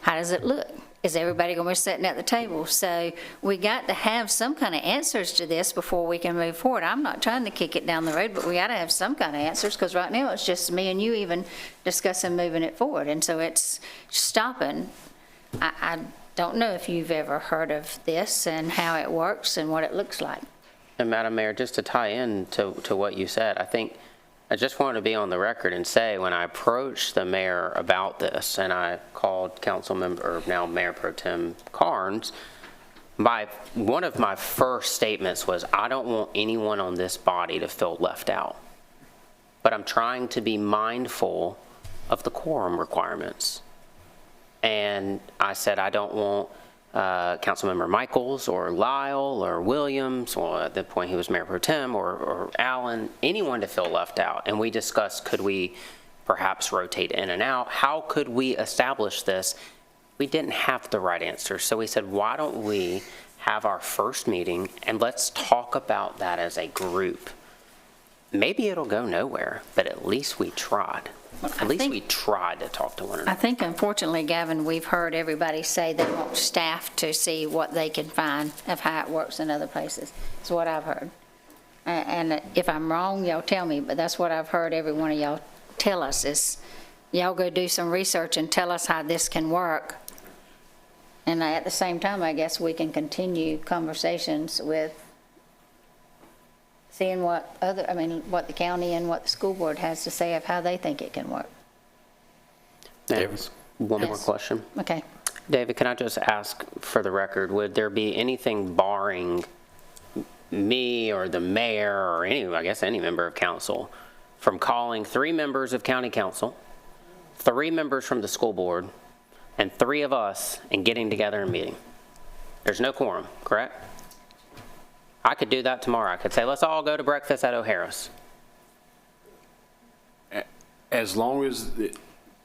How does it look? Is everybody going to be sitting at the table? So we got to have some kind of answers to this before we can move forward. I'm not trying to kick it down the road, but we got to have some kind of answers, because right now it's just me and you even discussing moving it forward. And so it's stopping. I don't know if you've ever heard of this and how it works and what it looks like. And Madam Mayor, just to tie in to what you said, I just wanted to be on the record and say, when I approached the mayor about this, and I called council member, or now Mayor Pro Tem Carnes, one of my first statements was, I don't want anyone on this body to feel left out. But I'm trying to be mindful of the quorum requirements. And I said, I don't want Councilmember Michaels or Lyle or Williams, or at that point he was Mayor Pro Tem, or Allen, anyone to feel left out. And we discussed, could we perhaps rotate in and out? How could we establish this? We didn't have the right answer. So we said, why don't we have our first meeting and let's talk about that as a group. Maybe it'll go nowhere, but at least we tried. At least we tried to talk to one another. I think, unfortunately, Gavin, we've heard everybody say they want staff to see what they can find of how it works in other places. That's what I've heard. And if I'm wrong, y'all tell me, but that's what I've heard every one of y'all tell us is, y'all go do some research and tell us how this can work. And at the same time, I guess we can continue conversations with seeing what what the county and what the school board has to say of how they think it can work. One more Yes. question. Okay. David, can I just ask for the record, would there be anything barring me or the mayor or any member of council from calling 3 members of county council, 3 members from the school board, and 3 of us and getting together and meeting? There's no quorum, correct? I could do that tomorrow. I could say, let's all go to breakfast at O'Hara's. As long as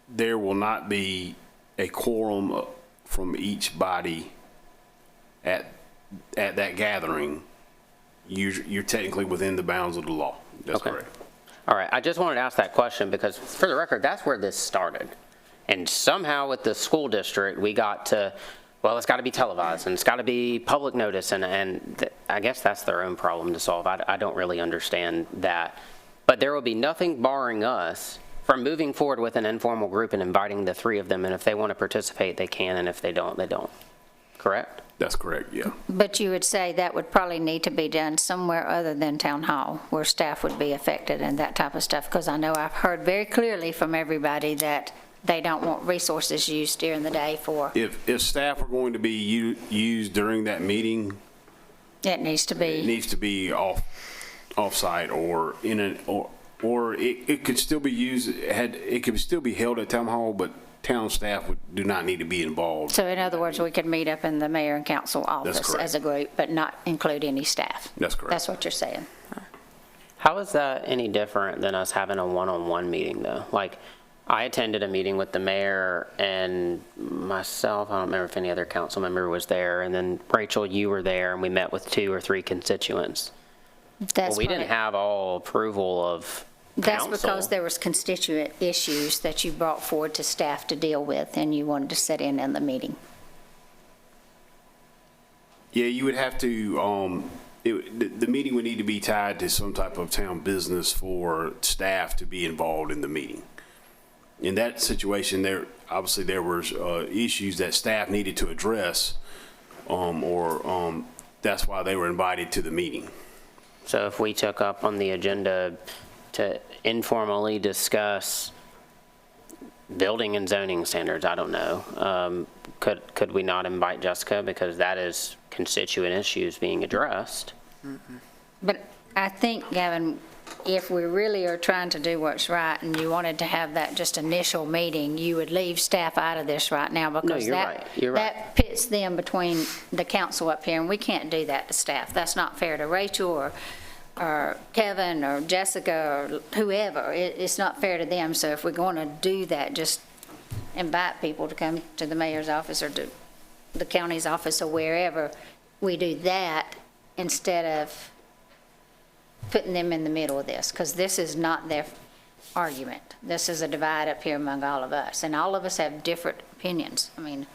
there will not be a quorum from each body at that gathering, you're technically within the bounds of the law. That's Okay. correct. All right, I just wanted to ask that question because, for the record, that's where this started. And somehow with the school district, we got to, well, it's got to be televised and it's got to be public notice, and I guess that's their own problem to solve. I don't really understand that. But there will be nothing barring us from moving forward with an informal group and inviting the 3 of them, and if they want to participate, they can, and if they don't, they don't. Correct? That's correct, yeah. But you would say that would probably need to be done somewhere other than town hall, where staff would be affected and that type of stuff, because I know I've heard very clearly from everybody that they don't want resources used during the day for. If staff are going to be used during that meeting, It needs to be. it needs to be off-site or in an, or it could still be used, it could still be held at town hall, but town staff do not need to be involved. So in other words, we could meet up in the mayor and council office correct. as a group, but not include any staff. That's correct. That's what you're saying. How is that any different than us having a one-on-one meeting, though? Like, I attended a meeting with the mayor and myself, I don't remember if any other council member was there, and then Rachel, you were there, and we met with 2 or 3 constituents. Well, we didn't have all approval of That's council. because there was constituent issues that you brought forward to staff to deal with, and you wanted to sit in the meeting. Yeah, you would have to, the meeting would need to be tied to some type of town business for staff to be involved in the meeting. In that situation, obviously there was issues that staff needed to address, or that's why they were invited to the meeting. So if we took up on the agenda to informally discuss building and zoning standards, I don't know, could we not invite Jessica, because that is constituent issues being addressed? But I think, Gavin, if we really are trying to do what's right and you wanted to have that just initial meeting, you would leave staff out of this right now, because you're right. You're right. that pits them between the council up here, and we can't do that to staff. That's not fair to Rachel or Kevin or Jessica or whoever. It's not fair to them. So if we're going to do that, just invite people to come to the mayor's office or to the county's office or wherever we do that, instead of putting them in the middle of this, because this is not their argument. This is a divide up here among all of us, and all of us have different opinions. I mean,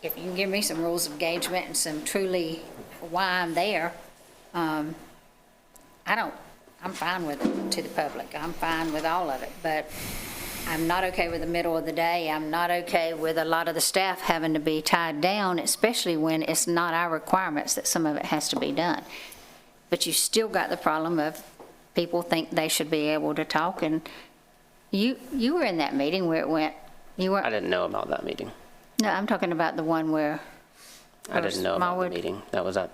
if you can give me some rules of engagement and some truly why I'm there, I'm fine with it to the public. I'm fine with all of it, but I'm not okay with the middle of the day. I'm not okay with a lot of the staff having to be tied down, especially when it's not our requirements that some of it has to be done. But you still got the problem of people think they should be able to talk, and you were in that meeting where it went, you weren't. I didn't know about that meeting. No, I'm talking about the one where. I didn't know about the meeting. That was at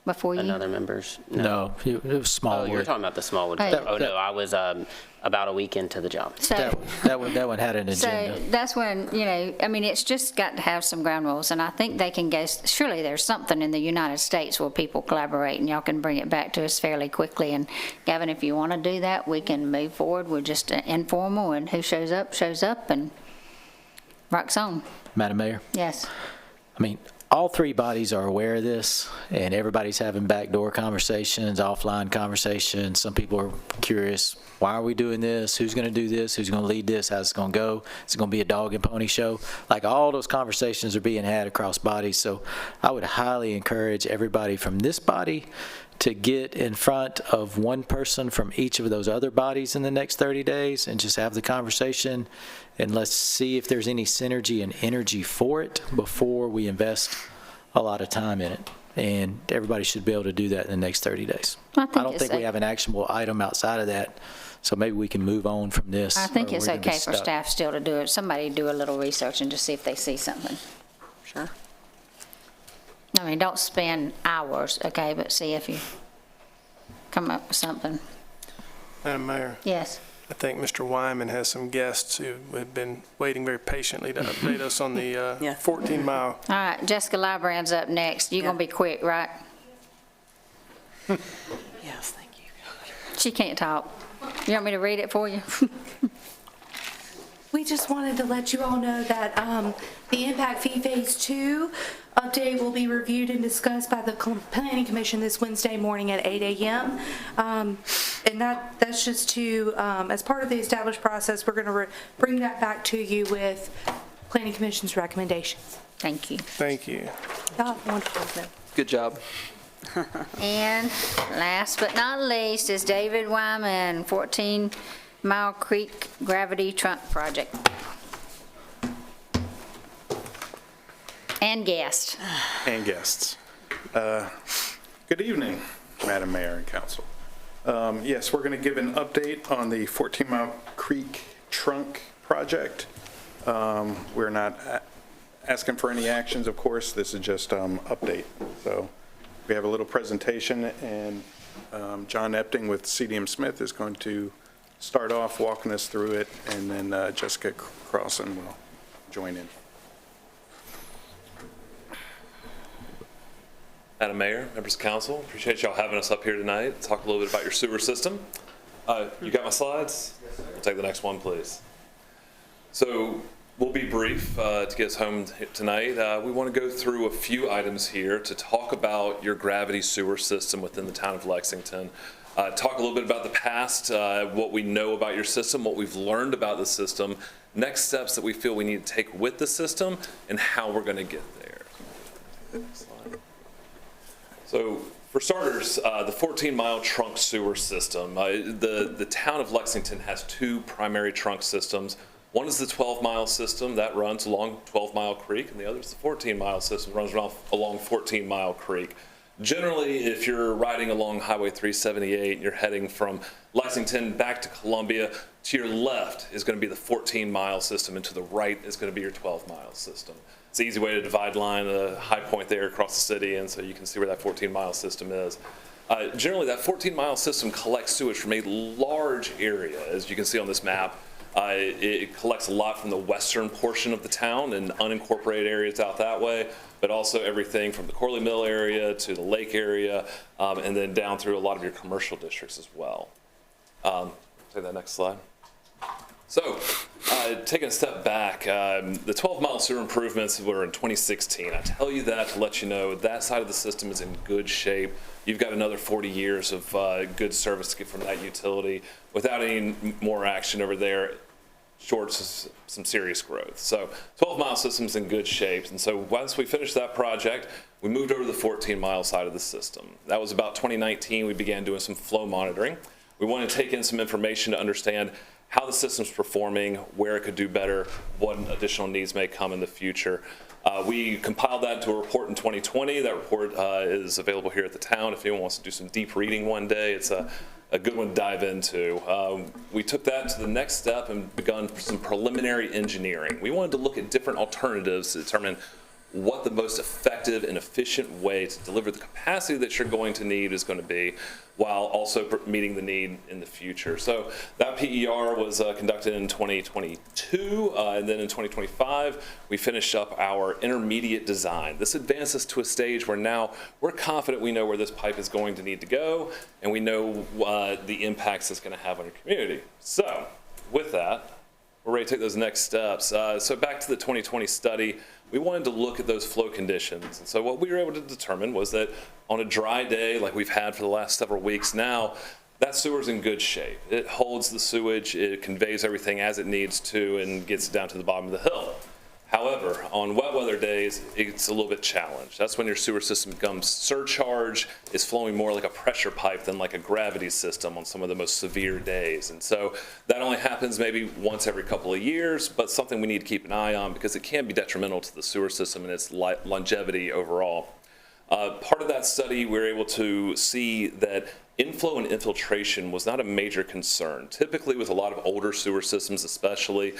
before you? Another member's? No, it was Smallwood. Oh, you're talking about the Smallwood. Hey. Oh, no, I was about a week into the job. So, that one had an agenda. So that's when, it's just got to have some ground rules, and I think they can go, surely there's something in the United States where people collaborate, and y'all can bring it back to us fairly quickly. And Gavin, if you want to do that, we can move forward with just informal, and who shows up, and rocks on. Madam Mayor? Yes. All 3 bodies are aware of this, and everybody's having backdoor conversations, offline conversations. Some people are curious, why are we doing this? Who's going to do this? Who's going to lead this? How's it going to go? Is it going to be a dog and pony show? Like, all those conversations are being had across bodies. So I would highly encourage everybody from this body to get in front of one person from each of those other bodies in the next 30 days and just have the conversation, and let's see if there's any synergy and energy for it before we invest a lot of time in it. and everybody should be able to do that in the next 30 days. I think don't think we have an actionable item outside of that, so maybe we can move on from this. I think or it's we're gonna be okay for stuck. staff still to do it. Somebody do a little research and just see if they see something. Sure. I mean, don't spend hours, okay, but see if you come up with something. Madam Mayor, Yes. I think Mr. Wyman has some guests who have been waiting very patiently to update us on the 14-mile. All right, Jessica Lybrand's up next. You're gonna be quick, right? Yes, thank you. She can't talk. You want me to read it for you? We just wanted to let you all know that the Impact Fee Phase 2 update will be reviewed and discussed by the Planning Commission this Wednesday morning at 8 a.m. And that's just to, as part of the established process, we're going to bring that back to you with Planning Commission's recommendations. Thank you. Thank you. Y'all have a wonderful day. Good job. And last but not least is David Wyman, 14 Mile Creek Gravity Trunk Project. And guest. And guests. Good evening, Madam Mayor and Council. Yes, we're going to give an update on the 14 Mile Creek Trunk Project. We're not asking for any actions, of course. This is just update. So we have a little presentation, and John Epting with CDM Smith is going to start off walking us through it, and then Jessica Crossan will join in. Madam Mayor, members of council, appreciate y'all having us up here tonight. Talk a little bit about your sewer system. You got my slides? Yes, sir. We'll take the next one, please. So we'll be brief to get us home tonight. We want to go through a few items here to talk about your gravity sewer system within the town of Lexington. Talk a little bit about the past, what we know about your system, what we've learned about the system, next steps that we feel we need to take with the system, and how we're going to get there. Next slide. So for starters, the 14-mile trunk sewer system. The town of Lexington has two primary trunk systems. One is the 12-mile system that runs along 12 Mile Creek, and the other is the 14-mile system that runs along 14 Mile Creek. Generally, if you're riding along Highway 378 and you're heading from Lexington back to Columbia, to your left is going to be the 14-mile system, and to the right is going to be your 12-mile system. It's an easy way to divide line, a high point there across the city, and so you can see where that 14-mile system is. Generally, that 14-mile system collects sewage from a large area, as you can see on this map. It collects a lot from the western portion of the town and unincorporated areas out that way, but also everything from the Corley Mill area to the lake area, and then down through a lot of your commercial districts as well. Take that next slide. So, taking a step back, the 12-mile sewer improvements were in 2016. I tell you that to let you know that side of the system is in good shape. You've got another 40 years of good service to get from that utility without any more action over there. Short some serious growth. So 12-mile system's in good shape. And so once we finished that project, we moved over to the 14-mile side of the system. That was about 2019. We began doing some flow monitoring. We wanted to take in some information to understand how the system's performing, where it could do better, what additional needs may come in the future. We compiled that into a report in 2020. That report is available here at the town. If anyone wants to do some deep reading one day, it's a good one to dive into. We took that to the next step and begun some preliminary engineering. We wanted to look at different alternatives to determine what the most effective and efficient way to deliver the capacity that you're going to need is going to be, while also meeting the need in the future. So that PER was conducted in 2022, and then in 2025, we finished up our intermediate design. This advanced us to a stage where now we're confident we know where this pipe is going to need to go, and we know the impacts it's going to have on your community. So with that, we're ready to take those next steps. So back to the 2020 study, we wanted to look at those flow conditions. And so what we were able to determine was that on a dry day, like we've had for the last several weeks now, that sewer's in good shape. It holds the sewage, it conveys everything as it needs to, and gets it down to the bottom of the hill. However, on wet weather days, it's a little bit challenged. That's when your sewer system becomes surcharged, is flowing more like a pressure pipe than like a gravity system on some of the most severe days. And so that only happens maybe once every couple of years, but something we need to keep an eye on because it can be detrimental to the sewer system and its longevity overall. Part of that study, we were able to see that inflow and infiltration was not a major concern. Typically, with a lot of older sewer systems especially,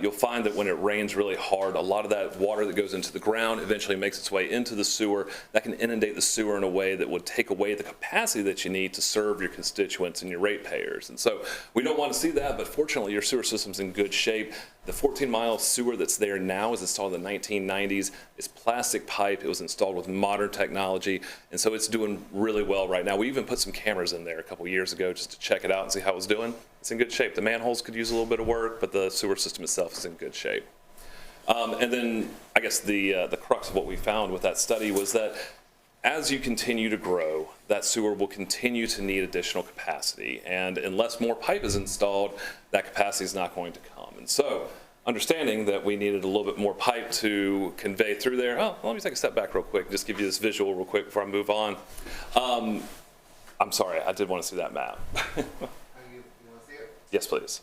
you'll find that when it rains really hard, a lot of that water that goes into the ground eventually makes its way into the sewer. That can inundate the sewer in a way that would take away the capacity that you need to serve your constituents and your ratepayers. And so we don't want to see that, but fortunately, your sewer system's in good shape. The 14-mile sewer that's there now is installed in the 1990s. It's plastic pipe. It was installed with modern technology, and so it's doing really well right now. We even put some cameras in there a couple years ago just to check it out and see how it was doing. It's in good shape. The manholes could use a little bit of work, but the sewer system itself is in good shape. And then I guess the crux of what we found with that study was that as you continue to grow, that sewer will continue to need additional capacity. And unless more pipe is installed, that capacity is not going to come. And so, understanding that we needed a little bit more pipe to convey through there, let me take a step back real quick and just give you this visual real quick before I move on. I'm sorry, I did want to see that map. Yes, please.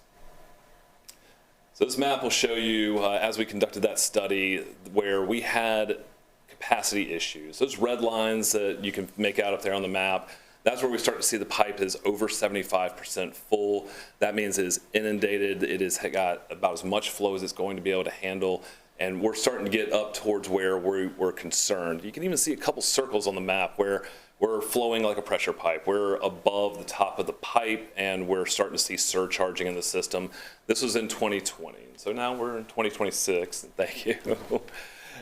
So this map will show you, as we conducted that study, where we had capacity issues. Those red lines that you can make out up there on the map, that's where we start to see the pipe is over 75% full. That means it is inundated. It has got about as much flow as it's going to be able to handle. And we're starting to get up towards where we're concerned. You can even see a couple circles on the map where we're flowing like a pressure pipe. We're above the top of the pipe, and we're starting to see surcharging in the system. This was in 2020. So now we're in 2026. Thank you.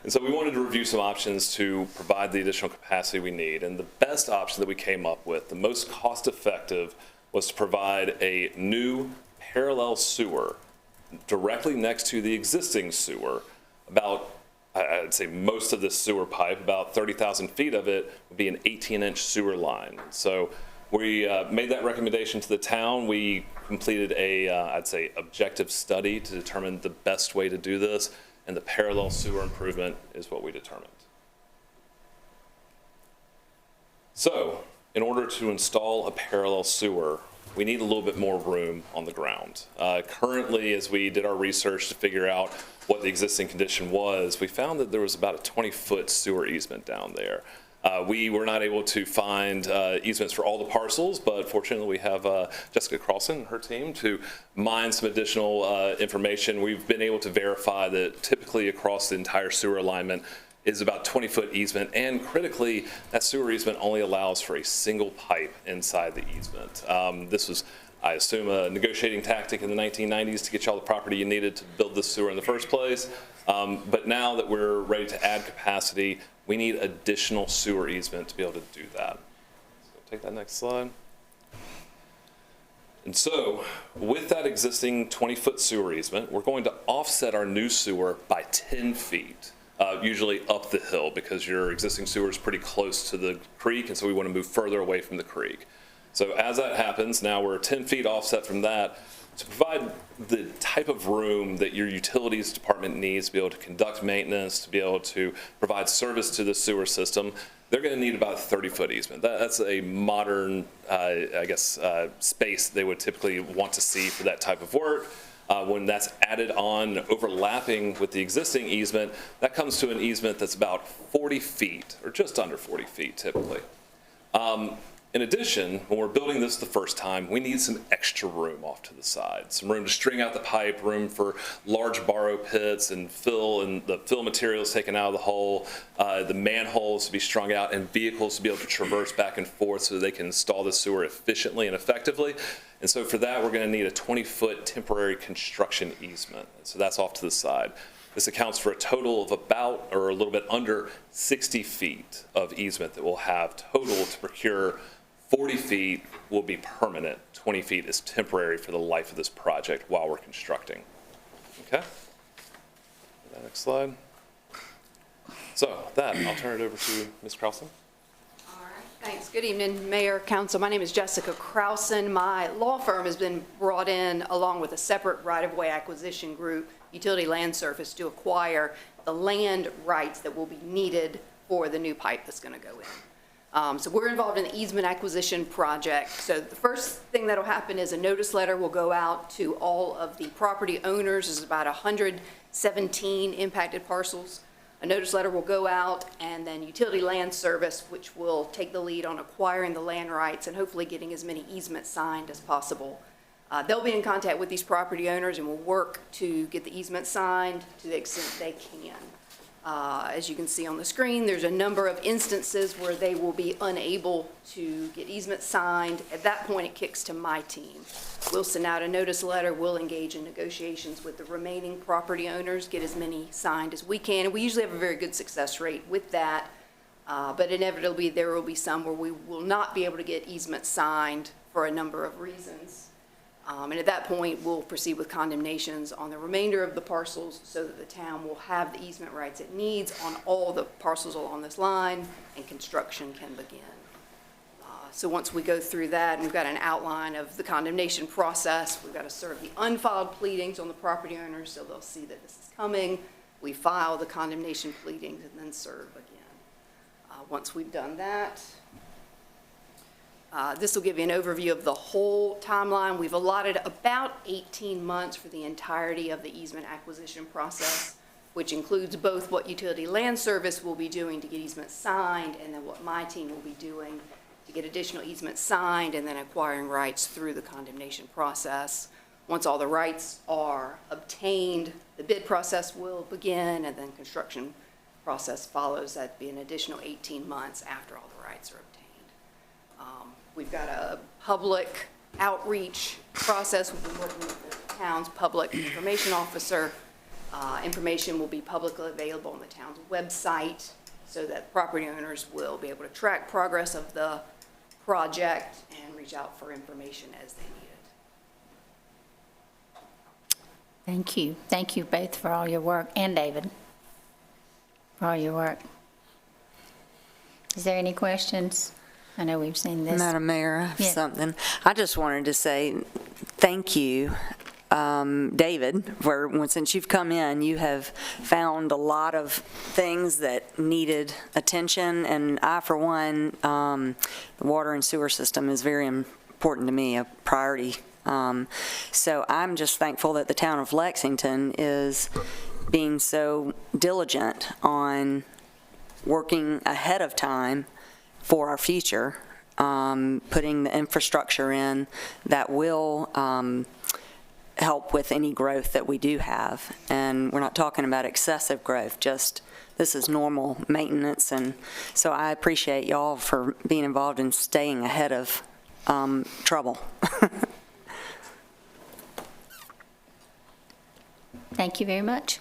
And so we wanted to review some options to provide the additional capacity we need. And the best option that we came up with, the most cost-effective, was to provide a new parallel sewer directly next to the existing sewer. About, I'd say most of this sewer pipe, about 30,000 feet of it, would be an 18-inch sewer line. So we made that recommendation to the town. We completed a, I'd say, objective study to determine the best way to do this. And the parallel sewer improvement is what we determined. So, in order to install a parallel sewer, we need a little bit more room on the ground. Currently, as we did our research to figure out what the existing condition was, we found that there was about a 20-foot sewer easement down there. We were not able to find easements for all the parcels, but fortunately we have Jessica Carlson and her team to mine some additional information. We've been able to verify that typically across the entire sewer alignment is about 20-foot easement, and critically, that sewer easement only allows for a single pipe inside the easement. This was, I assume, a negotiating tactic in the 1990s to get you all the property you needed to build this sewer in the first place. But now that we're ready to add capacity, we need additional sewer easement to be able to do that. So take that next slide. And so with that existing 20-foot sewer easement, we're going to offset our new sewer by 10 feet, usually up the hill, because your existing sewer is pretty close to the creek, and so we want to move further away from the creek. So as that happens, now we're 10 feet offset from that. To provide the type of room that your utilities department needs to be able to conduct maintenance, to be able to provide service to the sewer system, they're going to need about a 30-foot easement. That's a modern, I guess, space they would typically want to see for that type of work. When that's added on, overlapping with the existing easement, that comes to an easement that's about 40 feet, or just under 40 feet typically. In addition, when we're building this the first time, we need some extra room off to the side. Some room to string out the pipe, room for large borrow pits and the fill materials taken out of the hole, the manholes to be strung out, and vehicles to be able to traverse back and forth so that they can install the sewer efficiently and effectively. And so for that, we're going to need a 20-foot temporary construction easement. So that's off to the side. This accounts for a total of about, or a little bit under, 60 feet of easement that we'll have total to procure. 40 feet will be permanent. 20 feet is temporary for the life of this project while we're constructing. Okay? Next slide. So with that, I'll turn it over to Ms. Carlson. All right, thanks. Good evening, Mayor, Council. My name is Jessica Krausen. My law firm has been brought in along with a separate right-of-way acquisition group, Utility Land Surface, to acquire the land rights that will be needed for the new pipe that's going to go in. So we're involved in the easement acquisition project. So the first thing that'll happen is a notice letter will go out to all of the property owners. There's about 117 impacted parcels. A notice letter will go out, and then Utility Land Service, which will take the lead on acquiring the land rights and hopefully getting as many easements signed as possible. They'll be in contact with these property owners and will work to get the easement signed to the extent they can. As you can see on the screen, there's a number of instances where they will be unable to get easements signed. At that point, it kicks to my team. We'll send out a notice letter, we'll engage in negotiations with the remaining property owners, get as many signed as we can, and we usually have a very good success rate with that, but inevitably there will be some where we will not be able to get easements signed for a number of reasons. And at that point, we'll proceed with condemnations on the remainder of the parcels so that the town will have the easement rights it needs on all the parcels along this line, and construction can begin. So once we go through that, and we've got an outline of the condemnation process, we've got to serve the unfiled pleadings on the property owners so they'll see that this is coming. We file the condemnation pleadings and then serve again. Once we've done that, this will give you an overview of the whole timeline. We've allotted about 18 months for the entirety of the easement acquisition process, which includes both what Utility Land Service will be doing to get easements signed and then what my team will be doing to get additional easements signed and then acquiring rights through the condemnation process. Once all the rights are obtained, the bid process will begin and then construction process follows. That'd be an additional 18 months after all the rights are obtained. We've got a public outreach process. We've been working with the town's public information officer. Information will be publicly available on the town's website so that property owners will be able to track progress of the project and reach out for information as they need it. Thank you. Thank you both for all your work, and David, for all your work. Is there any questions? I know we've seen this. Madam Mayor, I have Yeah. something. I just wanted to say thank you, David, for since you've come in, you have found a lot of things that needed attention, and I, for one, the water and sewer system is very important to me, a priority. So I'm just thankful that the town of Lexington is being so diligent on working ahead of time for our future, putting the infrastructure in that will help with any growth that we do have. And we're not talking about excessive growth, just this is normal maintenance. And so I appreciate y'all for being involved in staying ahead of trouble. Thank you very much.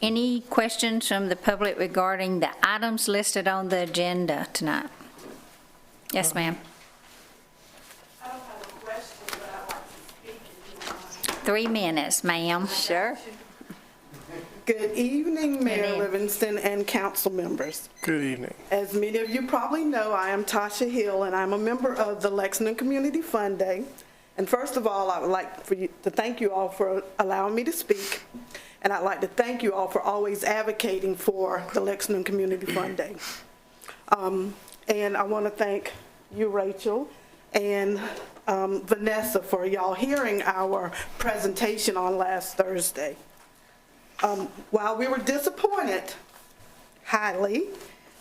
Any questions from the public regarding the items listed on the agenda tonight? Yes, ma'am. I don't have a question, but I'd like to speak. 3 minutes, ma'am. Sure. Good evening, Mayor evening. Livingston and council members. Good evening. As many of you probably know, I am Tasha Hill, and I'm a member of the Lexington Community Fund Day. And first of all, I would like to thank you all for allowing me to speak. And I'd like to thank you all for always advocating for the Lexington Community Fund Day. And I want to thank you, Rachel, and Vanessa, for y'all hearing our presentation on last Thursday. While we were disappointed highly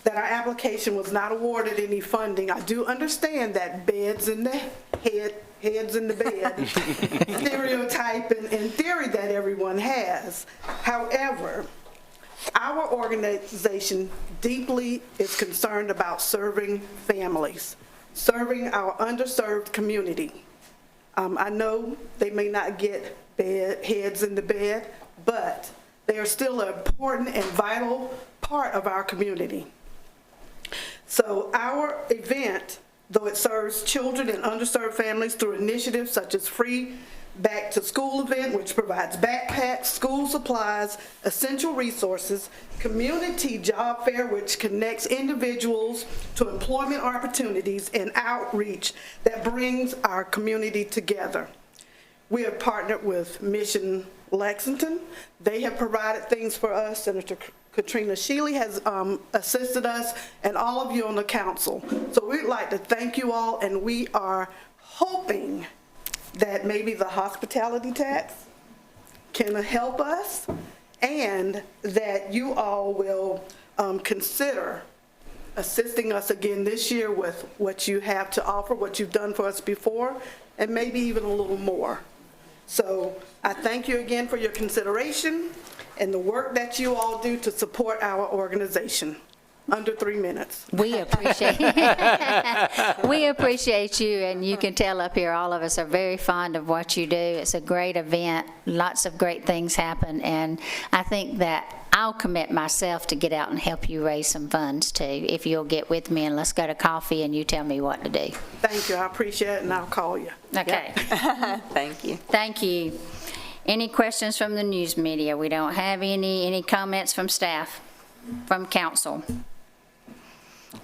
that our application was not awarded any funding, I do understand that heads in the bed stereotype in theory that everyone has. However, our organization deeply is concerned about serving families, serving our underserved community. I know they may not get heads in the bed, but they are still an important and vital part of our community. So our event, though it serves children and underserved families through initiatives such as free back to school event, which provides backpacks, school supplies, essential resources, community job fair, which connects individuals to employment opportunities, and outreach that brings our community together. We have partnered with Mission Lexington. They have provided things for us. Senator Katrina Shealy has assisted us, and all of you on the council. So we'd like to thank you all, and we are hoping that maybe the hospitality tax can help us, and that you all will consider assisting us again this year with what you have to offer, what you've done for us before, and maybe even a little more. So I thank you again for your consideration and the work that you all do to support our organization. Under 3 minutes. We appreciate we appreciate you, and you can tell up here all of us are very fond of what you do. It's a great event. Lots of great things happen, and I think that I'll commit myself to get out and help you raise some funds too, if you'll get with me and let's go to coffee and you tell me what to do. Thank you. I appreciate it, and I'll call you. Okay. Thank you. Thank you. Any questions from the news media? We don't have any comments from staff, from council.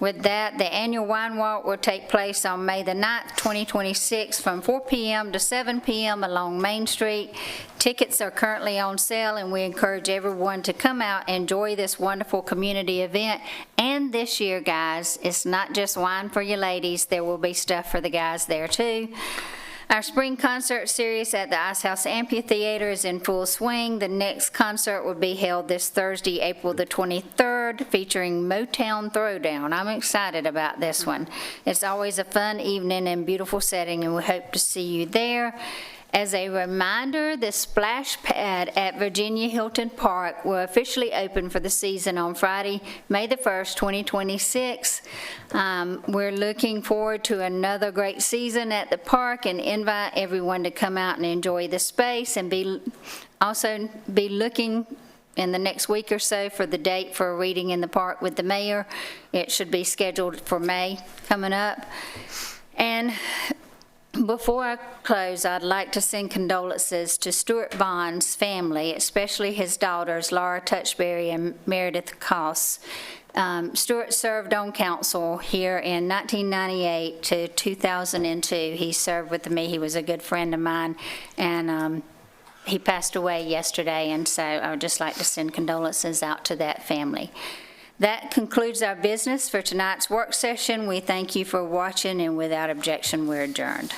With that, the annual wine walk will take place on May the 9th, 2026, from 4 p.m. to 7 p.m. along Main Street. Tickets are currently on sale, and we encourage everyone to come out and enjoy this wonderful community event. And this year, guys, it's not just wine for you ladies. There will be stuff for the guys there, too. Our spring concert series at the Ice House Amphitheater is in full swing. The next concert will be held this Thursday, April the 23rd, featuring Motown Throwdown. I'm excited about this one. It's always a fun evening and beautiful setting, and we hope to see you there. As a reminder, the splash pad at Virginia Hilton Park will officially open for the season on Friday, May the 1st, 2026. We're looking forward to another great season at the park and invite everyone to come out and enjoy the space, and also be looking in the next week or so for the date for a reading in the park with the mayor. It should be scheduled for May coming up. And before I close, I'd like to send condolences to Stuart Bond's family, especially his daughters, Laura Touchberry and Meredith Koss. Stuart served on council here in 1998 to 2002. He served with me. He was a good friend of mine, and he passed away yesterday, and so I would just like to send condolences out to that family. That concludes our business for tonight's work session. We thank you for watching, and without objection, we're adjourned.